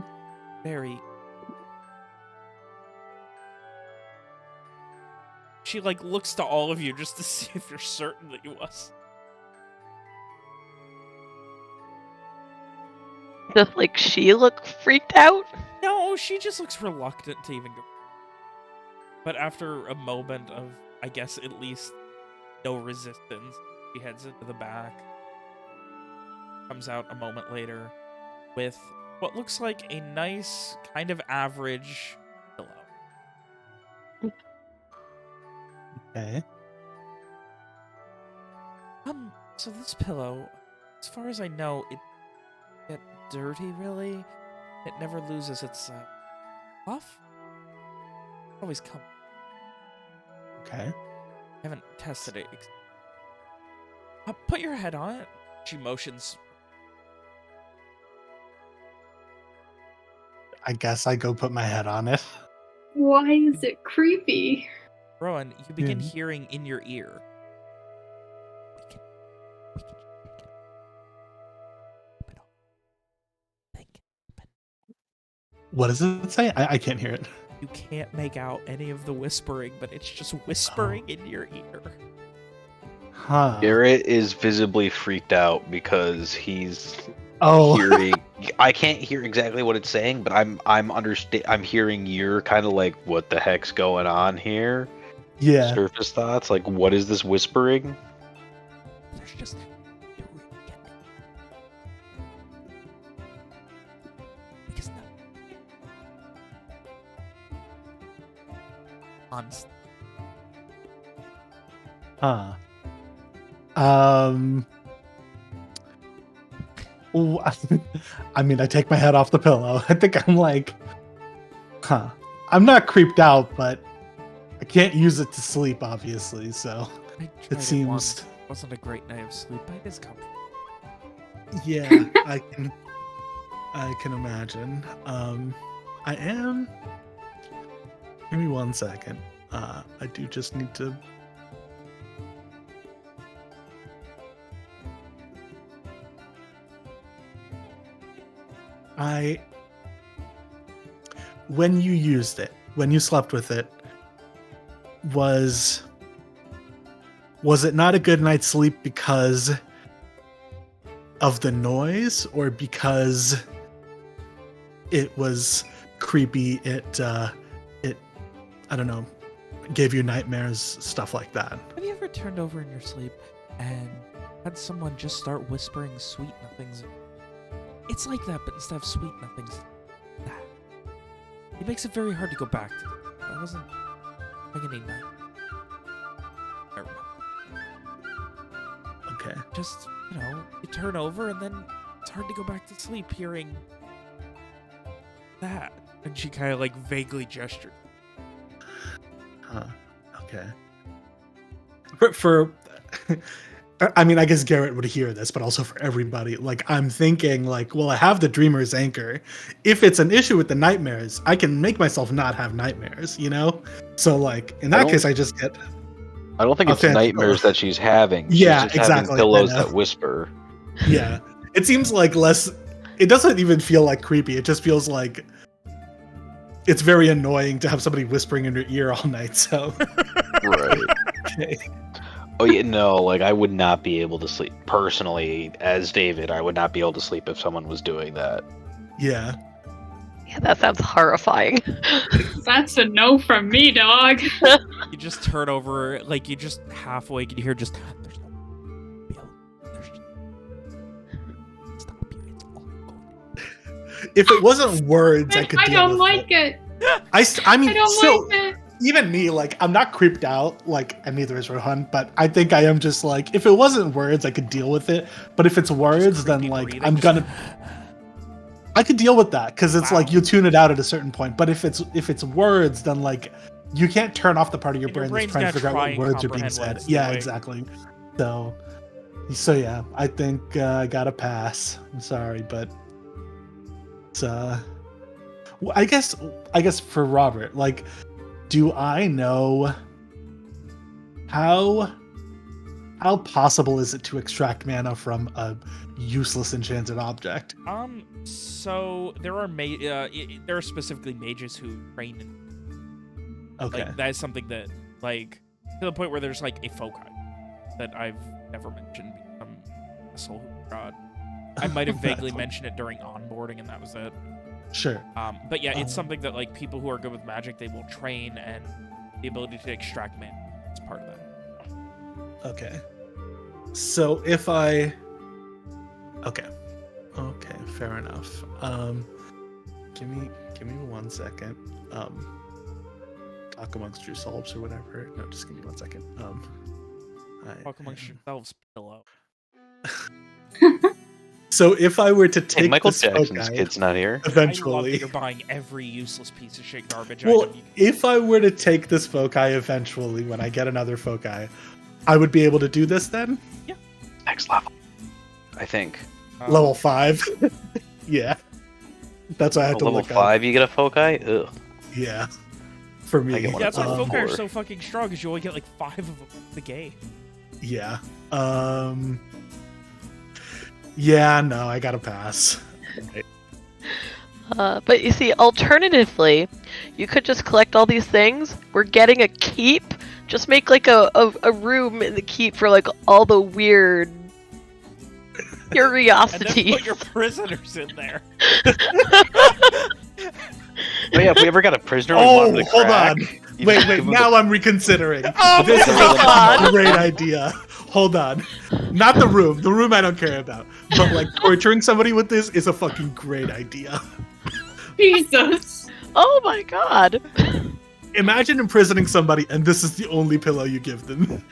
Very. She like looks to all of you just to see if you're certain that he was. Does like she look freaked out? No, she just looks reluctant to even go. But after a moment of, I guess, at least no resistance, she heads into the back. Comes out a moment later with what looks like a nice, kind of average pillow. Okay. So this pillow, as far as I know, it get dirty, really. It never loses its fluff. Always come. Okay. I haven't tested it. Put your head on it. She motions. I guess I go put my head on it. Why is it creepy? Rowan, you begin Yeah. hearing in your ear. We can open up. Think. What does it say? I can't hear it. You can't make out any of the whispering, but it's just whispering in your ear. Huh. Garrett is visibly freaked out because he's Oh. hearing. I can't hear exactly what it's saying, but I'm hearing your kind of like, what the heck's going on here? Yeah. Surface thoughts, like, what is this whispering? There's just. Because no. Honestly. Huh. I mean, I take my head off the pillow. I think I'm like, huh. I'm not creeped out, but I can't use it to sleep, obviously. So I tried it seems. once. It wasn't a great night of sleep, but it is comfortable. Yeah, I can imagine. I am. Give me 1 second. I do just need to. When you used it, when you slept with it, was it not a good night's sleep because of the noise, or because it was creepy? It I don't know, gave you nightmares, stuff like that. Have you ever turned over in your sleep and had someone just start whispering sweet nothings? It's like that, but instead of sweet nothings, that. It makes it very hard to go back to. I wasn't having any night. I remember. Okay. Just, you turn over and then it's hard to go back to sleep hearing that. And she kind of like vaguely gestured. Huh. Okay. For I mean, I guess Garrett would hear this, but also for everybody, like, I'm thinking, like, well, I have the Dreamer's Anchor. If it's an issue with the nightmares, I can make myself not have nightmares, you know? So, like, in that case, I just get. I don't think it's Okay. nightmares that she's having. Yeah, she's just having exactly, I pillows know. that whisper. Yeah. It seems like less. It doesn't even feel like creepy. It just feels like it's very annoying to have somebody whispering in your ear all night, so. Right. Okay. Oh yeah, no, like I would not be able to sleep personally as David. I would not be able to sleep if someone was doing that. Yeah. Yeah, that sounds horrifying. That's a no from me, dog. You just turn over, like, you just half awake and you hear just, there's no Bill. There's just, stop you. It's all going. If it wasn't words, I could I deal don't with like it. I mean, I don't still, like it. even me, like, I'm not creeped out, like, and neither is Rohan, but I think I am just like, if it wasn't words, I could deal with it. But if it's words, then, creepy like, breathing, I'm just- gonna. I could deal with that because it's Wow. like you tune it out at a certain point. But if it's words, then, like, you can't turn off the part of your And your brain that's brain's trying to gonna figure out try what and words are being comprehend what said. it's Yeah, doing. exactly. So yeah, I think I gotta pass. I'm sorry, but it's I guess for Robert, like, do I know how how possible is it to extract mana from a useless enchanted object? So there are there are specifically mages who train in, Okay. like, that is something that, like, to the point where there's like a foci that I've never mentioned become a soul god. I might have vaguely mentioned it during onboarding, and that was it. Sure. But yeah, it's something that, like, people who are good with magic, they will train, and the ability to extract mana is part of that. Okay. So if I... Okay, fair enough. Give me 1 second. Talk amongst yourselves or whatever. No, just give me 1 second. Talk amongst yourselves, pillow. So if I were to Hey, take Michael this Jackson's foci, kid's not here. I love that eventually... you're buying every useless piece of shit garbage Well, item you can. if I were to take this foci eventually, when I get another foci, I would be able to do this then? Next level, I think. Level 5. Yeah. That's what I had to Level look 5, you get a foci? Ugh. up. Yeah. For me. I get one Yeah, that's why Um, foci are or- so fucking strong, because you only get like 5 of them in the game. Yeah. Yeah, no, I gotta pass. But you see, alternatively, you could just collect all these things. We're getting a keep. Just make like a room in the keep for like all the weird And then curiosities. put your prisoners in there. Oh yeah, if we ever got a prisoner, we Oh, wanted to hold crack, on. you Wait, just wait, give him now I'm reconsidering. Oh This is my a God. great idea. Hold on. Not the room. The room I don't care about. But like torturing somebody with this is a fucking great idea. Jesus. Oh my god. Imagine imprisoning somebody and this is the only pillow you give them.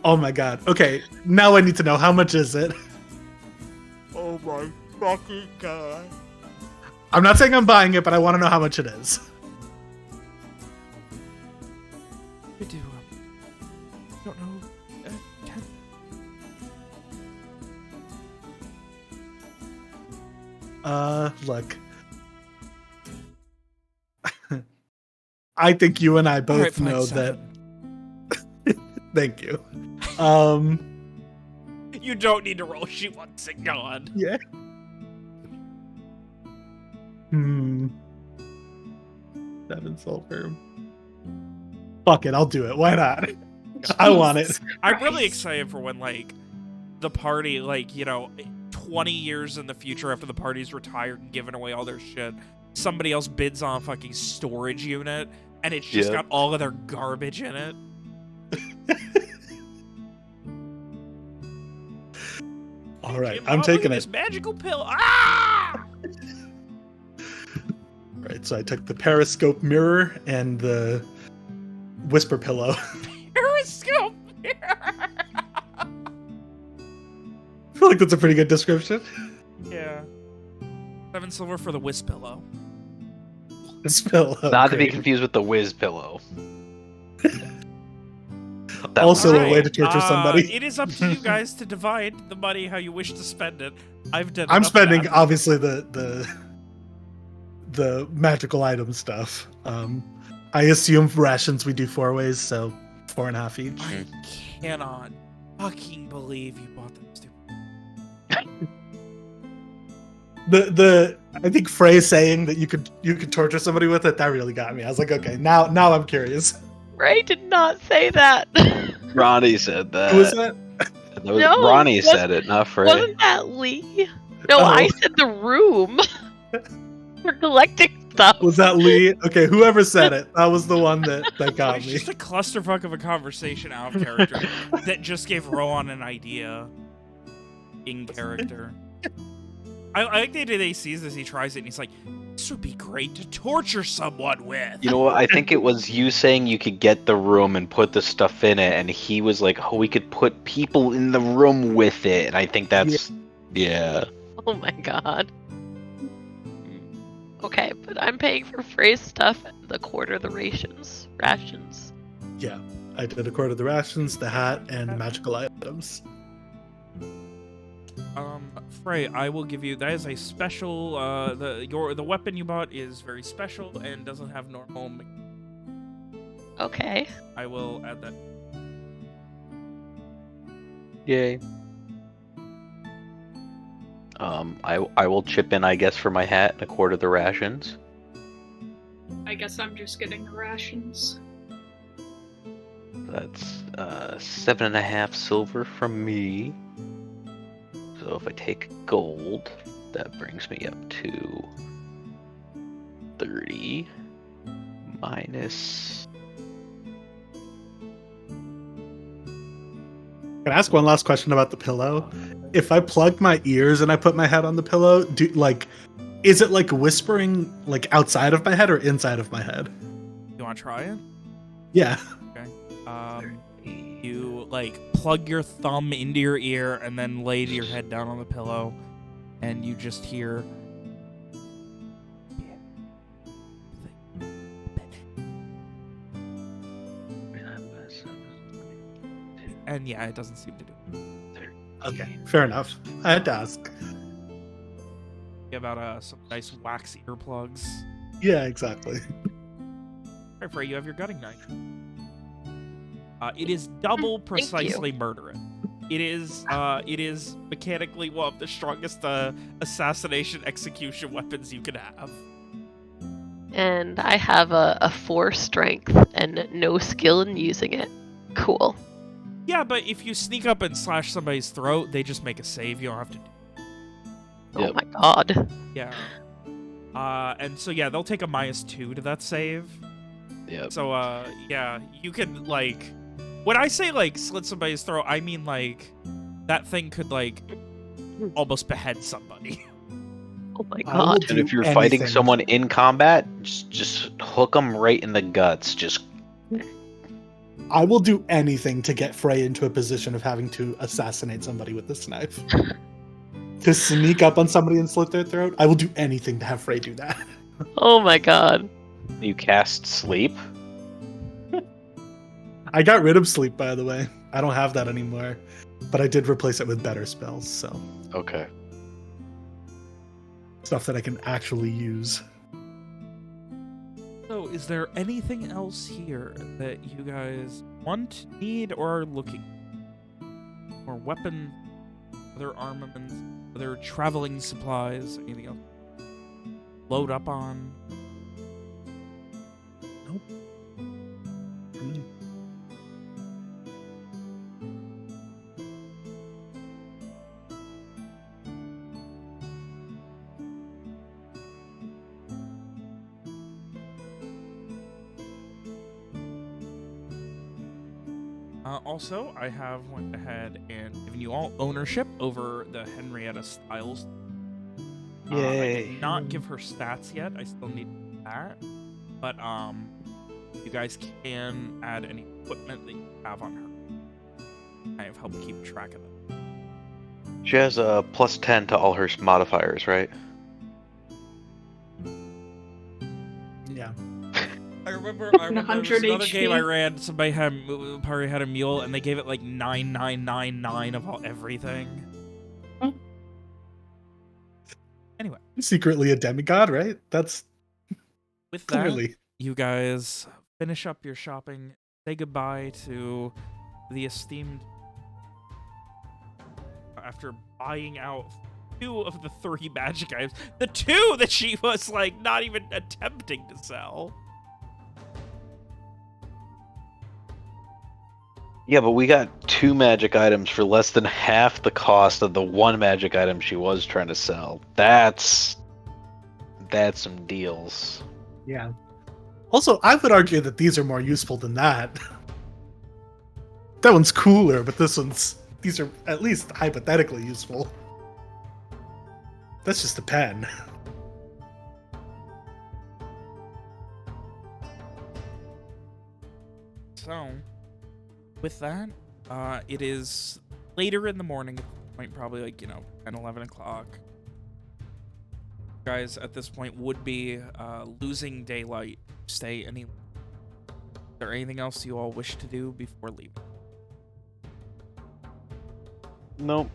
Oh my god. Okay, now I need to know, how much is it? Oh my fucking god. I'm not saying I'm buying it, but I want to know how much it is. We do, don't know. 10? Look. I think you and I both Alright, fine, know 7. that. Thank you. You don't need to roll. She wants it gone. Yeah. Hmm. 7 silver. Fuck it, I'll do it. Why not? I want it. I'm really excited for when, like, the party, like, 20 years in the future after the party's retired and given away all their shit, somebody else bids on a fucking storage unit, and it's just got all of their garbage in it. All right, Jim, I'm look taking at it. this magical pill. Ah! Right, so I took the periscope mirror and the whisper pillow. Periscope mirror. I feel like that's a pretty good description. Yeah. 7 silver for the whisk pillow. This pillow. Not to be great. confused with the whiz pillow. Also Alright, a way to torture somebody. It is up to you guys to divide the money how you wish to spend it. I've done. I'm enough spending math. obviously the magical item stuff. I assume rations we do 4 ways, so 4.5 each. I cannot fucking believe you bought that stupid. The I think Frey saying that you could torture somebody with it, that really got me. I was like, okay, now I'm curious. Ray did not say that. Ronnie said that. Who was that? That was- No, Ronnie wasn't- said it, not Frey. Wasn't that Lee? No, Oh. I said the room. We're collecting stuff. Was that Lee? Okay, whoever said it, that was the one that It got was me. just a clusterfuck of a conversation out of character that just gave Rowan an idea in character. I like the idea that he sees this, he tries it, and he's like, this would be great to torture someone with. You know what? I think it was you saying you could get the room and put the stuff in it, and he was like, "Oh, we could put people in the room with it." And I think that's yeah. Oh my god. Okay, but I'm paying for Frey's stuff and the quarter the rations. Yeah, I did a quarter of the rations, the hat, and the magical items. Frey, I will give you, that is a special, the weapon you bought is very special and doesn't have normal. Okay. I will add that. Yay. I will chip in, I guess, for my hat and a quart of the rations. I guess I'm just getting the rations. That's 7.5 silver from me. So if I take gold, that brings me up to 30 minus. Can I ask one last question about the pillow? If I plug my ears and I put my head on the pillow, is it like whispering like outside of my head or inside of my head? You want to try it? Yeah. You like plug your thumb into your ear and then lay your head down on the pillow, and you just hear. And yeah, it doesn't seem to do it. Okay, fair enough. I had to ask. Give out some nice wax earplugs. Yeah, exactly. Alright, Frey, you have your gutting knife. It is double precisely murderous. It is mechanically one of the strongest assassination execution weapons you could have. And I have a 4 strength and no skill in using it. Cool. Yeah, but if you sneak up and slash somebody's throat, they just make a save. You don't have to do Oh my god. Yeah. And so yeah, they'll take a -2 to that save. Yep. So yeah, you can like, when I say like slit somebody's throat, I mean like that thing could like almost behead somebody. Oh my I will god. do And if you're fighting anything. someone in combat, just hook them right in the guts. Just I will do anything to get Frey into a position of having to assassinate somebody with this knife. To sneak up on somebody and slit their throat, I will do anything to have Frey do that. Oh my god. you cast sleep. I got rid of sleep, by the way. I don't have that anymore. But I did replace it with better spells, so Okay. stuff that I can actually use. So is there anything else here that you guys want, need, or are looking for? More weapon, other armaments, other traveling supplies, anything else? Load up on? Nope. For me. Also, I have went ahead and given you all ownership over the Henrietta Styles. I Yay. did not give her stats yet. I still need that. But you guys can add any equipment that you have on her. I have helped keep track of it. She has a +10 to all her modifiers, right? Yeah. I remember there was 100 another game I HP. ran. Somebody probably had a mule, and they gave it like 9999 of everything. Oh. Anyway, Secretly a demigod, right? That's with that, clearly. you guys finish up your shopping. Say goodbye to the esteemed. After buying out 2 of the 3 magic items, the 2 that she was like not even attempting to sell. Yeah, but we got 2 magic items for less than half the cost of the 1 magic item she was trying to sell. That's some deals. Yeah. Also, I would argue that these are more useful than that. That one's cooler, but these are at least hypothetically useful. That's just a pen. So, with that, it is later in the morning, at this point, probably like, 10, 11 o'clock. You guys, at this point, would be losing daylight. Stay any. Is there anything else you all wish to do before leaving? Nope.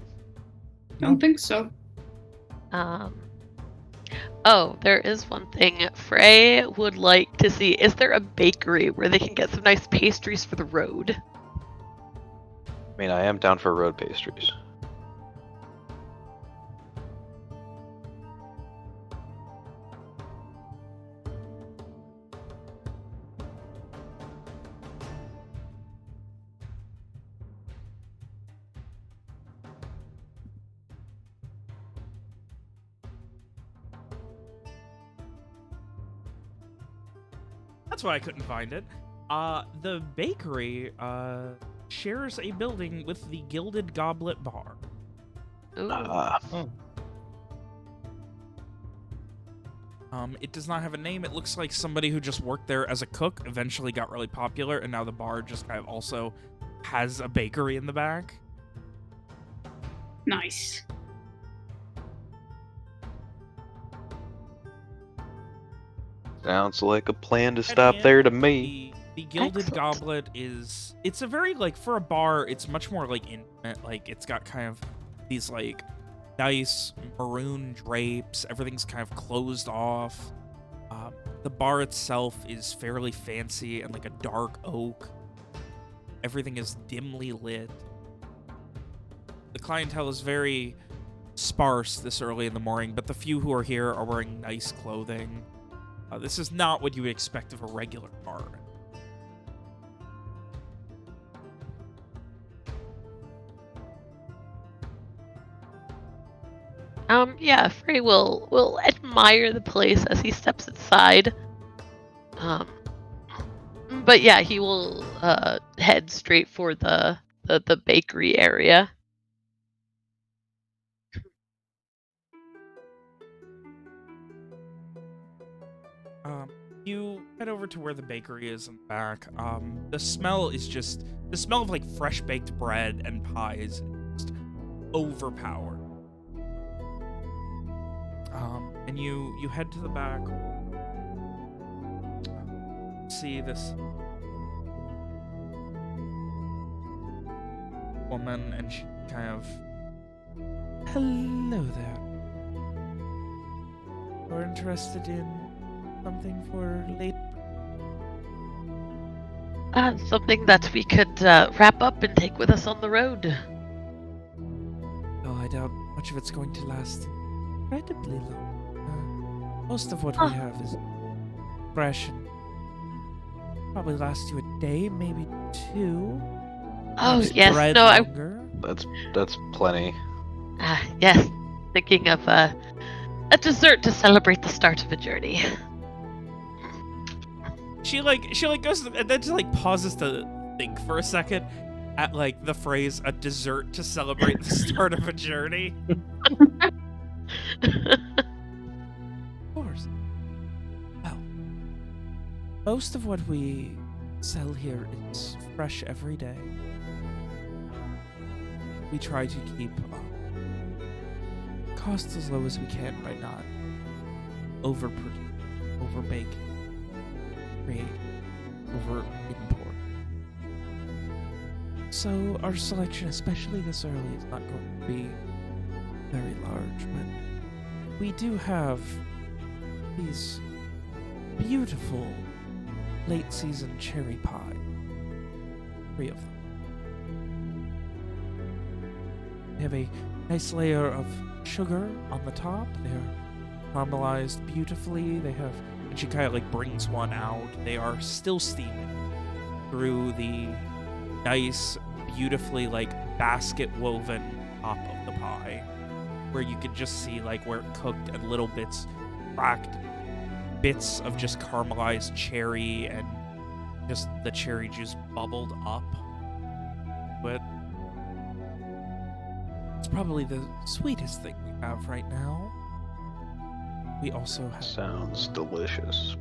I don't think so. Oh, there is one thing. Frey would like to see, is there a bakery where they can get some nice pastries for the road? I mean, I am down for road pastries. That's why I couldn't find it. The bakery shares a building with the Gilded Goblet Bar. Ooh. Oh. It does not have a name. It looks like somebody who just worked there as a cook eventually got really popular, and now the bar just kind of also has a bakery in the back. Nice. Sounds like a plan to At the stop end, there to me. The Gilded Excellent. Goblet is... It's a very, like, for a bar, it's much more, like, intimate. Like, it's got kind of these, like, nice maroon drapes. Everything's kind of closed off. The bar itself is fairly fancy and, like, a dark oak. Everything is dimly lit. The clientele is very sparse this early in the morning, but the few who are here are wearing nice clothing. This is not what you would expect of a regular bar. Yeah, Frey will admire the place as he steps inside. But yeah, he will head straight for the bakery area. You head over to where the bakery is in the back. The smell is just... The smell of, like, fresh-baked bread and pies is just overpowered. And you head to the back. See this woman, and she kind of... Hello there. You're interested in something for late? Something that we could wrap up and take with us on the road. Oh, I doubt much of it's going to last incredibly long. Most of what we have is fresh and probably last you a day, maybe two. Oh Perhaps yes, bread no, longer. That's plenty. yes, thinking of a dessert to celebrate the start of a journey. She goes and then just like pauses to think for a second at like the phrase "a dessert to celebrate the start of a journey." Of course. Well, most of what we sell here is fresh every day. We try to keep costs as low as we can by not overproducing, overbaking, create, over import. So our selection, especially this early, is not going to be very large, but we do have these beautiful late season cherry pie. 3 of them. They have a nice layer of sugar on the top. They're caramelized beautifully. They have, and she kind of like brings one out. They are still steaming through the nice, beautifully like basket woven top of the pie, where you could just see like where it cooked and little bits, cracked bits of just caramelized cherry and just the cherry juice bubbled up. But it's probably the sweetest thing we have right now. We also have... Sounds delicious.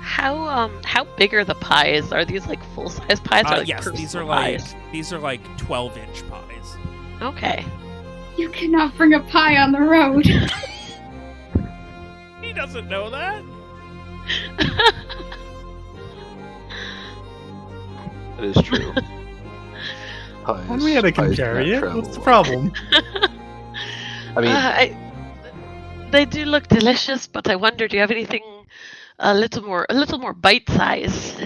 How big are the pies? Are these like full size pies or like yes, these are personal like pies? 12-inch pies. Okay. You cannot bring a pie on the road. He doesn't know that. That is true. Pies, When we had a pies compare cannot you, travel what's the well. problem? I mean, They do look delicious, but I wonder, do you have anything a little more bite size?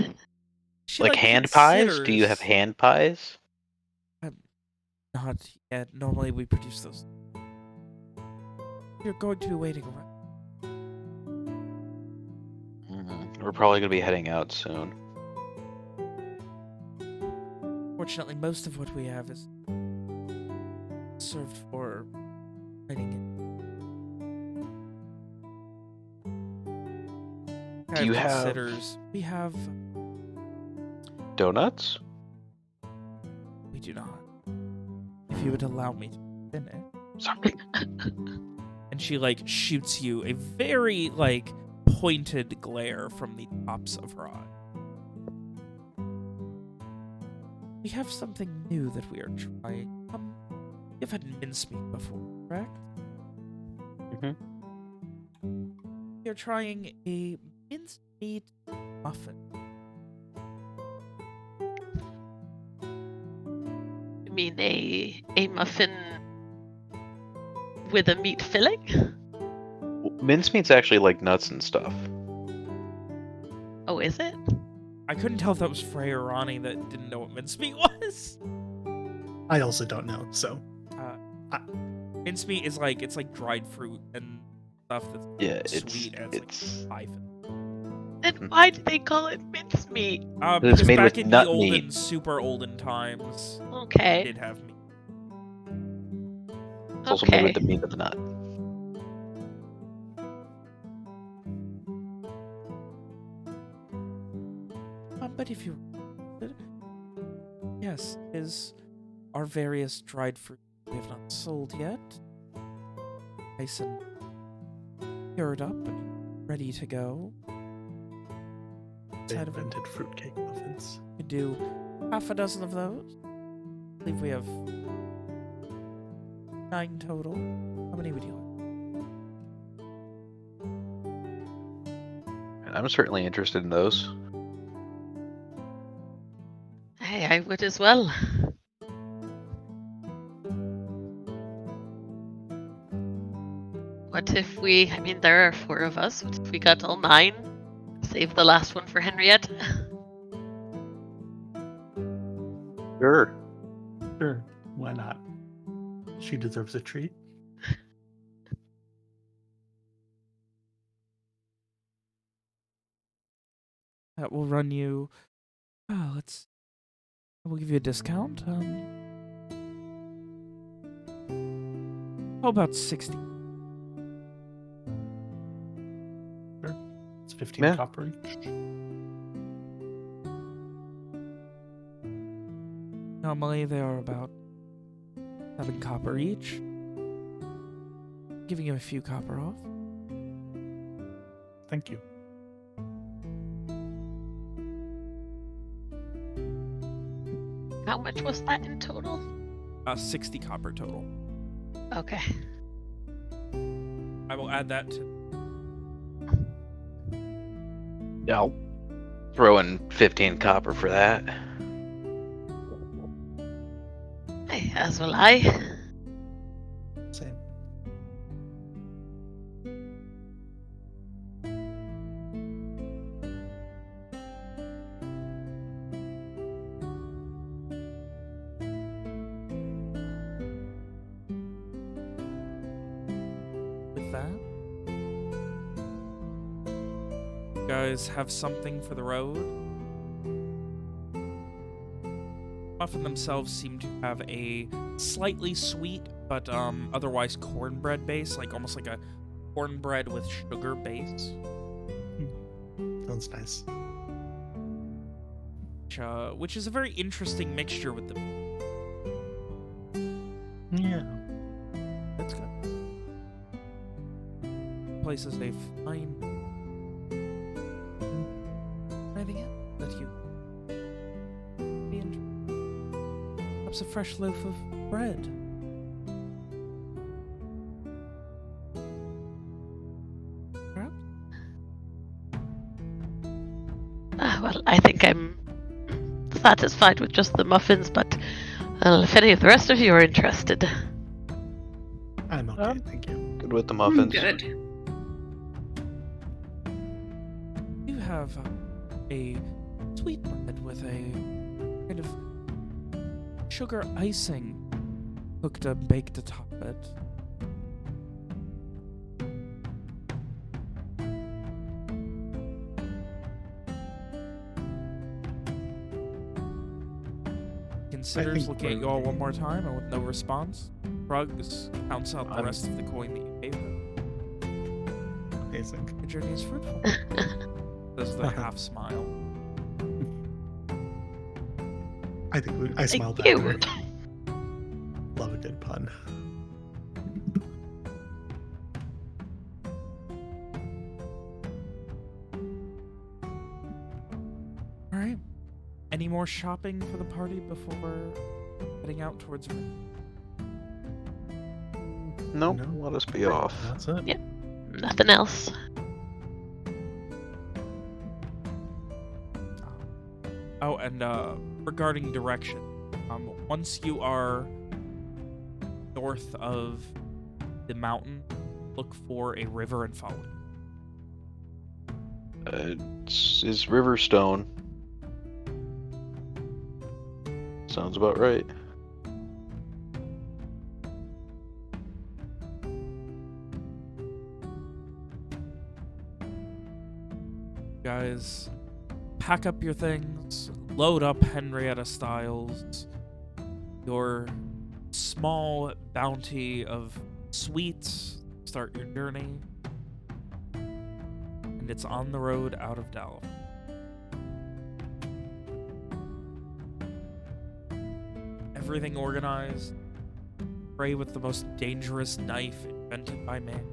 She Like hand pies? Do you have considers- hand pies? Not yet. Normally we produce those. You're going to be waiting around. We're probably gonna be heading out soon. Fortunately, most of what we have is served for writing it. Do you have considers we have donuts? we do not. If you would allow me to finish. Sorry. And she like shoots you a very like pointed glare from the tops of her eye. We have something new that we are trying. You've had mincemeat before, correct? Mhm. We are trying a mincemeat muffin. You mean a muffin with a meat filling? Mincemeat's actually like nuts and stuff. Oh, is it? I couldn't tell if that was Frey or Ronnie that didn't know what mincemeat was. I also don't know, so Mincemeat is like it's like dried fruit and stuff that's Yeah, sweet and it's it's like pie. Then why do they call it mincemeat? Because made back with in the nut olden, meat. super olden times, it Okay. did have meat. it's also made with Okay. the meat of the nut. But if you, yes, is our various dried fruit we have not sold yet, nice and cured up and ready to go. they Inside of it, invented fruitcake muffins. we could do half a dozen of those. I believe we have 9 total. How many would you like? And I'm certainly interested in those. Hey, I would as well. What if we, I mean, there are 4 of us. What if we got all 9? Save the last one for Henriette. Sure. Sure, why not? She deserves a treat. That will run you. Let's. We'll give you a discount. How about 60? It's 15 Yeah. copper each. Normally they are about 7 copper each. Giving you a few copper off. Thank you. How much was that in total? 60 copper total. Okay. I will add that to. Yeah, I'll throw in 15 copper for that. Hey, as will I. Same. With that, you guys have something for the road. Muffin themselves seem to have a slightly sweet but otherwise cornbread base, like almost like a cornbread with sugar base, Sounds nice. which is a very interesting mixture with the. Yeah. That's good. Places they find. Anything else that you be interested? Perhaps a fresh loaf of bread. Perhaps? Well, I think I'm satisfied with just the muffins, but if any of the rest of you are interested. I'm okay, thank you. Good with the I'm muffins. good. You have a sweetbread with a kind of sugar icing cooked and baked atop it. Considers think looking at we're you all okay. one more time and with no response. Rugs counts out the I'm- rest of the coin that you gave him. Amazing. The journey is fruitful. Does the half smile. I think I smiled you. back. at her. Love a good pun. All right. Any more shopping for the party before heading out towards? Nope, No. let us be off. That's it. Yeah. Nothing else. Oh, and regarding direction, once you are north of the mountain, look for a river and follow it. Is Riverstone. Sounds about right. Guys, pack up your things, load up Henrietta Styles, your small bounty of sweets, start your journey, and it's on the road out of Dallas. Everything organized, pray with the most dangerous knife invented by man.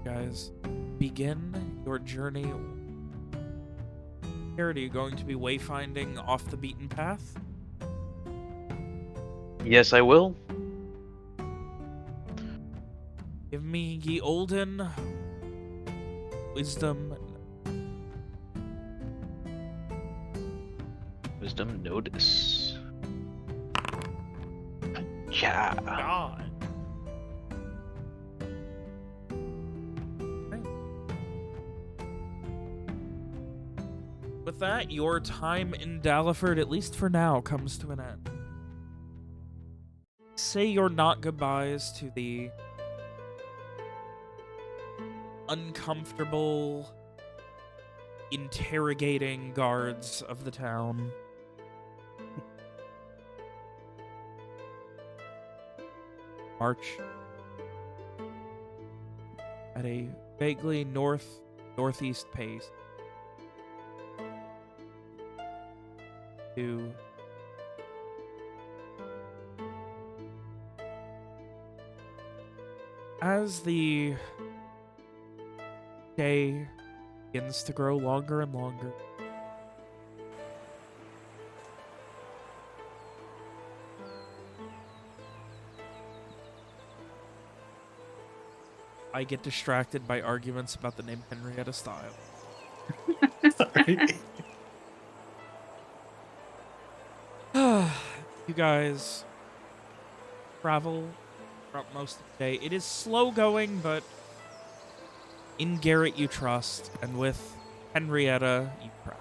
Guys, begin your journey. Garrett, are you going to be wayfinding off the beaten path? Yes, I will. Give me ye olden wisdom. Wisdom notice. Yeah. God. With that, your time in Daliford, at least for now, comes to an end. Say your not goodbyes to the uncomfortable, interrogating guards of the town. March at a vaguely northeast pace to as the day begins to grow longer and longer. I get distracted by arguments about the name Henrietta Style. Sorry. You guys travel throughout most of the day. It is slow going, but in Garrett you trust, and with Henrietta you trust.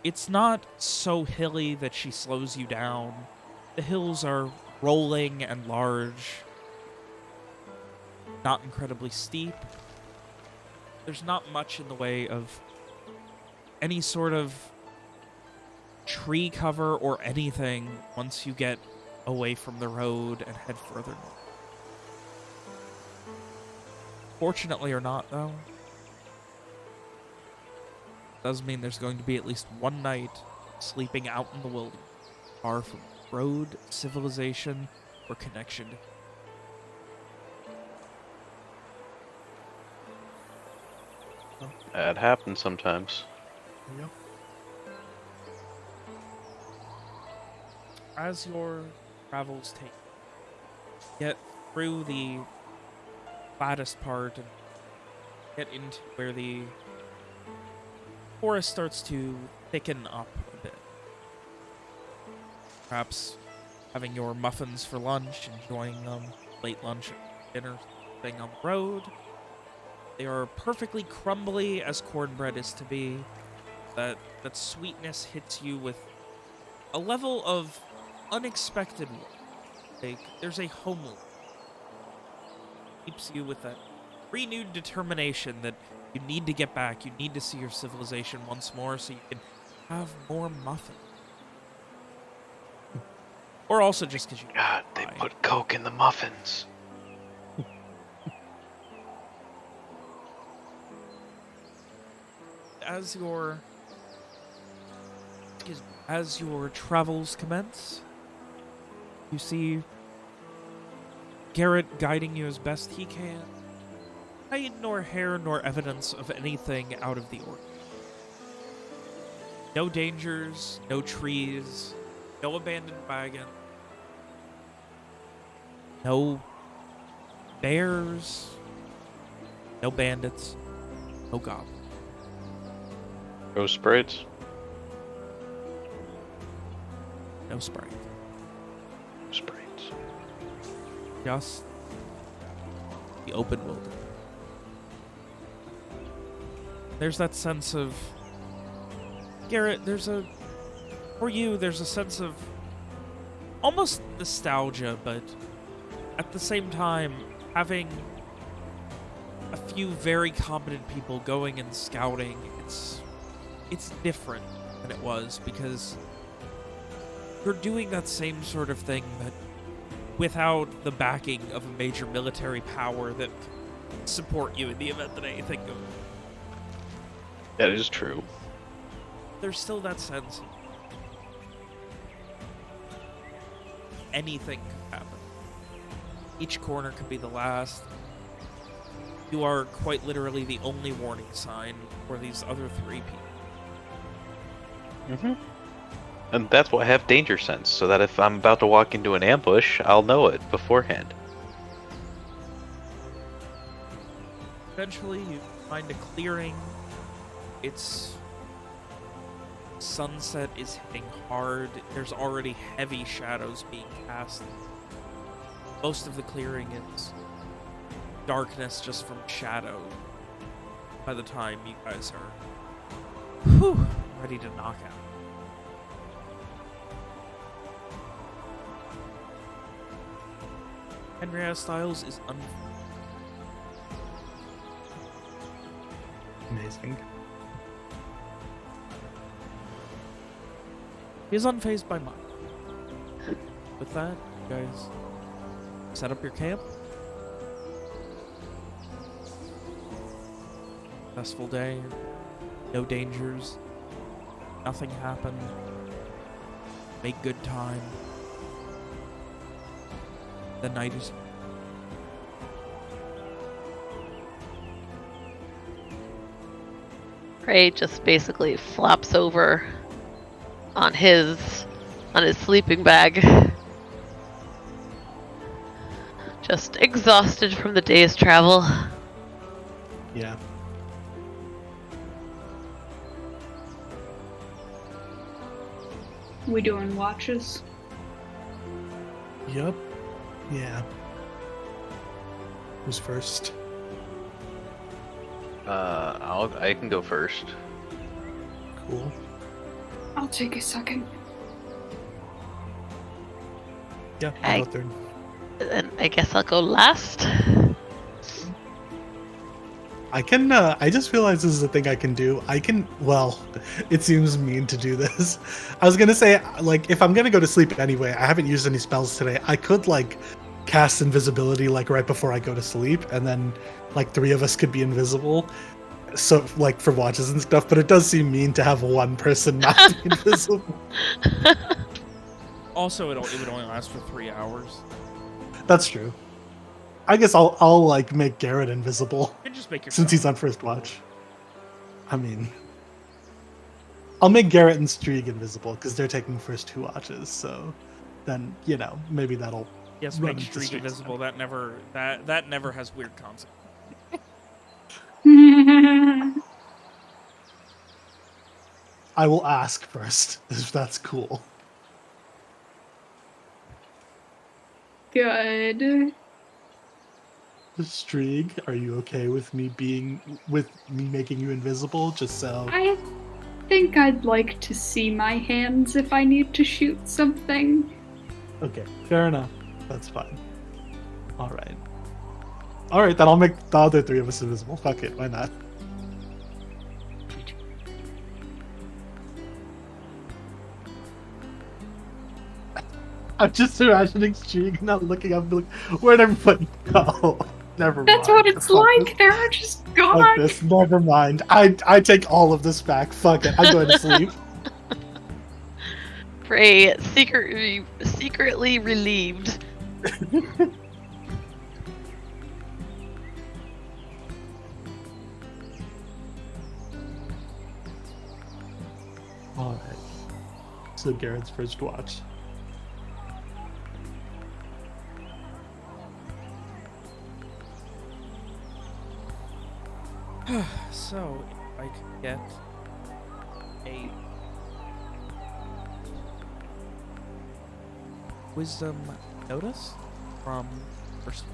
It's not so hilly that she slows you down. The hills are rolling and large, not incredibly steep. There's not much in the way of any sort of tree cover or anything once you get away from the road and head further north. Fortunately or not, though, does mean there's going to be at least one night sleeping out in the wilderness, far from road, civilization, or connection. That happens sometimes. Yep. As your travels take, get through the flattest part and get into where the forest starts to thicken up a bit. Perhaps having your muffins for lunch, enjoying them, late lunch, dinner. being on the road. They are perfectly crumbly as cornbread is to be. That sweetness hits you with a level of unexpected warmth. Like there's a homely keeps you with that renewed determination that you need to get back. You need to see your civilization once more so you can have more muffin. Or also just because you God, they put Coke in the muffins. As your travels commence, you see Garrett guiding you as best he can. Hide nor hair nor evidence of anything out of the ordinary. No dangers, no trees, no abandoned wagon, no bears, no bandits, no goblins. Ghost sprites. No sprite. Sprites. Just the open wilderness. There's that sense of Garrett, for you, there's a sense of almost nostalgia, but at the same time, having a few very competent people going and scouting, it's different than it was because you're doing that same sort of thing, but without the backing of a major military power that can support you in the event that anything goes. That is true. There's still that sense of anything could happen. Each corner could be the last. You are quite literally the only warning sign for these other three people. And that's why I have danger sense, so that if I'm about to walk into an ambush, I'll know it beforehand. Eventually, you find a clearing. It's sunset is hitting hard. There's already heavy shadows being cast. Most of the clearing is darkness just from shadow. By the time you guys are ready to knock out. Henrietta Styles is Amazing. He is unfazed by mine. With that, you guys set up your camp. Successful day. No dangers. Nothing happened. Make good time. The night is... Prey just basically flops over on his sleeping bag. Just exhausted from the day's travel. Yeah. We doing watches? Yup. Yeah. Who's first? I can go first. Cool. I'll take a second. Yeah, I- I'll go third. And I guess I'll go last. I can, I just realized this is a thing I can do. Well, it seems mean to do this. I was gonna say, like, if I'm gonna go to sleep anyway, I haven't used any spells today. I could, like, cast invisibility, like, right before I go to sleep, and then, like, 3 of us could be invisible. So, like, for watches and stuff, but it does seem mean to have one person not be invisible. Also, it would only last for 3 hours. That's true. I guess I'll like make Garrett invisible You can just make your since he's on first watch. I mean, I'll make Garrett and Streeg invisible because they're taking first 2 watches. So then maybe that'll Yes, run make into Streak Streeg's invisible. time. That never has weird consequences. I will ask first if that's cool. Good. Streeg, are you okay with me making you invisible? Just so. I think I'd like to see my hands if I need to shoot something. Okay, fair enough. That's fine. All right. All right, then I'll make the other three of us invisible. Fuck it, why not? I'm just imagining Streeg not looking up and be like, where'd everybody go? Never mind. That's what it's like. They're just Fuck gone. this. Never mind. I take all of this back. Fuck it. I'm going to sleep. Frey secretly relieved. All right. So Garrett's first watch. So, if I could get a wisdom notice from first.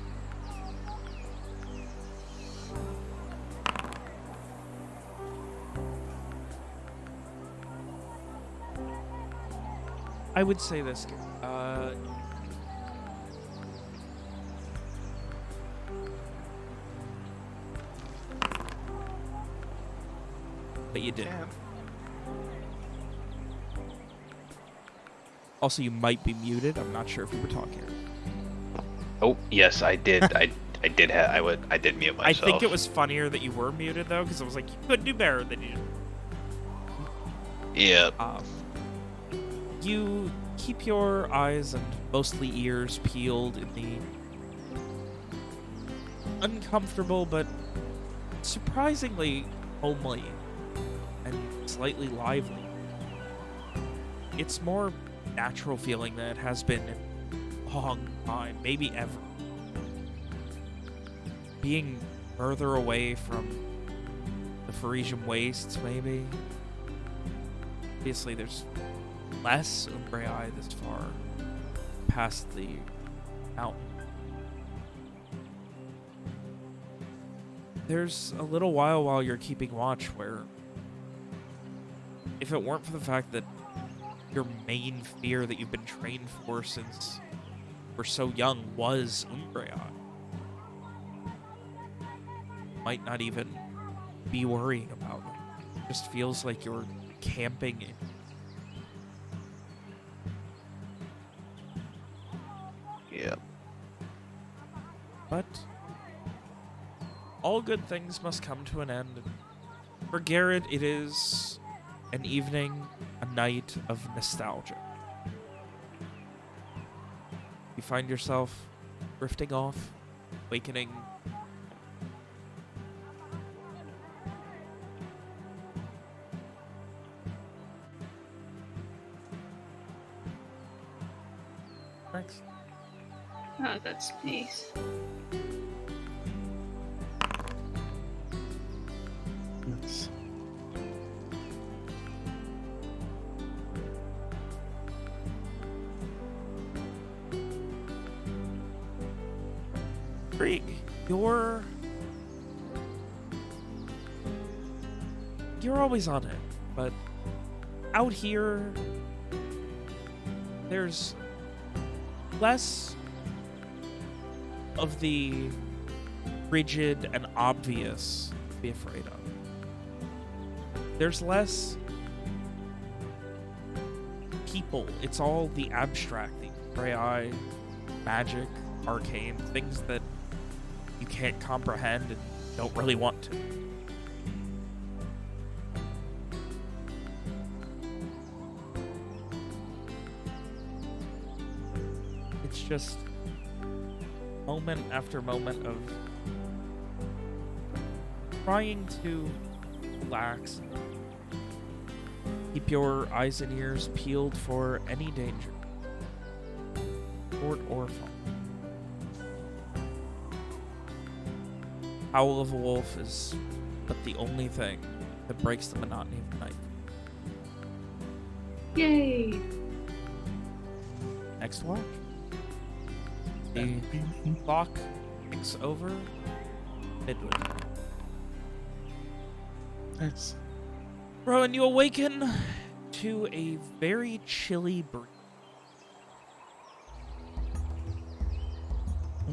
I would say this. But you didn't. Also, you might be muted. I'm not sure if you were talking. Oh yes, I did. I did mute myself. I think it was funnier that you were muted though, because I was like, you could do better than you. Yeah. You keep your eyes and mostly ears peeled in the uncomfortable but surprisingly homely and slightly lively. It's more natural feeling than it has been in a long time, maybe ever. Being further away from the Parisian wastes, maybe. Obviously, there's less Umbreae this far past the mountain. There's a little while you're keeping watch where, if it weren't for the fact that your main fear that you've been trained for since you were so young was Umbreae, you might not even be worrying about it. It just feels like you're camping in. Yeah. But all good things must come to an end. For Garrett, it is an evening, a night of nostalgia. You find yourself drifting off, awakening. Next. Oh, that's nice. Nice. Krieg, you're always on it, but out here there's less of the rigid and obvious to be afraid of. There's less people. It's all the abstract, the Umbreae, magic, arcane, things that you can't comprehend and don't really want to. It's just moment after moment of trying to relax, keep your eyes and ears peeled for any danger, short or far. Howl of a wolf is but the only thing that breaks the monotony of the night. Yay! Next watch. The clock Thanks over. Midwood. Nice. Rowan, you awaken to a very chilly breeze.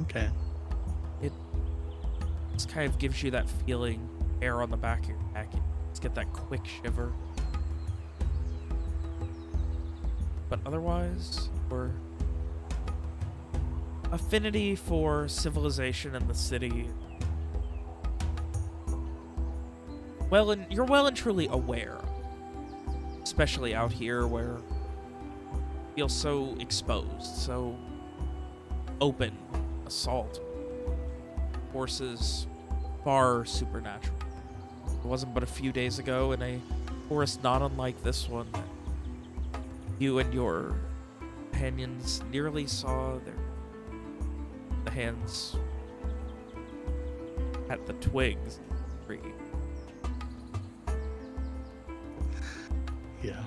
Okay. It just kind of gives you that feeling, air on the back of your neck. You just get that quick shiver. But otherwise, your affinity for civilization and the city, you're well and truly aware, especially out here where you feel so exposed, so open, assault, forces far supernatural. It wasn't but a few days ago in a forest not unlike this one that you and your companions nearly saw the hands at the twigs of the tree. Yeah.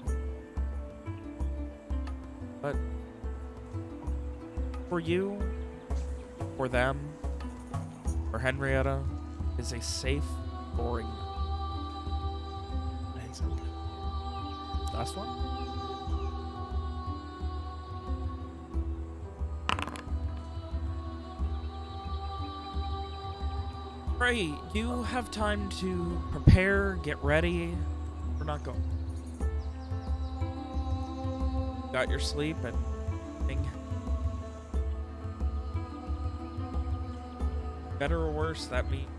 But for you, for them, for Henrietta, is a safe, boring Amazing. last one. Frey, you have time to prepare, get ready. We're not going. Got your sleep and everything. Better or worse, that means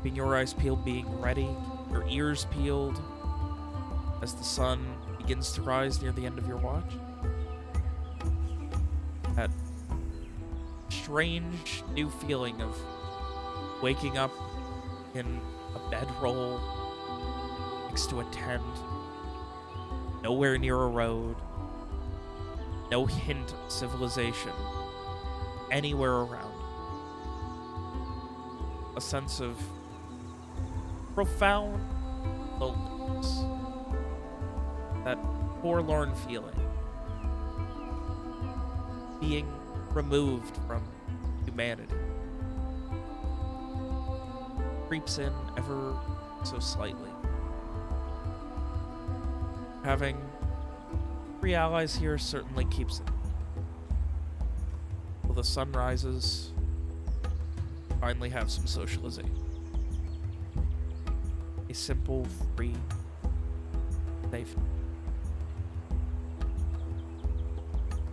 keeping your eyes peeled, being ready, your ears peeled as the sun begins to rise near the end of your watch. That strange new feeling of waking up in a bedroll next to a tent, nowhere near a road, no hint of civilization anywhere around. A sense of profound loneliness. That forlorn feeling. Being removed from humanity. Creeps in ever so slightly. Having 3 allies here certainly keeps it. Till the sun rises, finally have some socialization. A simple, free, safe.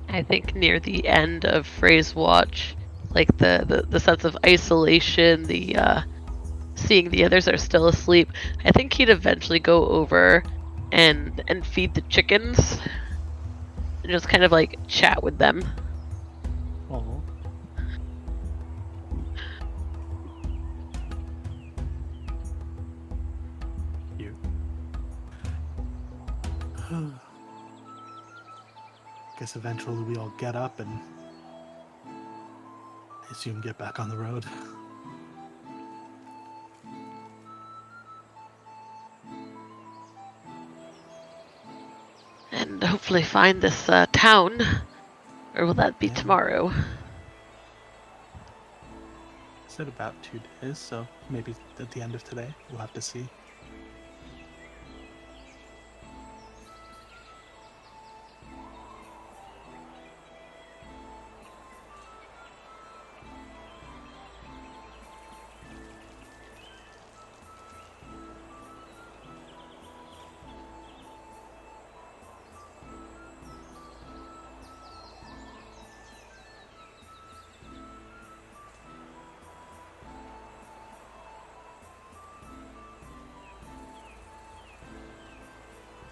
I think near the end of Frey's watch, like the sense of isolation, the seeing the others are still asleep, I think he'd eventually go over and feed the chickens and just kind of like chat with them. Oh. You. Guess eventually we all get up and I assume get back on the road. And hopefully find this town. Or will that be Yeah. tomorrow? Said about 2 days, so maybe at the end of today we'll have to see.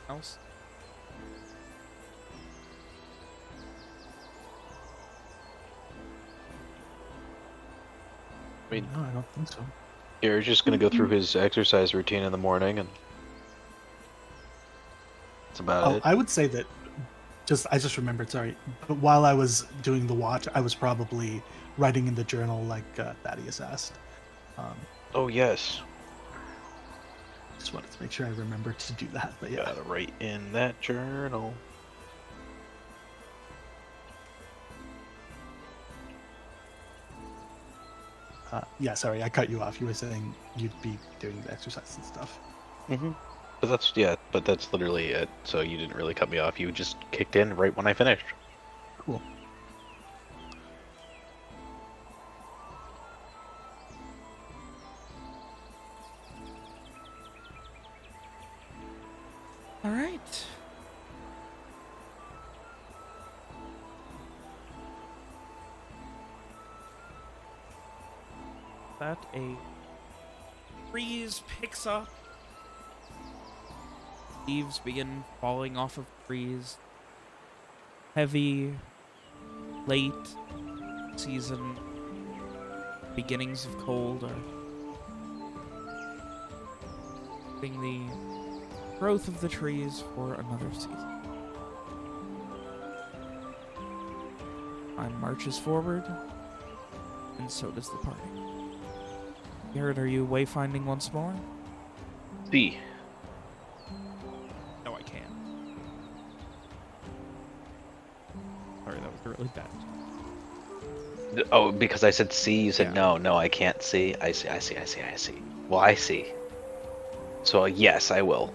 Else? I mean, No, I don't think so. Gary's just gonna go through his exercise routine in the morning, and that's about Oh, it. I would say that I just remembered, sorry. But while I was doing the watch, I was probably writing in the journal like Thaddeus asked. Oh yes, Just wanted to make sure I remembered to do that. But yeah. gotta write in that journal. Yeah, sorry, I cut you off. You were saying you'd be doing the exercise and stuff. Mm-hmm. But that's literally it. So you didn't really cut me off. You just kicked in right when I finished. Cool. All right. That a breeze picks up. Leaves begin falling off of trees. Heavy, late season, beginnings of cold are being the growth of the trees for another season. Time marches forward, and so does the party. Garrett, are you wayfinding once more? See. No, I can't. Sorry, that was really bad. Oh, because I said see, you said Yeah. no, I can't see. I see. Well, I see. So yes, I will.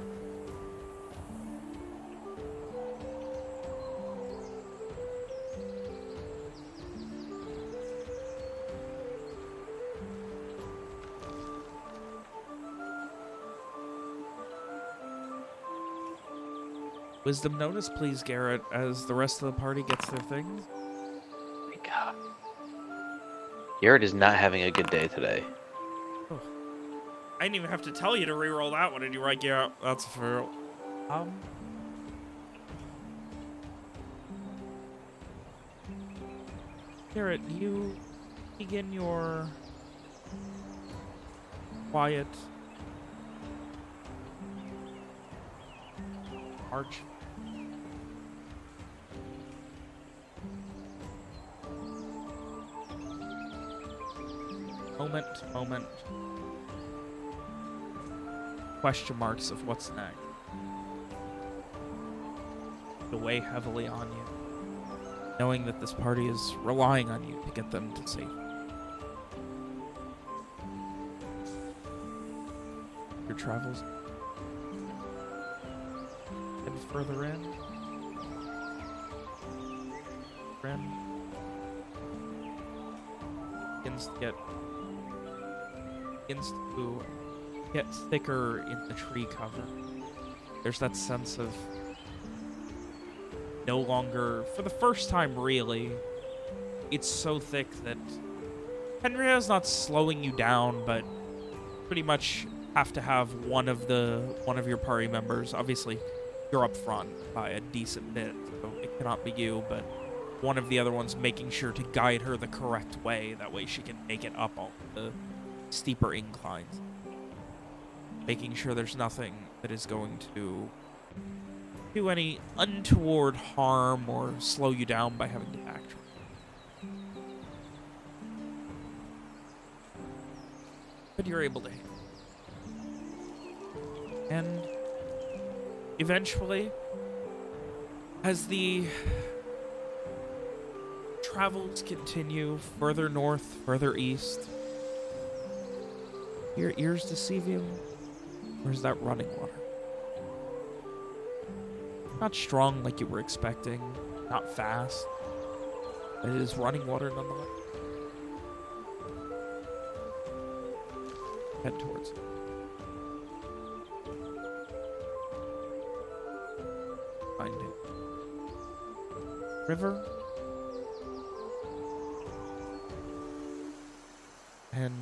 Wisdom notice, please, Garrett, as the rest of the party gets their things. My God. Garrett is not having a good day today. Oh. I didn't even have to tell you to reroll that one, and you right, Garrett. That's for Garrett, you begin your quiet march. Moment. Question marks of what's next. To weigh heavily on you, knowing that this party is relying on you to get them to safety. Your travels and further in. Begins to get thicker in the tree cover. There's that sense of no longer, for the first time really, it's so thick that Henrietta's not slowing you down, but pretty much have to have one of your party members. Obviously, you're up front by a decent bit, so it cannot be you, but one of the other ones making sure to guide her the correct way. That way she can make it up all the steeper inclines. Making sure there's nothing that is going to do any untoward harm or slow you down by having to backtrack. But you're able to handle it. And eventually, as the travels continue further north, further east, your ears deceive you? Or is that running water? Not strong like you were expecting, not fast, but it is running water nonetheless. Head towards it. Find it. River. And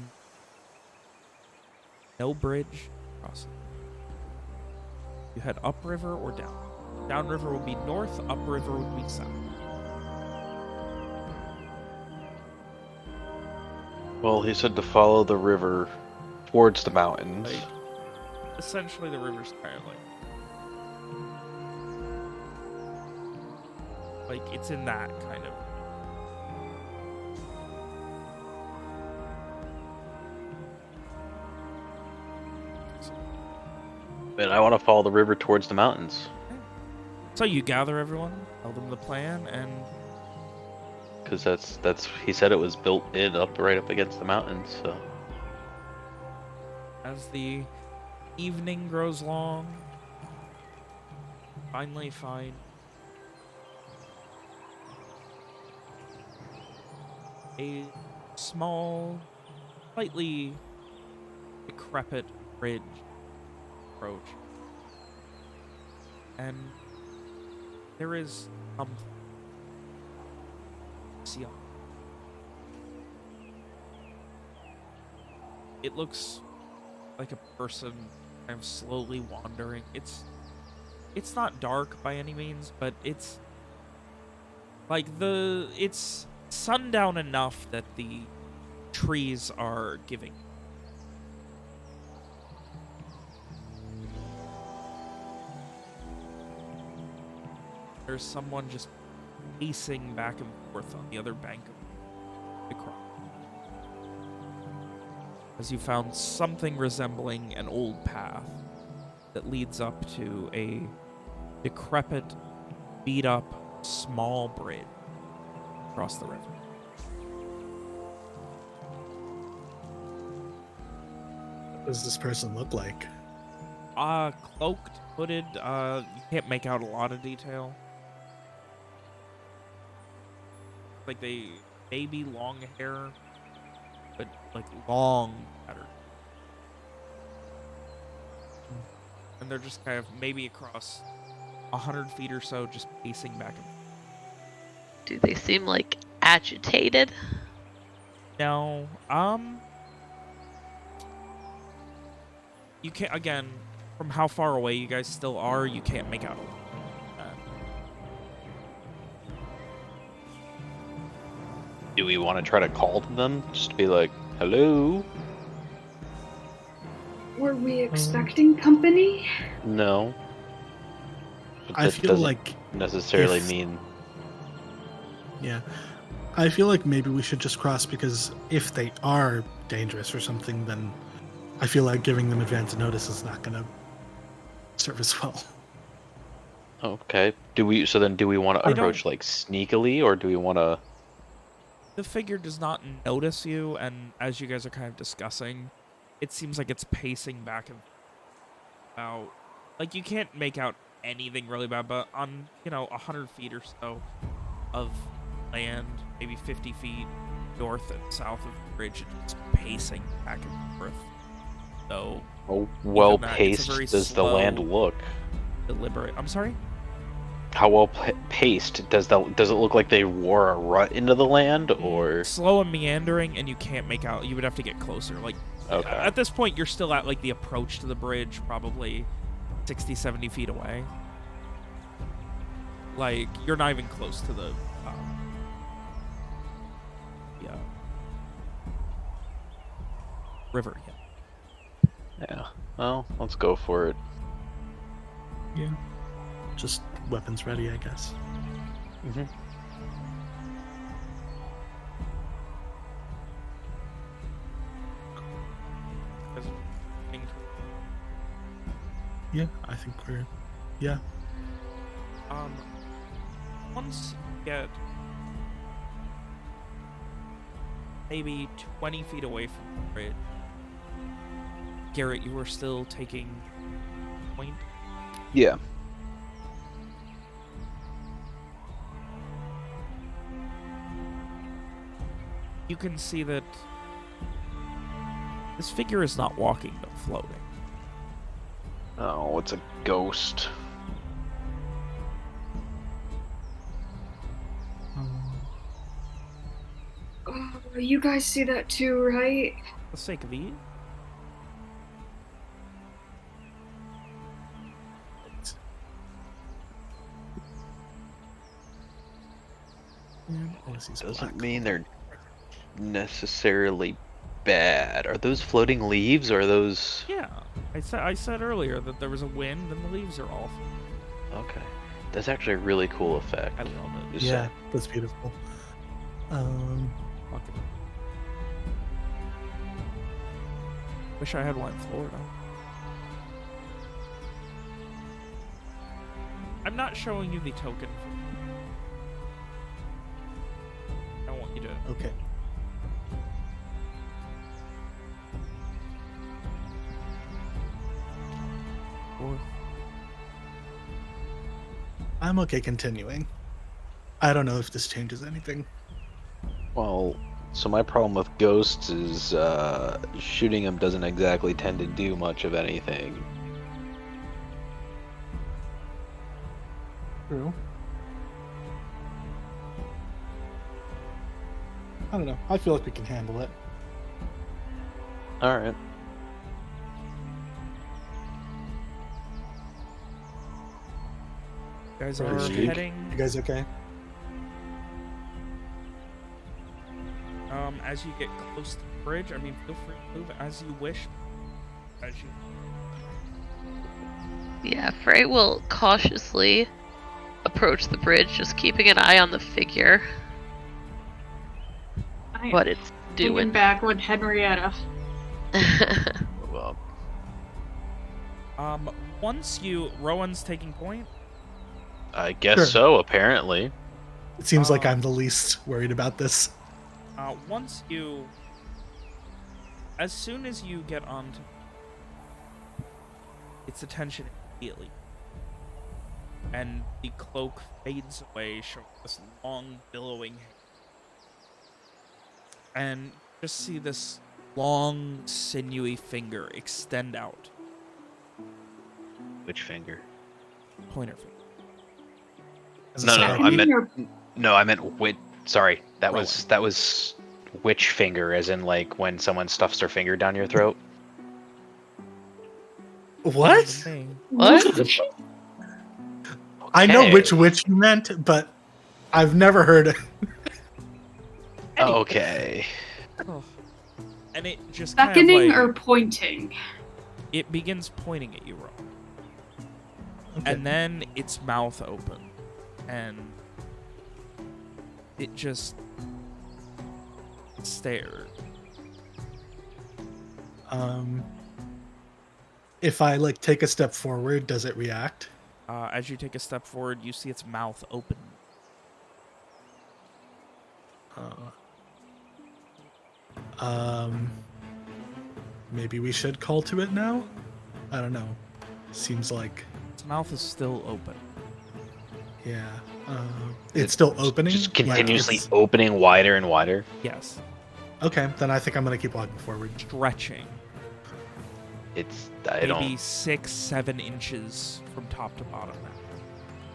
no bridge crossing. You head upriver or down. Downriver would be north, upriver would be south. Well, he said to follow the river towards the mountains. Like, essentially the river's kind of like it's in that kind of. And I want to follow the river towards the mountains. So you gather everyone, tell them the plan, and because that's he said it was built right up against the mountains. So As the evening grows long, finally find a small, slightly decrepit bridge approach. And there is something. See, it looks like a person kind of slowly wandering. It's not dark by any means, but it's like it's sundown enough that the trees are giving. There's someone just pacing back and forth on the other bank of the cross. As you found something resembling an old path that leads up to a decrepit, beat-up, small bridge across the river. What does this person look like? Cloaked, hooded, you can't make out a lot of detail. Like they maybe long hair, but like long pattern. And they're just kind of maybe across 100 feet or so, just pacing back and forth. Do they seem like agitated? No, you can't, again, from how far away you guys still are, you can't make out a lot. do we want to try to call to them? Just to be like, hello? Were we expecting company? No. But I that feel doesn't like necessarily if- mean. Yeah. I feel like maybe we should just cross because if they are dangerous or something, then I feel like giving them advance notice is not going to serve us well. Okay. Do we want to They don't- approach like sneakily, or do we want to? The figure does not notice you, and as you guys are kind of discussing, it seems like it's pacing back and about. Like, you can't make out anything really bad, but on, 100 feet or so of land, maybe 50 feet north and south of the bridge, it's pacing back and forth. So, How well that, it's a paced very does the land slow- look? deliberate. I'm sorry? How well paced does it look like they wore a rut into the land, or? Slow and meandering, and you can't make out. You would have to get closer. Like, Okay. at this point, you're still at, like, the approach to the bridge, probably 60, 70 feet away. Like, you're not even close to the, river yet. Yeah. Well, let's go for it. Yeah. Just weapons ready, I guess. Mm-hmm. Yeah, I think we're... Yeah. Once you get maybe 20 feet away from the bridge, Garrett, you were still taking point. Yeah. You can see that this figure is not walking but floating. Oh, it's a ghost. Oh, you guys see that too, right? For the sake of ease. Doesn't mean they're necessarily bad. Are those floating leaves? Or are those? Yeah, I said earlier that there was a wind and the leaves are off. Okay. That's actually a really cool effect. I love it. Just Yeah, saying. that's beautiful. Fuck it. Wish I had one in Florida. I'm not showing you the token. Okay. Or I'm okay continuing. I don't know if this changes anything. Well, so my problem with ghosts is shooting them doesn't exactly tend to do much of anything. True. I don't know. I feel like we can handle it. All right. you guys Very are chic. heading. You guys okay? As you get close to the bridge, I mean, feel free to move as you wish. As you Yeah, Frey will cautiously approach the bridge, just keeping an eye on the figure, I what it's hanging doing. back with Henrietta. Well, once you Rowan's taking point. I guess Sure. so. Apparently. It seems like Um, I'm the least worried about this. Once you, as soon as you get onto its attention immediately, and the cloak fades away, showing this long, billowing hair. And you just see this long, sinewy finger extend out. Which finger? Pointer finger. As a No, side- I meant Your- no, I meant which. Sorry, that Rowan. was which finger, as in like when someone stuffs their finger down your throat. What? Thing. What? I know Okay. which witch you meant, but I've never heard it. Okay. Oh. And it just kind of Beckoning like, or pointing? it begins pointing at you, Rowan. Okay. And then its mouth open, and it just stared. If I like take a step forward, does it react? As you take a step forward, you see its mouth open. Maybe we should call to it now? I don't know. Seems like, Its mouth is still open. yeah. It's still opening? Just Like, continuously it's- opening wider and wider. Yes. Okay, then I think I'm gonna keep walking forward. Stretching. It's Maybe I don't. 6-7 inches from top to bottom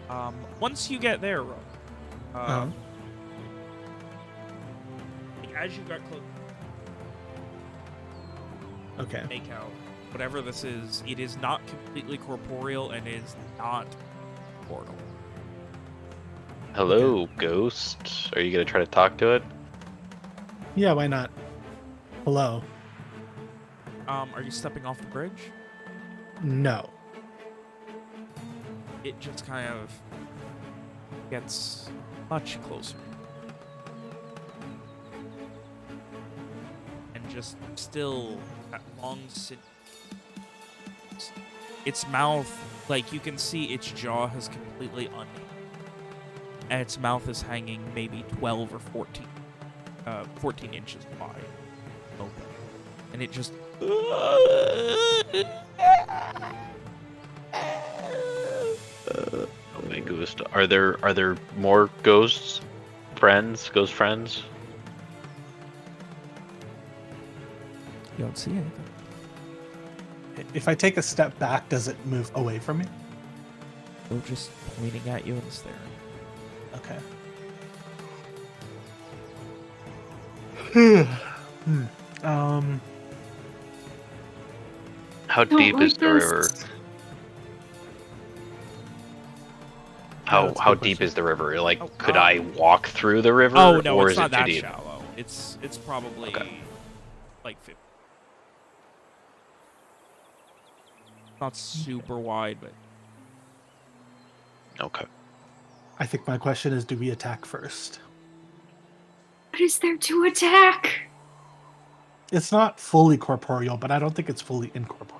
now. Once you get there, Rowan, Uh-huh. as you got close, Okay. make out whatever this is. It is not completely corporeal and is not mortal. Hello, ghost. Are you gonna try to talk to it? Yeah, why not? Hello. Are you stepping off the bridge? No. It just kind of gets much closer. And just still that long its mouth, like you can see its jaw has completely undone. And its mouth is hanging maybe 12 or 14 inches wide open. And it just Oh my ghost. Are there more ghosts? Ghost friends? you don't see anything. If I take a step back, does it move away from me? They're just pointing at you and staring. Okay. How Don't deep is like the this. river? Yeah, that's a How good deep question. is the river? Like, Oh, could I walk through the river? Oh no, or it's is not it too that deep? shallow. It's probably Okay. like 50. Not super wide, but Okay. I think my question is, do we attack first? What is there to attack? It's not fully corporeal, but I don't think it's fully incorporeal.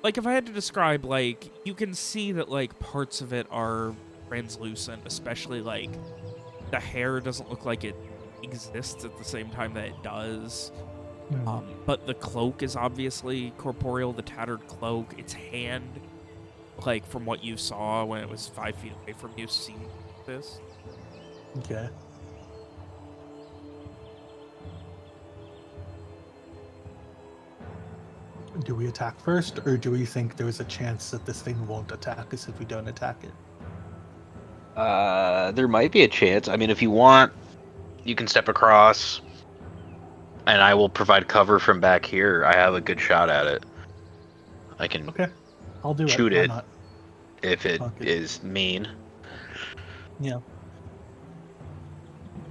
like if I had to describe, like you can see that like parts of it are translucent, especially like The hair doesn't look like it exists at the same time that it does. But the cloak is obviously corporeal. The tattered cloak, its hand, like from what you saw when it was 5 feet away from you, seemed this. Okay. Do we attack first, or do we think there's a chance that this thing won't attack us if we don't attack it? There might be a chance. I mean, if you want, you can step across, and I will provide cover from back here. I have a good shot at it. I can Okay, I'll do shoot it. Why it not? if it Fuck it. is mean. Yeah.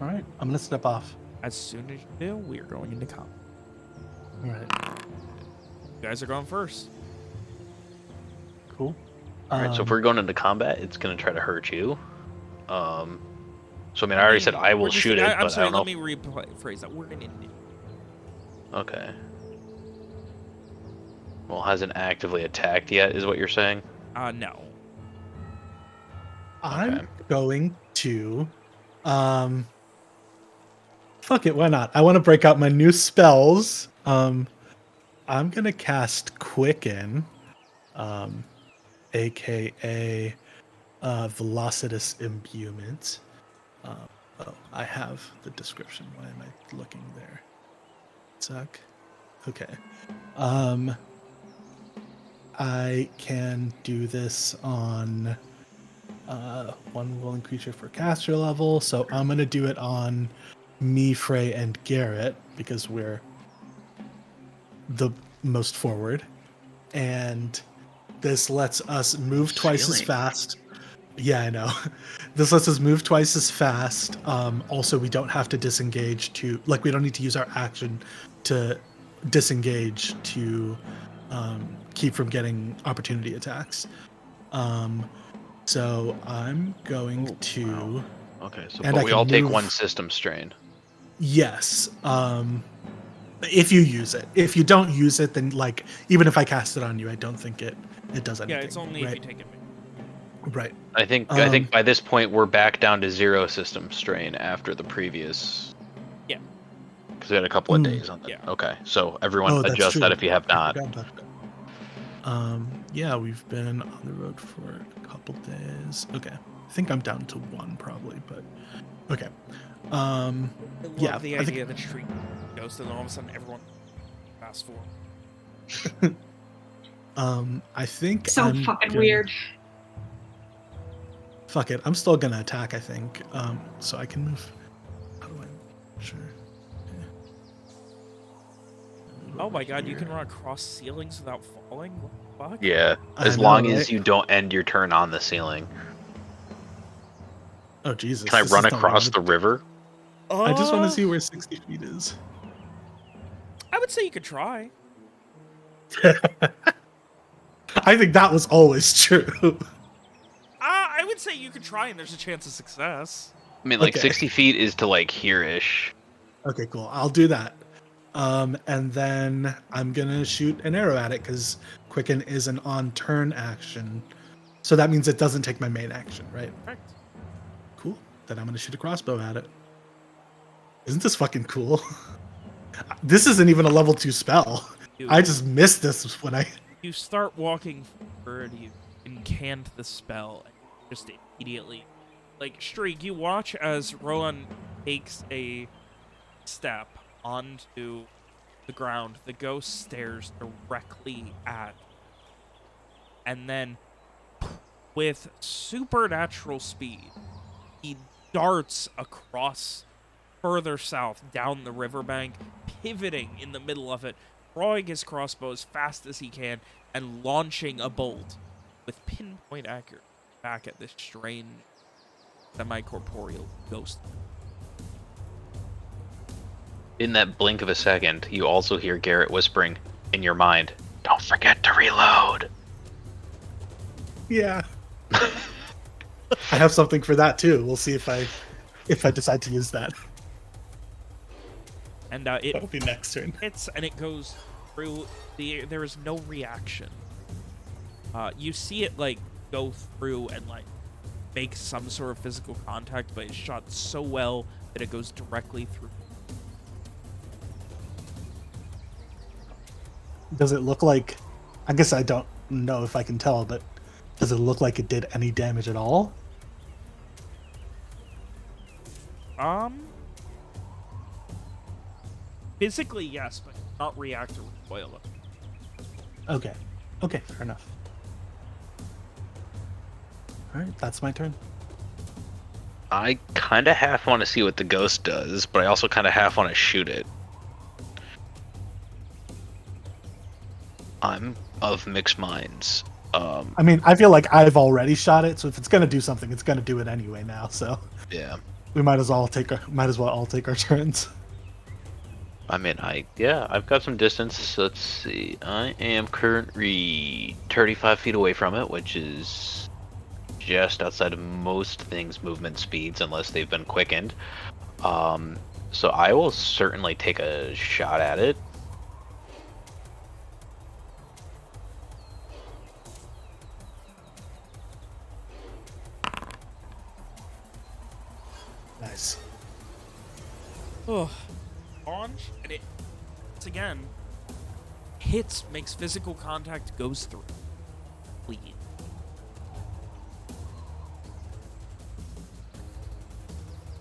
All right, I'm gonna step off. As soon as you do, we are going into combat. All right. You guys are going first. Cool. All right, so if we're going into combat, it's going to try to hurt you. So I mean, I already said I will we're just- shoot it, I'm but sorry, I don't let know. me rephrase that. We're going to. Okay. Well, hasn't actively attacked yet, is what you're saying? No. I'm Okay. going to, fuck it, why not? I want to break out my new spells. I'm gonna cast Quicken, aka Velocitous Imbuement. Oh, I have the description. Why am I looking there? Suck. Okay. I can do this on one willing creature for caster level, so I'm gonna do it on me, Frey, and Garrett because we're the most forward, and this lets us move twice as Ceiling. fast. Yeah, I know. This lets us move twice as fast. Also, we don't have to disengage to, like, we don't need to use our action to disengage to keep from getting opportunity attacks. So I'm going to. Wow. Okay, so And but I we can all take move- one system strain. Yes. If you use it. If you don't use it, then, like, even if I cast it on you, I don't think it does anything. Yeah, it's only right? if you take it. Right. I think by this point we're back down to 0 system strain after the previous. Yeah. Because we had a couple of days on that. Yeah. Okay, so everyone Oh, that's adjust true. that if you have I not. forgot about that. Yeah, we've been on the road for a couple days. Okay. I think I'm down to 1 probably, but okay. I love Yeah, the I think- idea that street ghost and all of a sudden everyone fast forward. I think So I'm fucking gonna- weird. Fuck it. I'm still gonna attack, I think. So I can move. How do I? Sure. Oh my god, you can run across ceilings without falling? What the fuck? Yeah, I as know, long as right? you don't end your turn on the ceiling. Oh Jesus! Can I this run is not what I across the wanted- river? I just want to see where 60 feet is. I would say you could try. I think that was always true. I would say you could try and there's a chance of success. I mean, like Okay. 60 feet is to like here-ish. Okay, cool. I'll do that. And then I'm gonna shoot an arrow at it because Quicken is an on-turn action, so that means it doesn't take my main action, right? Correct. Cool. Then I'm gonna shoot a crossbow at it. Isn't this fucking cool? This isn't even a level 2 spell. I just missed this when I. You start walking forward, you incant the spell, and just immediately. Like, Streak, you watch as Rowan takes a step onto the ground. The ghost stares directly at. And then, with supernatural speed, he darts across further south down the riverbank, pivoting in the middle of it, drawing his crossbow as fast as he can, and launching a bolt with pinpoint accuracy back at this strange, semi-corporeal ghost. In that blink of a second, you also hear Garrett whispering in your mind, "Don't forget to reload." Yeah. I have something for that too. We'll see if I decide to use that. And That'll it be next turn. hits and it goes through the. There is no reaction. You see it like go through and like make some sort of physical contact, but it's shot so well that it goes directly through. Does it look like? I guess I don't know if I can tell, but does it look like it did any damage at all? Physically, yes, but not react to recoil. Okay. Okay, fair enough. All right, that's my turn. I kind of half want to see what the ghost does, but I also kind of half want to shoot it. I'm of mixed minds. I mean, I feel like I've already shot it, so if it's gonna do something, it's gonna do it anyway now. So Yeah. we might as well all take our turns. I mean, I've got some distance. Let's see. I am currently 35 feet away from it, which is just outside of most things' movement speeds, unless they've been quickened. So I will certainly take a shot at it. Nice. Oh, launch, and it's again hits, makes physical contact, goes through. Bleed.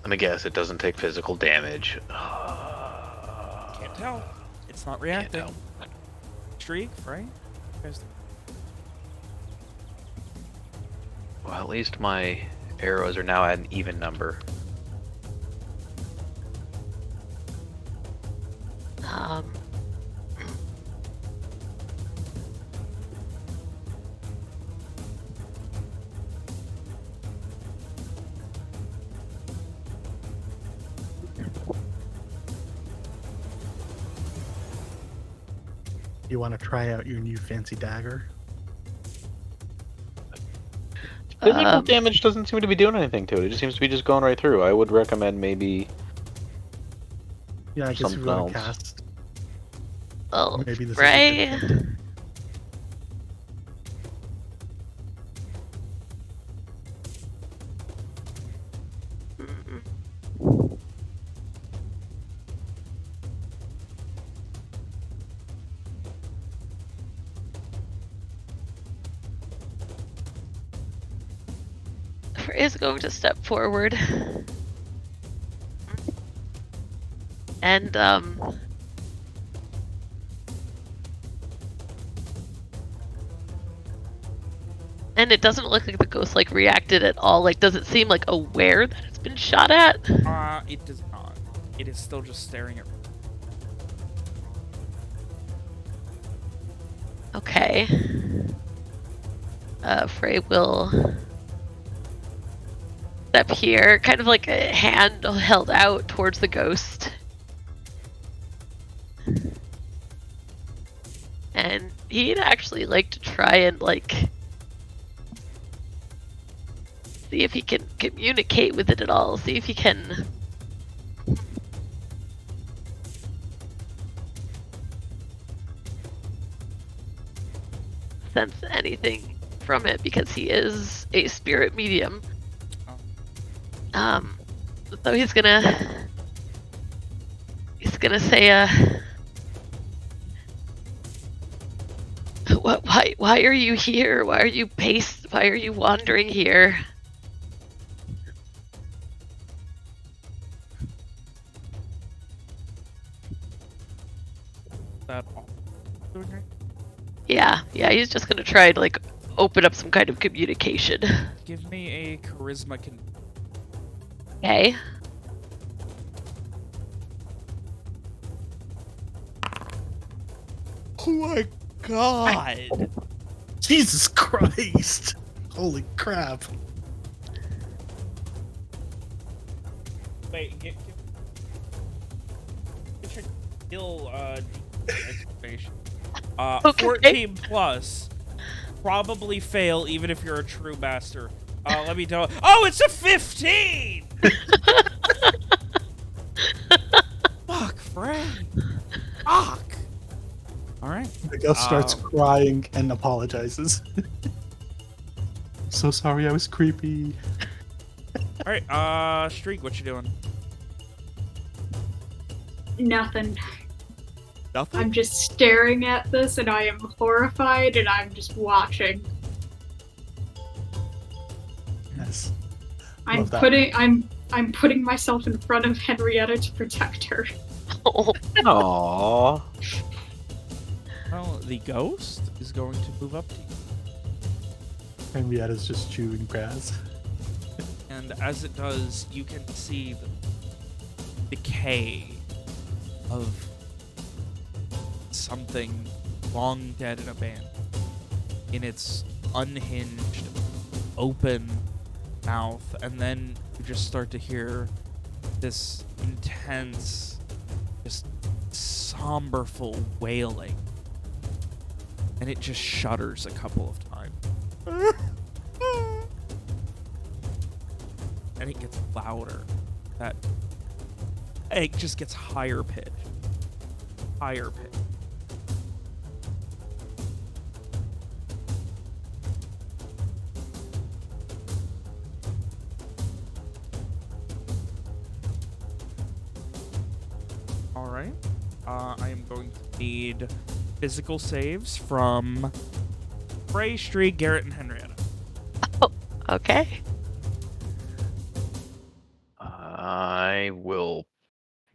Let me guess, it doesn't take physical damage. Can't tell. It's not reacting. Can't Streak, right? Well, at least my arrows are now at an even number. You want to try out your new fancy dagger? Physical damage doesn't seem to be doing anything to it. It just seems to be just going right through. I would recommend maybe Yeah, I guess something you want to else. cast. Well, Maybe this Frey, is a good Frey is going to step forward. And, and it doesn't look like the ghost, like, reacted at all. Like, does it seem, like, aware that it's been shot at? It does not. It is still just staring at. Okay. Frey will step here, kind of like a hand held out towards the ghost. And he'd actually like to try and, like, see if he can communicate with it at all. See if he can sense anything from it, because he is a spirit medium. So he's gonna say, why are you here? Why are you wandering here? That all. Doing right? Yeah, he's just gonna try to, like, open up some kind of communication. Give me a charisma. Okay. Oh my god! Jesus Christ! Holy crap! Wait, get your skill exclamation. Okay. 14 plus. Probably fail even if you're a true master. Let me know. Oh, it's a 15! Fuck, Frank. Fuck. Alright. The ghost starts crying and apologizes. so sorry I was creepy. All right, Streak, what you doing? Nothing. Nothing. I'm just staring at this and I am horrified and I'm just watching. Yes. I'm Love that. putting myself in front of Henrietta to protect her. Oh, Aww. Well, the ghost is going to move up to you. Henrietta's just chewing grass. And as it does, you can see the decay of something long dead and abandoned in its unhinged, open mouth. And then you just start to hear this intense, just somberful wailing. And it just shudders a couple of times. And it gets louder. That it just gets higher pitch. Higher pitch. Alright. I am going to need physical saves from Frey, Streak, Garrett, and Henrietta. okay.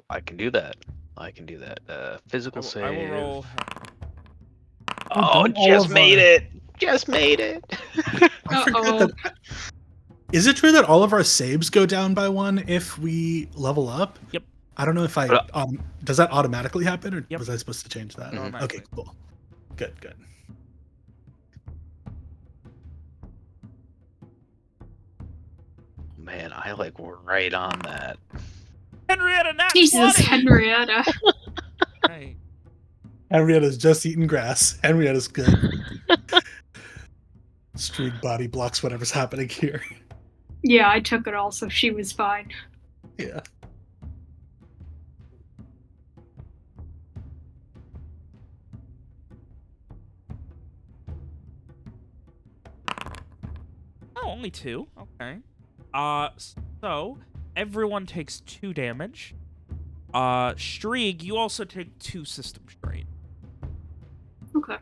I can do that. Physical save. I will roll. Oh, Don't all just of made our- it! Just made it! I forget Uh-oh. that. Is it true that all of our saves go down by 1 if we level up? Yep. I don't know if I. Does that automatically happen, or Yep. was I supposed to change that? Mhm. Automatically. Okay, cool. Good. Man, I like right on that. Henrietta, nat Jesus, 20! Henrietta. Right. Henrietta's just eating grass. Henrietta's good. Streak body blocks whatever's happening here. Yeah, I took it all, so she was fine. Yeah. Oh, only 2. Okay. So everyone takes 2 damage. Streak, you also take 2 system strain. Okay.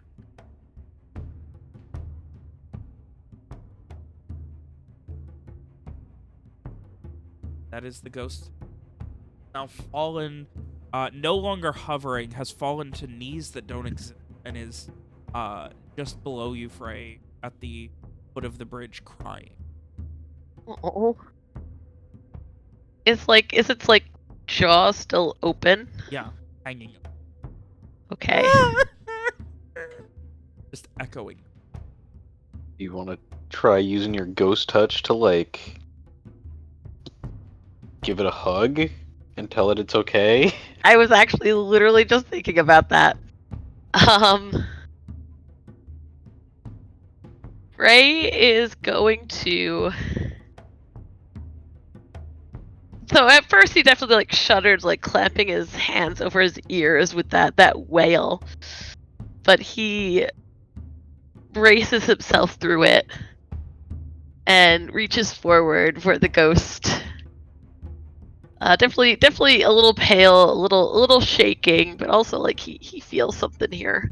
That is the ghost. Now fallen, no longer hovering, has fallen to knees that don't exist, and is just below you, Frey, at the foot of the bridge, crying. Oh. Is its like jaw still open? Yeah, hanging. Okay. Just echoing. You want to try using your ghost touch to, like, give it a hug and tell it it's okay? I was actually literally just thinking about that. Ray is going to. So at first he definitely like shuddered, like clamping his hands over his ears with that wail. But he braces himself through it and reaches forward for the ghost. Definitely a little pale, a little shaking, but also like he feels something here.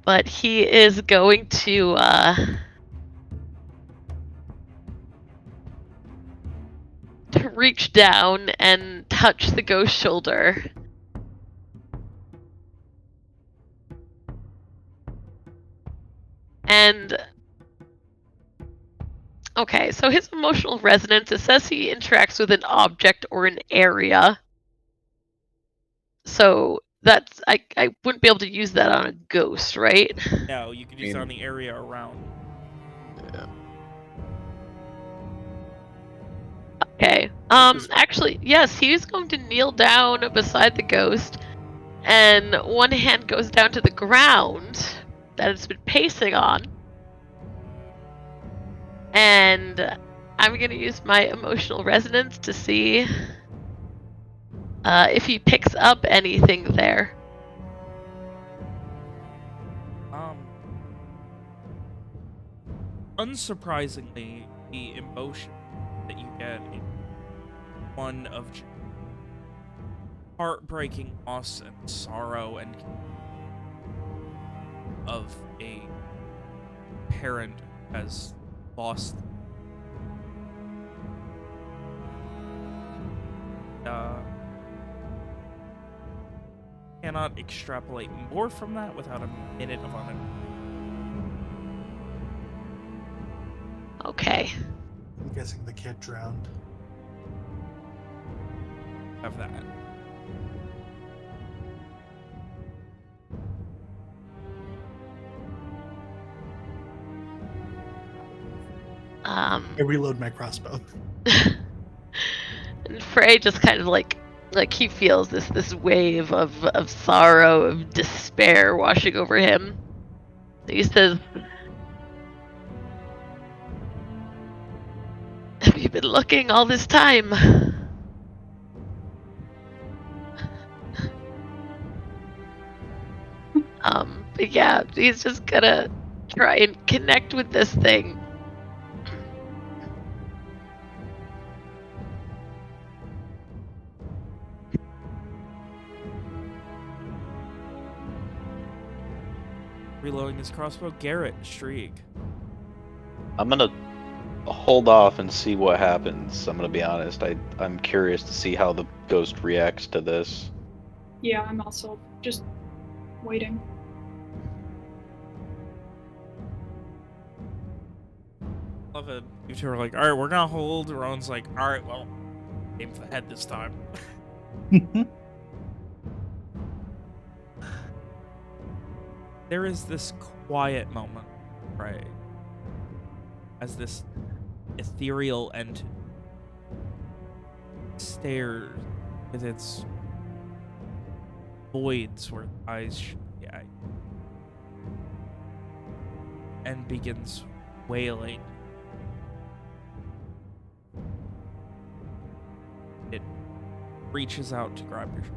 But he is going to reach down and touch the ghost shoulder. And okay, so his emotional resonance, it says he interacts with an object or an area. So that's I wouldn't be able to use that on a ghost, right? No, you can use it on the area around. Yeah. Okay. Actually, yes, he's going to kneel down beside the ghost, and one hand goes down to the ground that it's been pacing on. And I'm going to use my emotional resonance to see if he picks up anything there. unsurprisingly, the emotion that you get is one of heartbreaking loss and sorrow and of a parent who has lost. Cannot extrapolate more from that without a minute of on it. Okay. I'm guessing the kid drowned. Of that. I reload my crossbow. And Frey just kind of like he feels this wave of sorrow, of despair washing over him. He says, "Have you been looking all this time?" But yeah, he's just gonna try and connect with this thing. Reloading his crossbow. Garrett, Shriek. I'm gonna hold off and see what happens. I'm gonna be honest. I'm curious to see how the ghost reacts to this. Yeah, I'm also just waiting. Love it. You two are like, alright, we're gonna hold. Rowan's like, alright, well, aim for the head this time. There is this quiet moment, right? As this ethereal entity stares with its voids where the eyes should be at you, and begins wailing. It reaches out to grab your shoulder.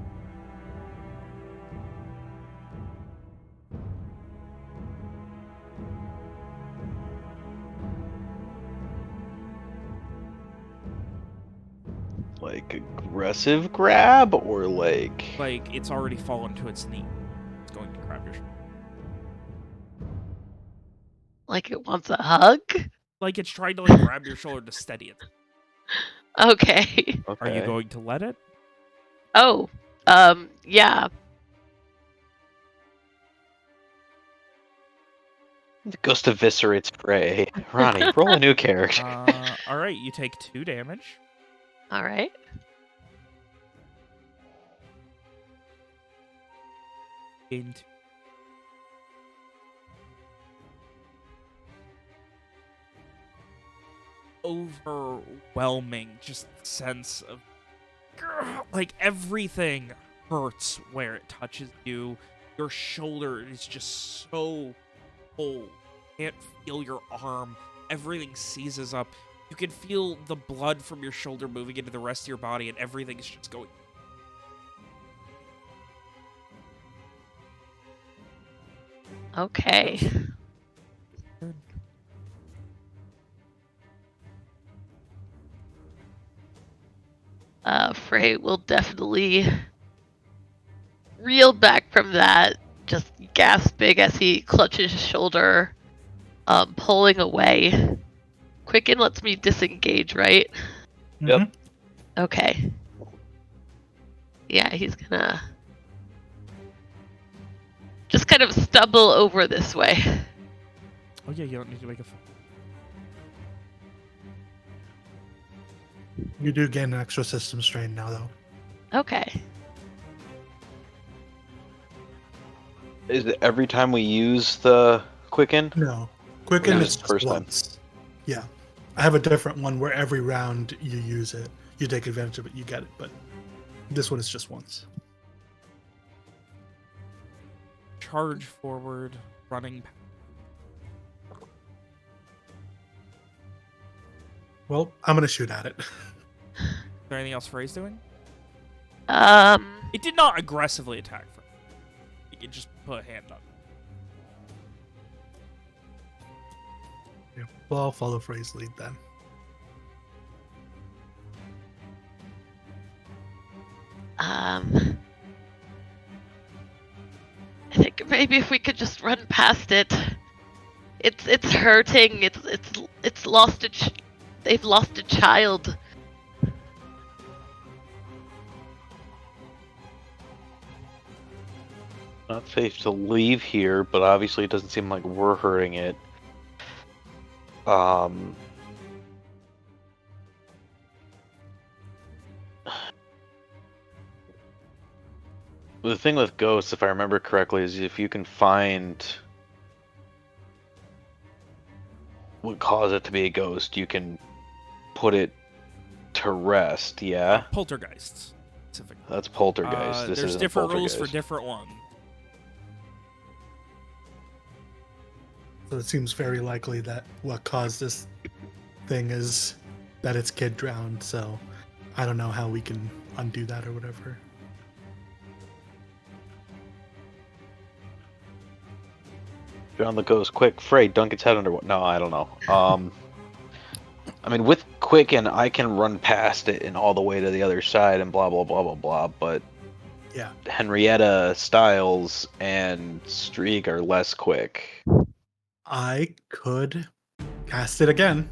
Like aggressive grab or like Like, it's already fallen to its knee. It's going to grab your shoulder. Like it wants a hug? Like, it's trying to, like, grab your shoulder to steady it. Okay. Are you okay. going to let it? Oh, yeah. The ghost eviscerates prey. Ronnie, roll a new character. Alright, you take 2 damage. All right. Gain 2. Overwhelming just sense of like everything hurts where it touches you. Your shoulder is just so cold. You can't feel your arm. Everything seizes up. You can feel the blood from your shoulder moving into the rest of your body, and everything is just going. Okay. Frey will definitely reel back from that, just gasping as he clutches his shoulder, pulling away. Quicken lets me disengage, right? Yep. Okay. Yeah, he's gonna just kind of stumble over this way. Oh yeah, you don't need to make a. You do gain an extra system strain now, though. Okay. Is it every time we use the quicken? No. Quicken Yeah, is just first just time. once. Yeah. I have a different one where every round you use it, you take advantage of it, you get it, but this one is just once. Charge forward, running. Well, I'm going to shoot at it. Is there anything else Frey's doing? It did not aggressively attack Frey. It just put a hand up. Yeah. Well, I'll follow Frey's lead then. I think maybe if we could just run past it. It's hurting. It's lost they've lost a child. Not safe to leave here, but obviously it doesn't seem like we're hurting it. The thing with ghosts, if I remember correctly, is if you can find what caused it to be a ghost, you can put it to rest. Yeah, Poltergeists, specifically. that's poltergeist. This There's isn't different poltergeist. rules for different ones. So it seems very likely that what caused this thing is that its kid drowned. So I don't know how we can undo that or whatever. Drown the ghost, quick, Frey, dunk its head under. No, I don't know. I mean, with Quicken, I can run past it and all the way to the other side and blah blah blah blah blah. But Yeah. Henrietta, Styles, and Streak are less quick. I could cast it again.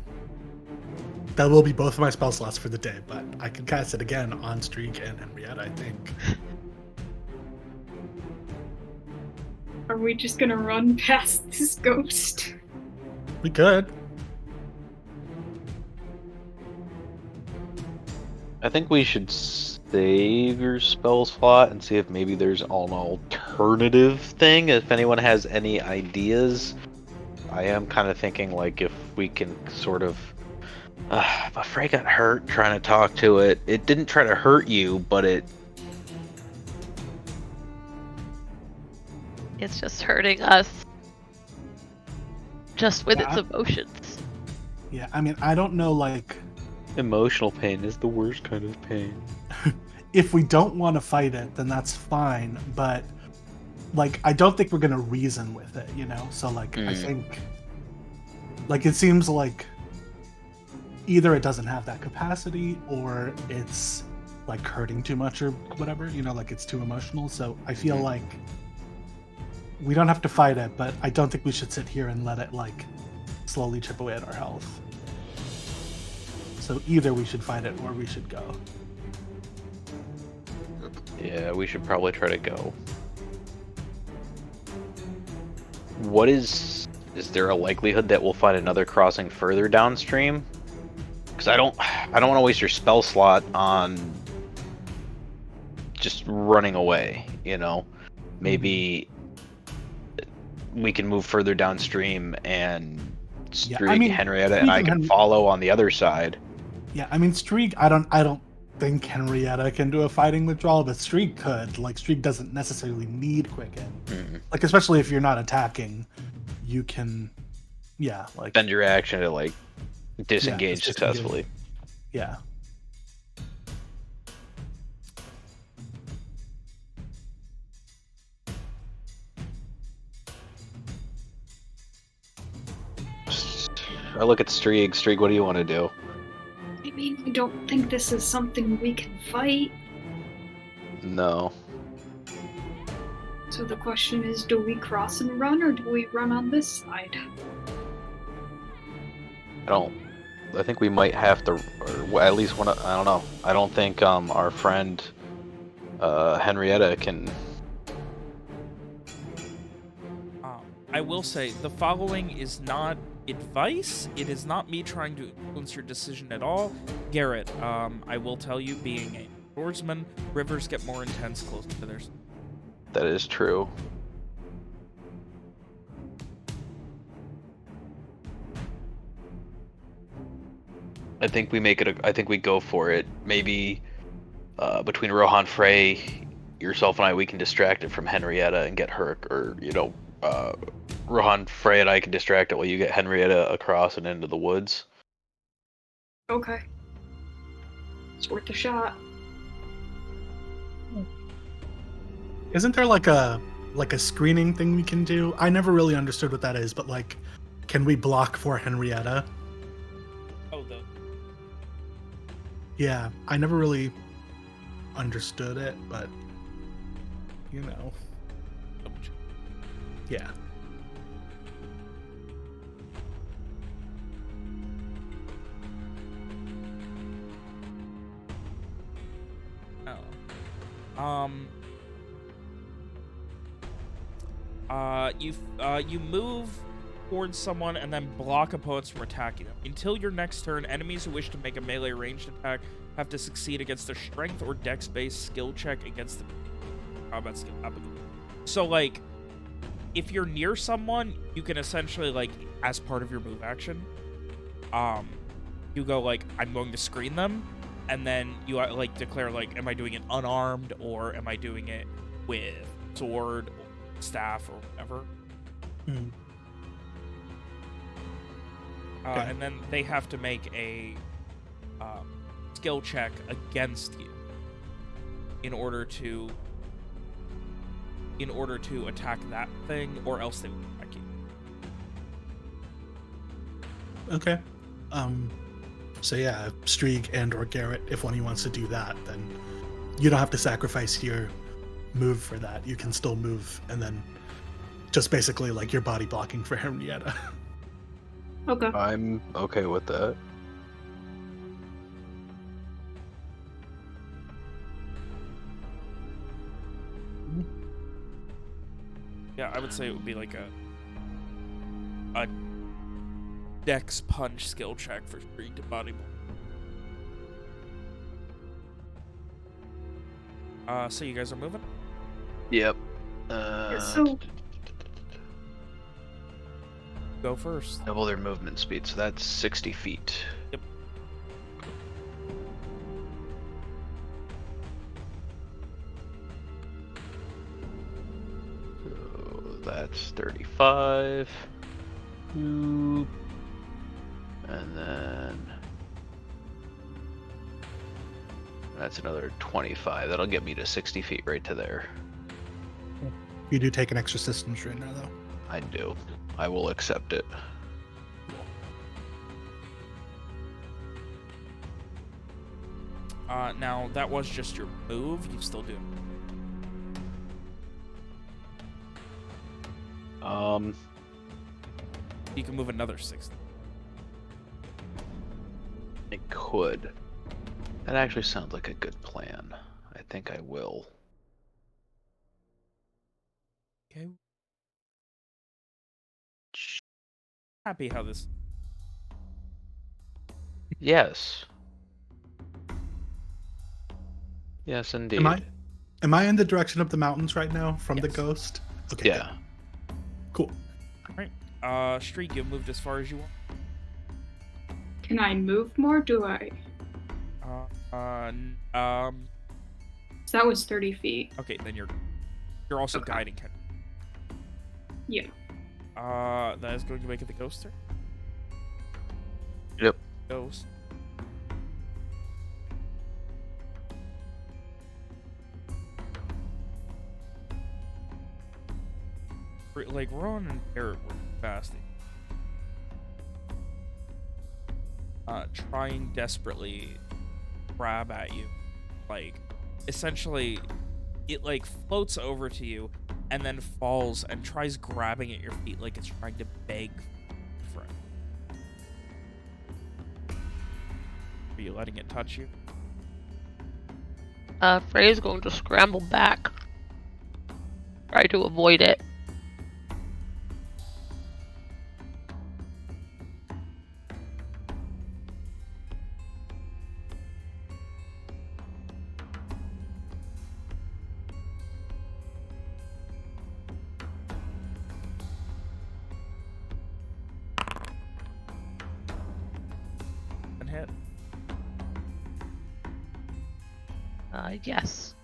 That will be both of my spell slots for the day, but I can cast it again on Streak and Henrietta, I think. Are we just gonna run past this ghost? We could. I think we should save your spell slot and see if maybe there's an alternative thing. If anyone has any ideas, I am kind of thinking like if we can sort of. But Frey got hurt trying to talk to it. It didn't try to hurt you, but it. It's just hurting us. Just with its Yeah. emotions. Yeah, I mean, I don't know, like, Emotional pain is the worst kind of pain. if we don't want to fight it, then that's fine, but, like, I don't think we're going to reason with it, you know? So, like, I think, like, it seems like either it doesn't have that capacity or it's, like, hurting too much or whatever, you know, like, it's too emotional. So I feel like we don't have to fight it, but I don't think we should sit here and let it, like, slowly chip away at our health. So either we should fight it or we should go. Yeah, we should probably try to go. What is there a likelihood that we'll find another crossing further downstream? Because I don't want to waste your spell slot on just running away, you know? Maybe we can move further downstream and streak Henrietta and I can follow on the other side. Yeah, I mean, Streak, I don't think Henrietta can do a fighting withdrawal, but Streak could. Like, Streak doesn't necessarily need Quicken. Like, especially if you're not attacking, you can, like... Spend your action to, like, disengage successfully. Yeah. I look at Streak. Streak, what do you want to do? I mean, I don't think this is something we can fight. No. So the question is, do we cross and run, or do we run on this side? I think we might have to, or at least one. I don't know. I don't think our friend Henrietta can. I will say the following is not advice. It is not me trying to influence your decision at all. Garrett, I will tell you, being a swordsman, rivers get more intense close to theirs. That is true. I think we make it. I think we go for it. Maybe between Rohan, Frey, yourself, and I, we can distract it from Henrietta and get her, or Rohan, Frey, and I can distract it while you get Henrietta across and into the woods. Okay. It's worth a shot. Isn't there like a screening thing we can do? I never really understood what that is, but like Can we block for Henrietta? Oh, the Yeah, I never really understood it, but you know, yeah. oh. You move towards someone and then block opponents from attacking them. Until your next turn, enemies who wish to make a melee ranged attack have to succeed against a strength or dex-based skill check against the combat skill applicable. So, like, if you're near someone, you can essentially, like, as part of your move action, you go, like, I'm going to screen them, and then you, like, declare, like, am I doing it unarmed, or am I doing it with sword, or staff, or whatever. Mm. Okay. And then they have to make a skill check against you in order to attack that thing, or else they will attack you. Okay. So yeah, Strieg and or Garrett, if one of you wants to do that, then you don't have to sacrifice your move for that. You can still move, and then just basically like your body blocking for Henrietta. Okay. I'm okay with that. Yeah, I would say it would be like a dex punch skill check for Strieg to body block. So you guys are moving? Yep. So Go first. Double their movement speed, so that's 60 feet. Yep. So that's 35. And then that's another 25. That'll get me to 60 feet right to there. You do take an extra system strain now, though. I do. I will accept it. Now, that was just your move. You still do. You can move another 60. I could. That actually sounds like a good plan. I think I will. Okay. Happy how this... Yes. Yes, indeed. Am I in the direction of the mountains right now from the Yes. ghost? Okay. Yeah. Cool. Alright. Streak, you've moved as far as you want. can I move more? Do I? So that was 30 feet. Okay, then you're also Okay. guiding Ken. Yeah. That is going to make it the ghost turn. Yep. Ghost. Like, Ron and Garrett were fasting. Trying desperately to grab at you. Like, essentially, it, like, floats over to you and then falls and tries grabbing at your feet like it's trying to beg for it. Are you letting it touch you? Frey's going to scramble back. Try to avoid it. And hit. Yes.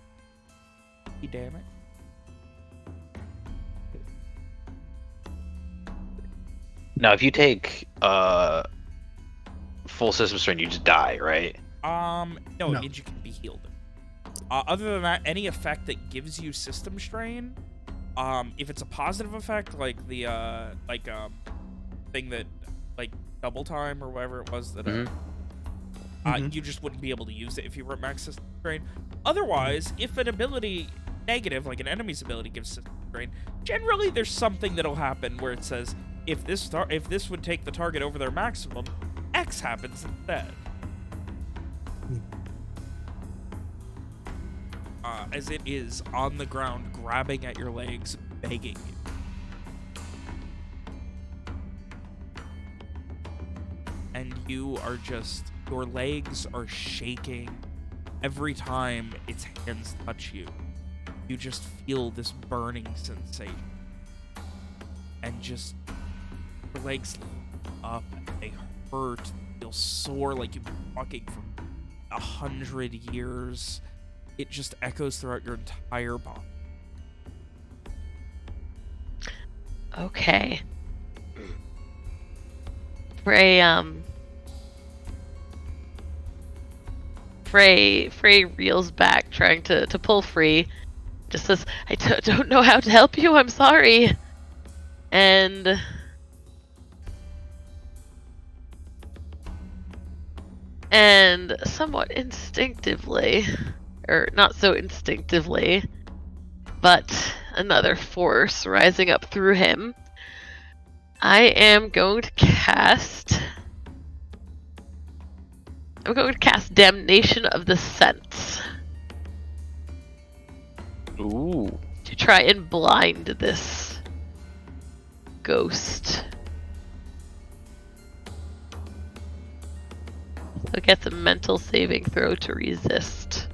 Damn it. Now, if you take full system strain, you just die, right? No, No. it means you can be healed. Other than that, any effect that gives you system strain, if it's a positive effect, like the thing that, like, double time or whatever it was that Mhm. you just wouldn't be able to use it if you were at max system strain. Otherwise, if an ability negative, like an enemy's ability, gives system strain, generally there's something that'll happen where it says if this would take the target over their maximum, X happens instead. As it is on the ground, grabbing at your legs, begging you. And you are just, your legs are shaking every time its hands touch you. You just feel this burning sensation. And just, your legs up, and they hurt, feel sore like you've been walking for 100 years. It just echoes throughout your entire body. Okay. Frey reels back, trying to pull free. Just says, I don't know how to help you, I'm sorry. And somewhat instinctively, or not so instinctively, but another force rising up through him, I am going to cast Damnation of the Sense. Ooh. To try and blind this ghost. So it gets a mental saving throw to resist.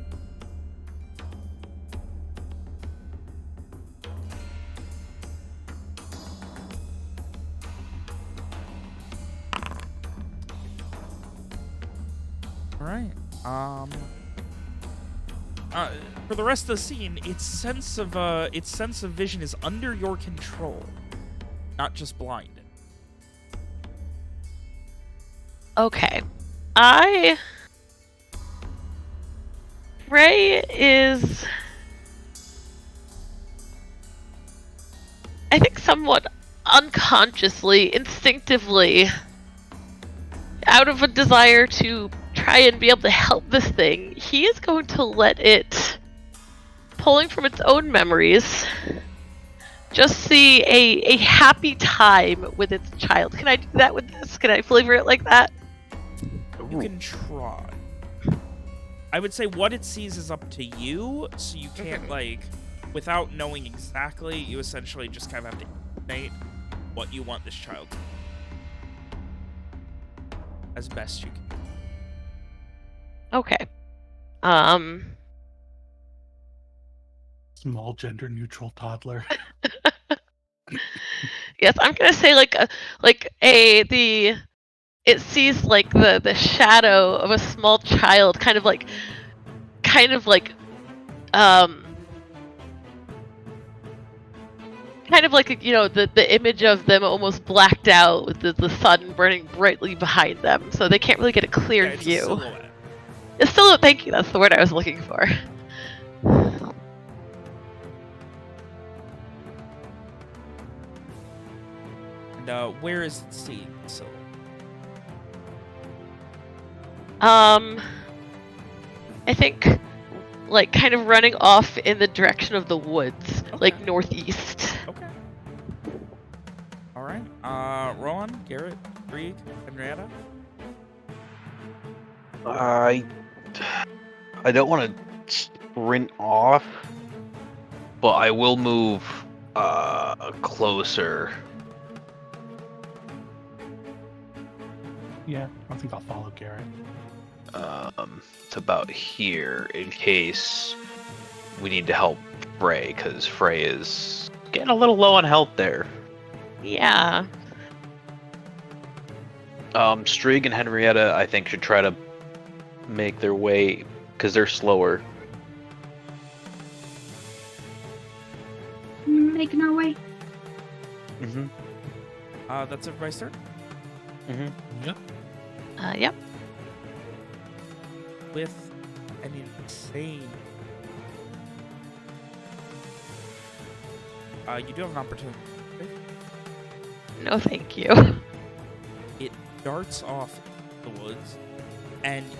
Alright. For the rest of the scene, its sense of vision is under your control, not just blinded. Okay. Ray is, I think, somewhat unconsciously, instinctively, out of a desire to try and be able to help this thing, he is going to let it, pulling from its own memories, just see a happy time with its child. Can I do that with this? Can I flavor it like that? You can try. I would say what it sees is up to you, so you can't, like, without knowing exactly, you essentially just kind of have to estimate what you want this child to be. As best you can. Okay. Small gender neutral toddler. Yes, I'm gonna say it sees like the shadow of a small child, kind of like the image of them almost blacked out with the sun burning brightly behind them, so they can't really get a clear It's view. a silhouette. It's still, thank you, that's the word I was looking for. And where is it seeing the silhouette? I think, like, kind of running off in the direction of the woods, like northeast. Okay. Alright. Rowan, Garrett, Brieg, Henrietta? I don't want to sprint off, but I will move closer. Yeah, I think I'll follow Garrett. It's about here in case we need to help Frey, because Frey is getting a little low on health there. Yeah. Strieg and Henrietta, I think, should try to make their way, because they're slower. Making our way. Mm-hmm. That's everybody's turn? Mm-hmm. Yep. Yep. With an insane... you do have an opportunity. No, thank you. darts off the woods, and you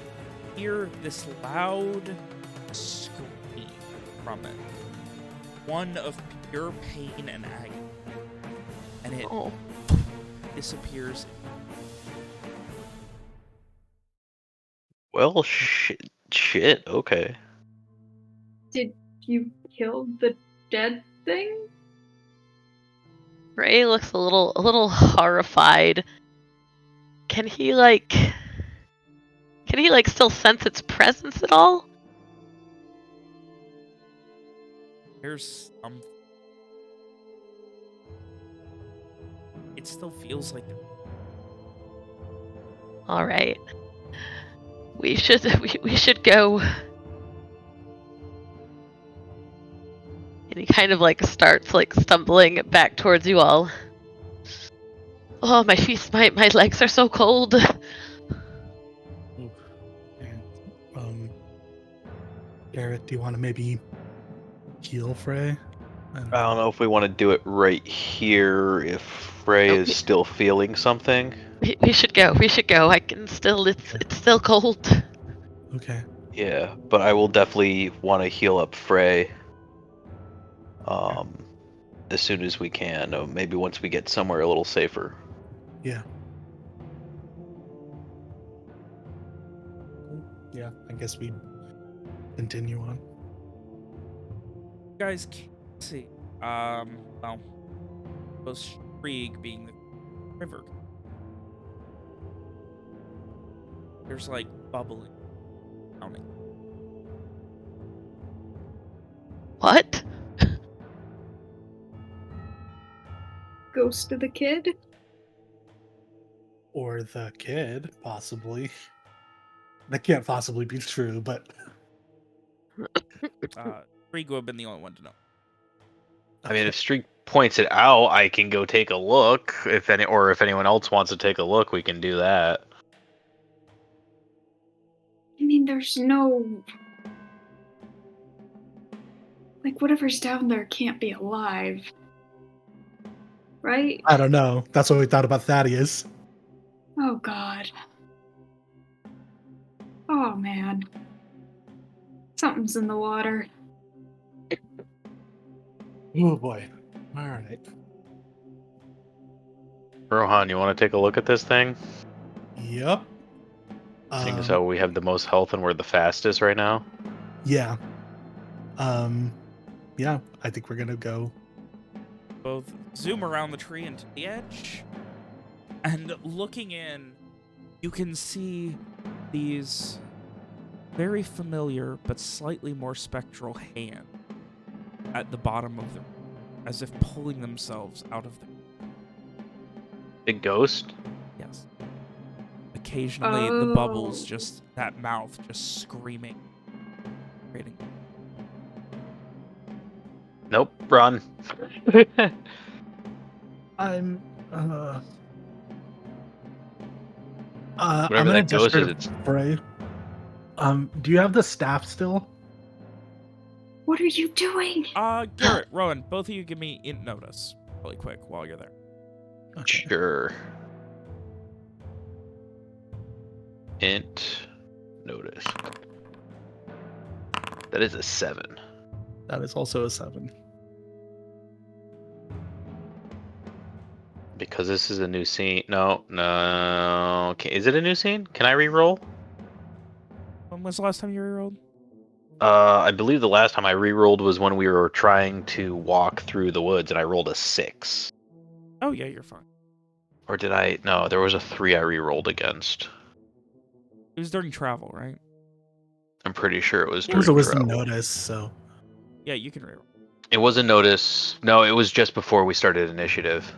hear this loud scream from it. One of pure pain and agony. And it Oh. disappears. Well, shit. Okay. Did you kill the dead thing? Ray looks a little horrified. Can he still sense its presence at all? There's it still feels like All right. We should go. And he kind of starts stumbling back towards you all. Oh, my feet, my legs are so cold. And, Garrett, do you want to maybe heal Frey? I don't know if we want to do it right here if Frey Nope. is still feeling something. We should go. We should go. I can still. It's still cold. Okay. Yeah, but I will definitely want to heal up Frey. As soon as we can. Maybe once we get somewhere a little safer. Yeah. Yeah, I guess we continue on. you guys can't see. Well, most Shrieg being the river. There's like bubbling, pounding. What? Ghost of the kid? Or the kid, possibly. That can't possibly be true, but Shrieg would have been the only one to know. I mean, if Streak points it out, I can go take a look. If anyone else wants to take a look, we can do that. I mean, there's no... Like, whatever's down there can't be alive. Right? I don't know. That's what we thought about Thaddeus. Oh, God. Oh, man. Something's in the water. Oh boy. All right. Rohan, you want to take a look at this thing? Yep. Seeing as how we have the most health and we're the fastest right now. Yeah. Yeah, I think we're gonna go. Both zoom around the tree and to the edge, and looking in, you can see these very familiar but slightly more spectral hands at the bottom of the room, as if pulling themselves out of the... Big ghost? Yes. Occasionally, the bubbles just... that mouth just screaming. Creating... Nope, run. I'm Whatever I'm gonna that ghost gesture is, to Frey. Do you have the staff still? What are you doing? Garrett, Rowan, both of you give me int notice really quick while you're there. Okay. Sure. Int notice. That is a 7. That is also a 7. Because this is a new scene. No. Okay, is it a new scene? Can I re-roll? When was the last time you rerolled? I believe the last time I re-rolled was when we were trying to walk through the woods, and I rolled a 6. Oh yeah, you're fine. Or did I? No, there was a 3 I re-rolled against. It was during travel, right? I'm pretty sure it was It during was a wisdom travel. notice, so Yeah, you can reroll. It was a notice. No, it was just before we started initiative.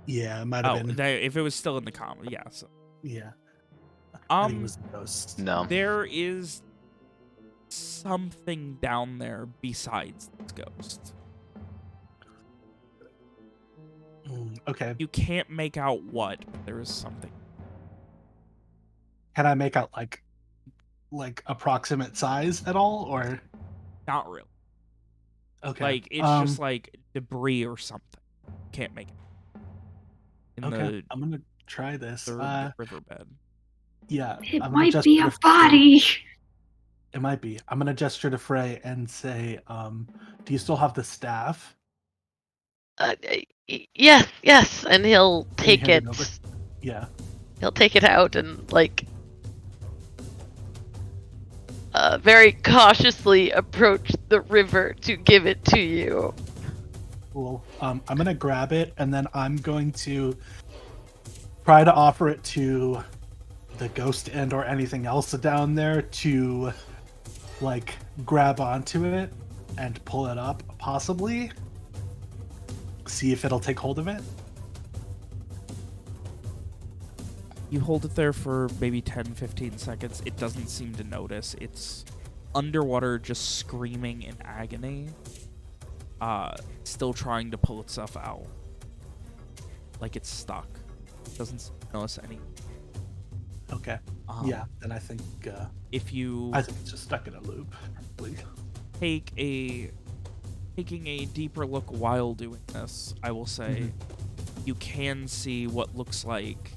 yeah, it might have Oh, been. if it was still in the comma, yeah. So, Yeah. I think it was the ghost. No. there is something down there besides this ghost. Okay. You can't make out what, but there is something. Can I make out like approximate size at all, or Not really. okay? Like it's just like debris or something. Can't make it. In okay. I'm gonna try this. third riverbed. Yeah, It I'm gonna might gesture be to a Frey. body. It might be. I'm gonna gesture to Frey and say, "Do you still have the staff?" Yes, and he'll Can you take hand it. it over? Yeah. He'll take it out and very cautiously approach the river to give it to you. Cool. I'm gonna grab it and then I'm going to try to offer it to the ghost and or anything else down there to like grab onto it and pull it up, possibly. See if it'll take hold of it. You hold it there for maybe 10-15 seconds. It doesn't seem to notice. It's underwater, just screaming in agony. Still trying to pull itself out. Like it's stuck. Doesn't notice any. Okay. Yeah, then I think If you it's just stuck in a loop. Probably. taking a deeper look while doing this, I will say you can see what looks like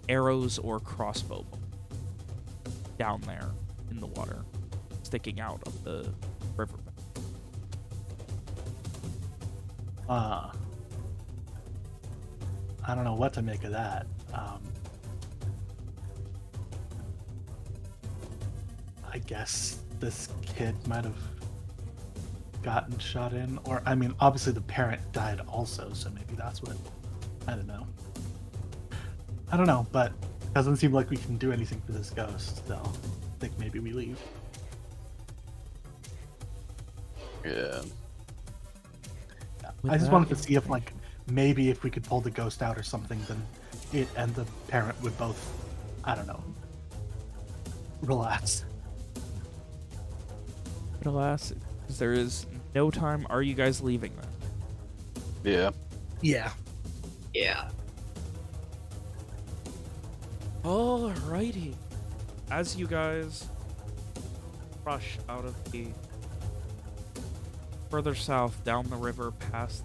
arrows or crossbow down there in the water, sticking out of the riverbed. I don't know what to make of that. I guess this kid might have gotten shot in, or I mean, obviously the parent died also, so maybe that's what. I don't know. I don't know, but it doesn't seem like we can do anything for this ghost, so I think maybe we leave. Yeah. With I just that wanted to in see if, mind- like, maybe if we could pull the ghost out or something, then it and the parent would both, I don't know, relax. But alas, because there is no time, are you guys leaving then? Yeah. Yeah. Yeah. Alrighty. As you guys rush out of the further south down the river past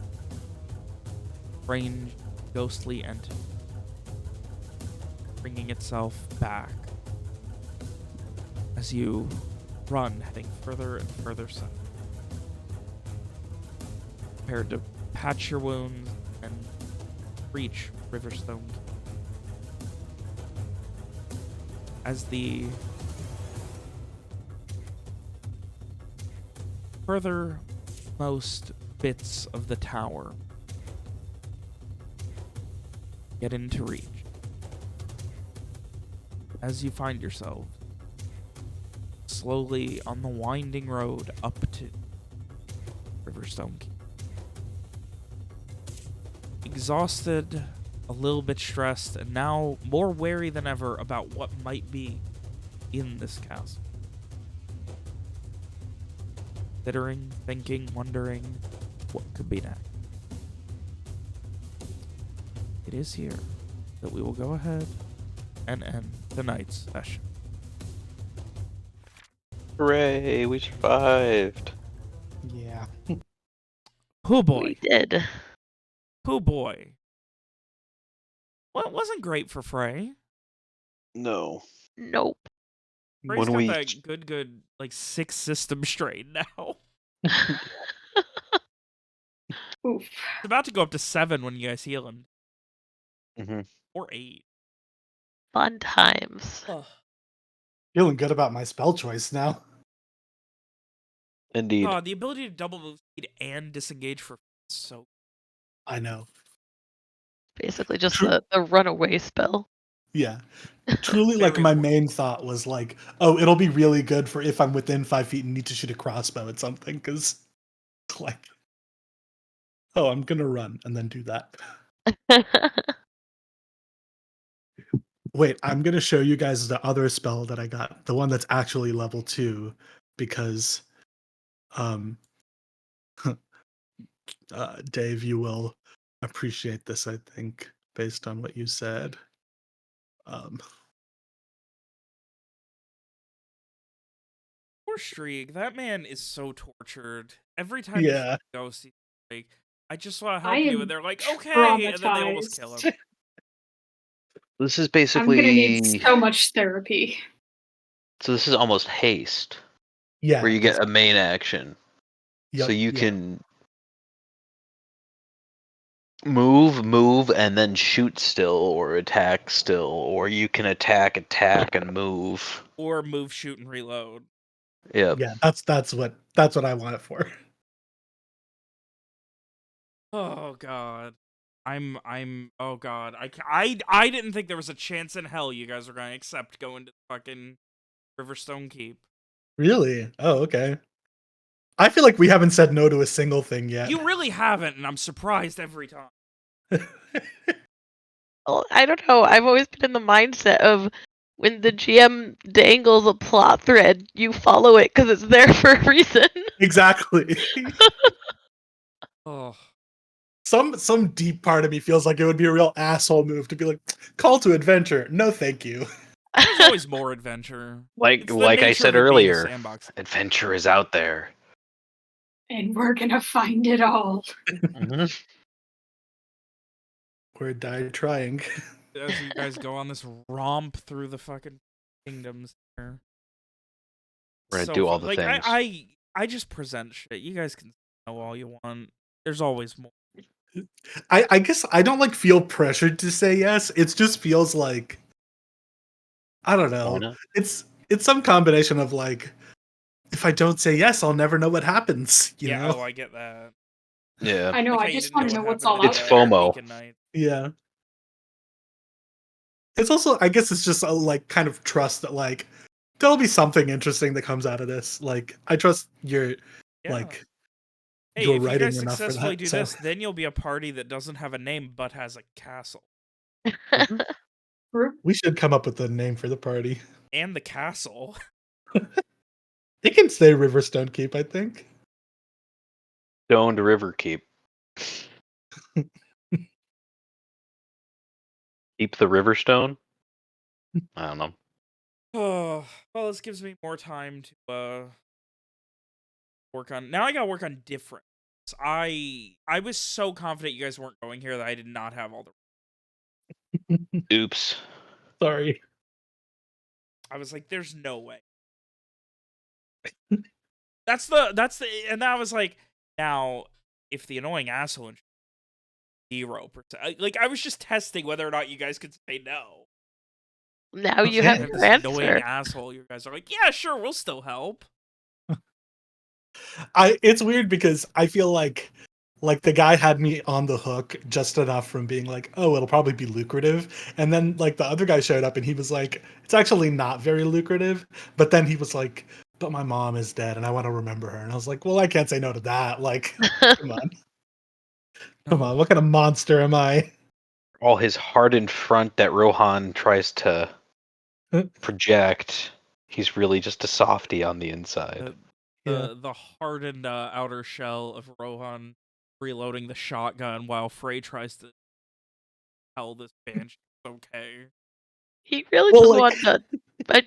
strange ghostly entity bringing itself back as you run heading further and further south, prepared to patch your wounds and reach Riverstone. As the furthermost bits of the tower get into reach, as you find yourself slowly on the winding road up to Riverstone Keep. Exhausted, a little bit stressed, and now more wary than ever about what might be in this castle. Considering, thinking, wondering what could be next. It is here that we will go ahead and end tonight's session. Hooray, we survived. Yeah. Oh boy. We did. Oh boy. Well, it wasn't great for Frey. No. Nope. Frey's When got we that good, like, 6 system strain now. Oof. It's about to go up to 7 when you guys heal him. Mhm. Or 8. Fun times. Ugh. Feeling good about my spell choice now. Indeed. The ability to double move speed and disengage for so. I know. Basically just True. the runaway spell. Yeah. Truly, like, Very my important. main thought was like, oh, it'll be really good for if I'm within 5 feet and need to shoot a crossbow at something, because, like, oh, I'm gonna run and then do that. Wait, I'm gonna show you guys the other spell that I got, the one that's actually level 2, because, Dave, you will appreciate this, I think, based on what you said. Poor Streak. That man is so tortured. Every time Yeah. he goes, he's like, I just want to I help you. am And they're like, okay. And then they almost traumatized. kill him. This is I'm gonna need basically so much therapy. so this is almost haste, Yeah. where you get a main action, so you yeah. can move, and then shoot still, or attack still, or you can attack, and move. Or move, shoot, and reload. Yep. Yeah, that's what I want it for. Oh god. Oh god. I didn't think there was a chance in hell you guys were going to accept going to fucking Riverstone Keep. Really? Oh, okay. I feel like we haven't said no to a single thing yet. You really haven't, and I'm surprised every time. Well, I don't know. I've always been in the mindset of when the GM dangles a plot thread, you follow it because it's there for a reason. Exactly. Oh. Some deep part of me feels like it would be a real asshole move to be like, call to adventure. No, thank you. There's always more adventure. Like It's the I nature said of it being a earlier, sandbox. adventure is out there. And we're gonna find it all. Or die trying. As you guys go on this romp through the fucking kingdoms here. We're gonna So do all fun. the Like things. I just present shit. You guys can know all you want. There's always more. I guess I don't like feel pressured to say yes. It just feels like I don't Why know. not? It's some combination of like if I don't say yes, I'll never know what happens, you Yeah, know? oh, I get that. Yeah. I know, Like I how you just didn't know want to what know what's happened all in It's out the there. FOMO. Beacon Night. Yeah. It's also I guess it's just a like kind of trust that like there'll be something interesting that comes out of this. Like I trust your Yeah. like Hey, your if you writing guys enough for successfully that. do So this, then you'll be a party that doesn't have a name but has a castle. True. we should come up with a name for the party. And the castle. It can stay Riverstone Keep, I think. Stoned River Keep. Keep the Riverstone? I don't know. Oh, well, this gives me more time to work on. Now I gotta work on different. I was so confident you guys weren't going here that I did not have all the. Oops. Sorry. I was like, there's no way. That's the, and I was like, now if the annoying asshole 0%, like I was just testing whether or not you guys could say no. Now you Okay. have And your this annoying answer. asshole, you guys are like, yeah, sure, we'll still help. It's weird because I feel like the guy had me on the hook just enough from being like, oh, it'll probably be lucrative. And then like the other guy showed up and he was like, it's actually not very lucrative. But then he was like, but my mom is dead and I want to remember her. And I was like, well, I can't say no to that. Like, come on. Come on. What kind of monster am I? All his hardened front that Rohan tries to project, he's really just a softie on the inside. The hardened outer shell of Rohan reloading the shotgun while Frey tries to tell this banshee it's okay. He really Well, just like- wanted to.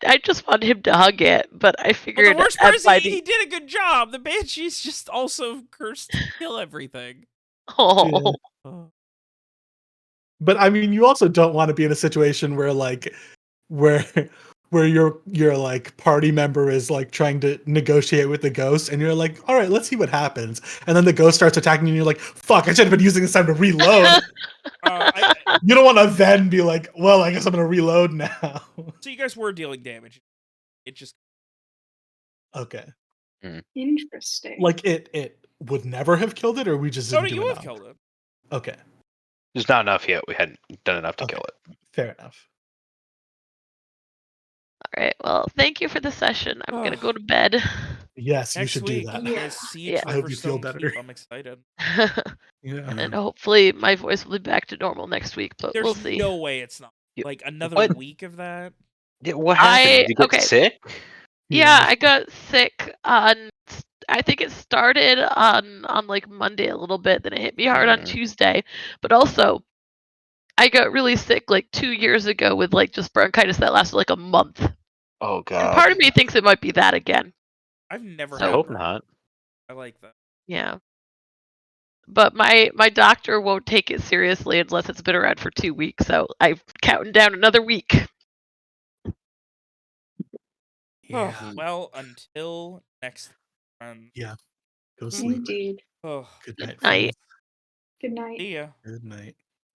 I just want him to hug it, but I Well, figured the worst part is by he did a good job. The banshee's just also cursed to kill everything. Oh, Oh. But I mean, you also don't want to be in a situation where like where where your like party member is like trying to negotiate with the ghost and you're like, all right, let's see what happens. And then the ghost starts attacking you and you're like, fuck, I should have been using this time to reload. You don't want to then be like, well, I guess I'm gonna reload now. So you guys were dealing damage. It just Okay. Interesting. Like it would never have killed it, or we just no, didn't do you have enough. killed it. Okay. There's not enough yet. We hadn't done enough to Okay. kill it. Fair enough. all right. Well, thank you for the session. I'm gonna go to bed. Yes, you Next should week, do that. you guys siege Yeah. I hope you feel Riverstone better. Keep. I'm excited. Yeah. And hopefully my voice will be back to normal next week, but There's we'll see. no way it's not. Yeah, Like another what? week of that. Yeah, what happened? Did you get okay. sick? Yeah, I got sick on. I think it started on like Monday a little bit, then it hit me hard on Tuesday. But also, I got really sick like 2 years ago with like just bronchitis that lasted like a month. Oh And god. part of me thinks it might be that again. I've never I had hope bronchitis. not. I like that. Yeah. but my doctor won't take it seriously unless it's been around for 2 weeks. So I'm counting down another week. Yeah. Oh, well, until next time. Yeah. Go sleep. Indeed. Oh, Good Good night, night. friends. Good night. see ya. Good night.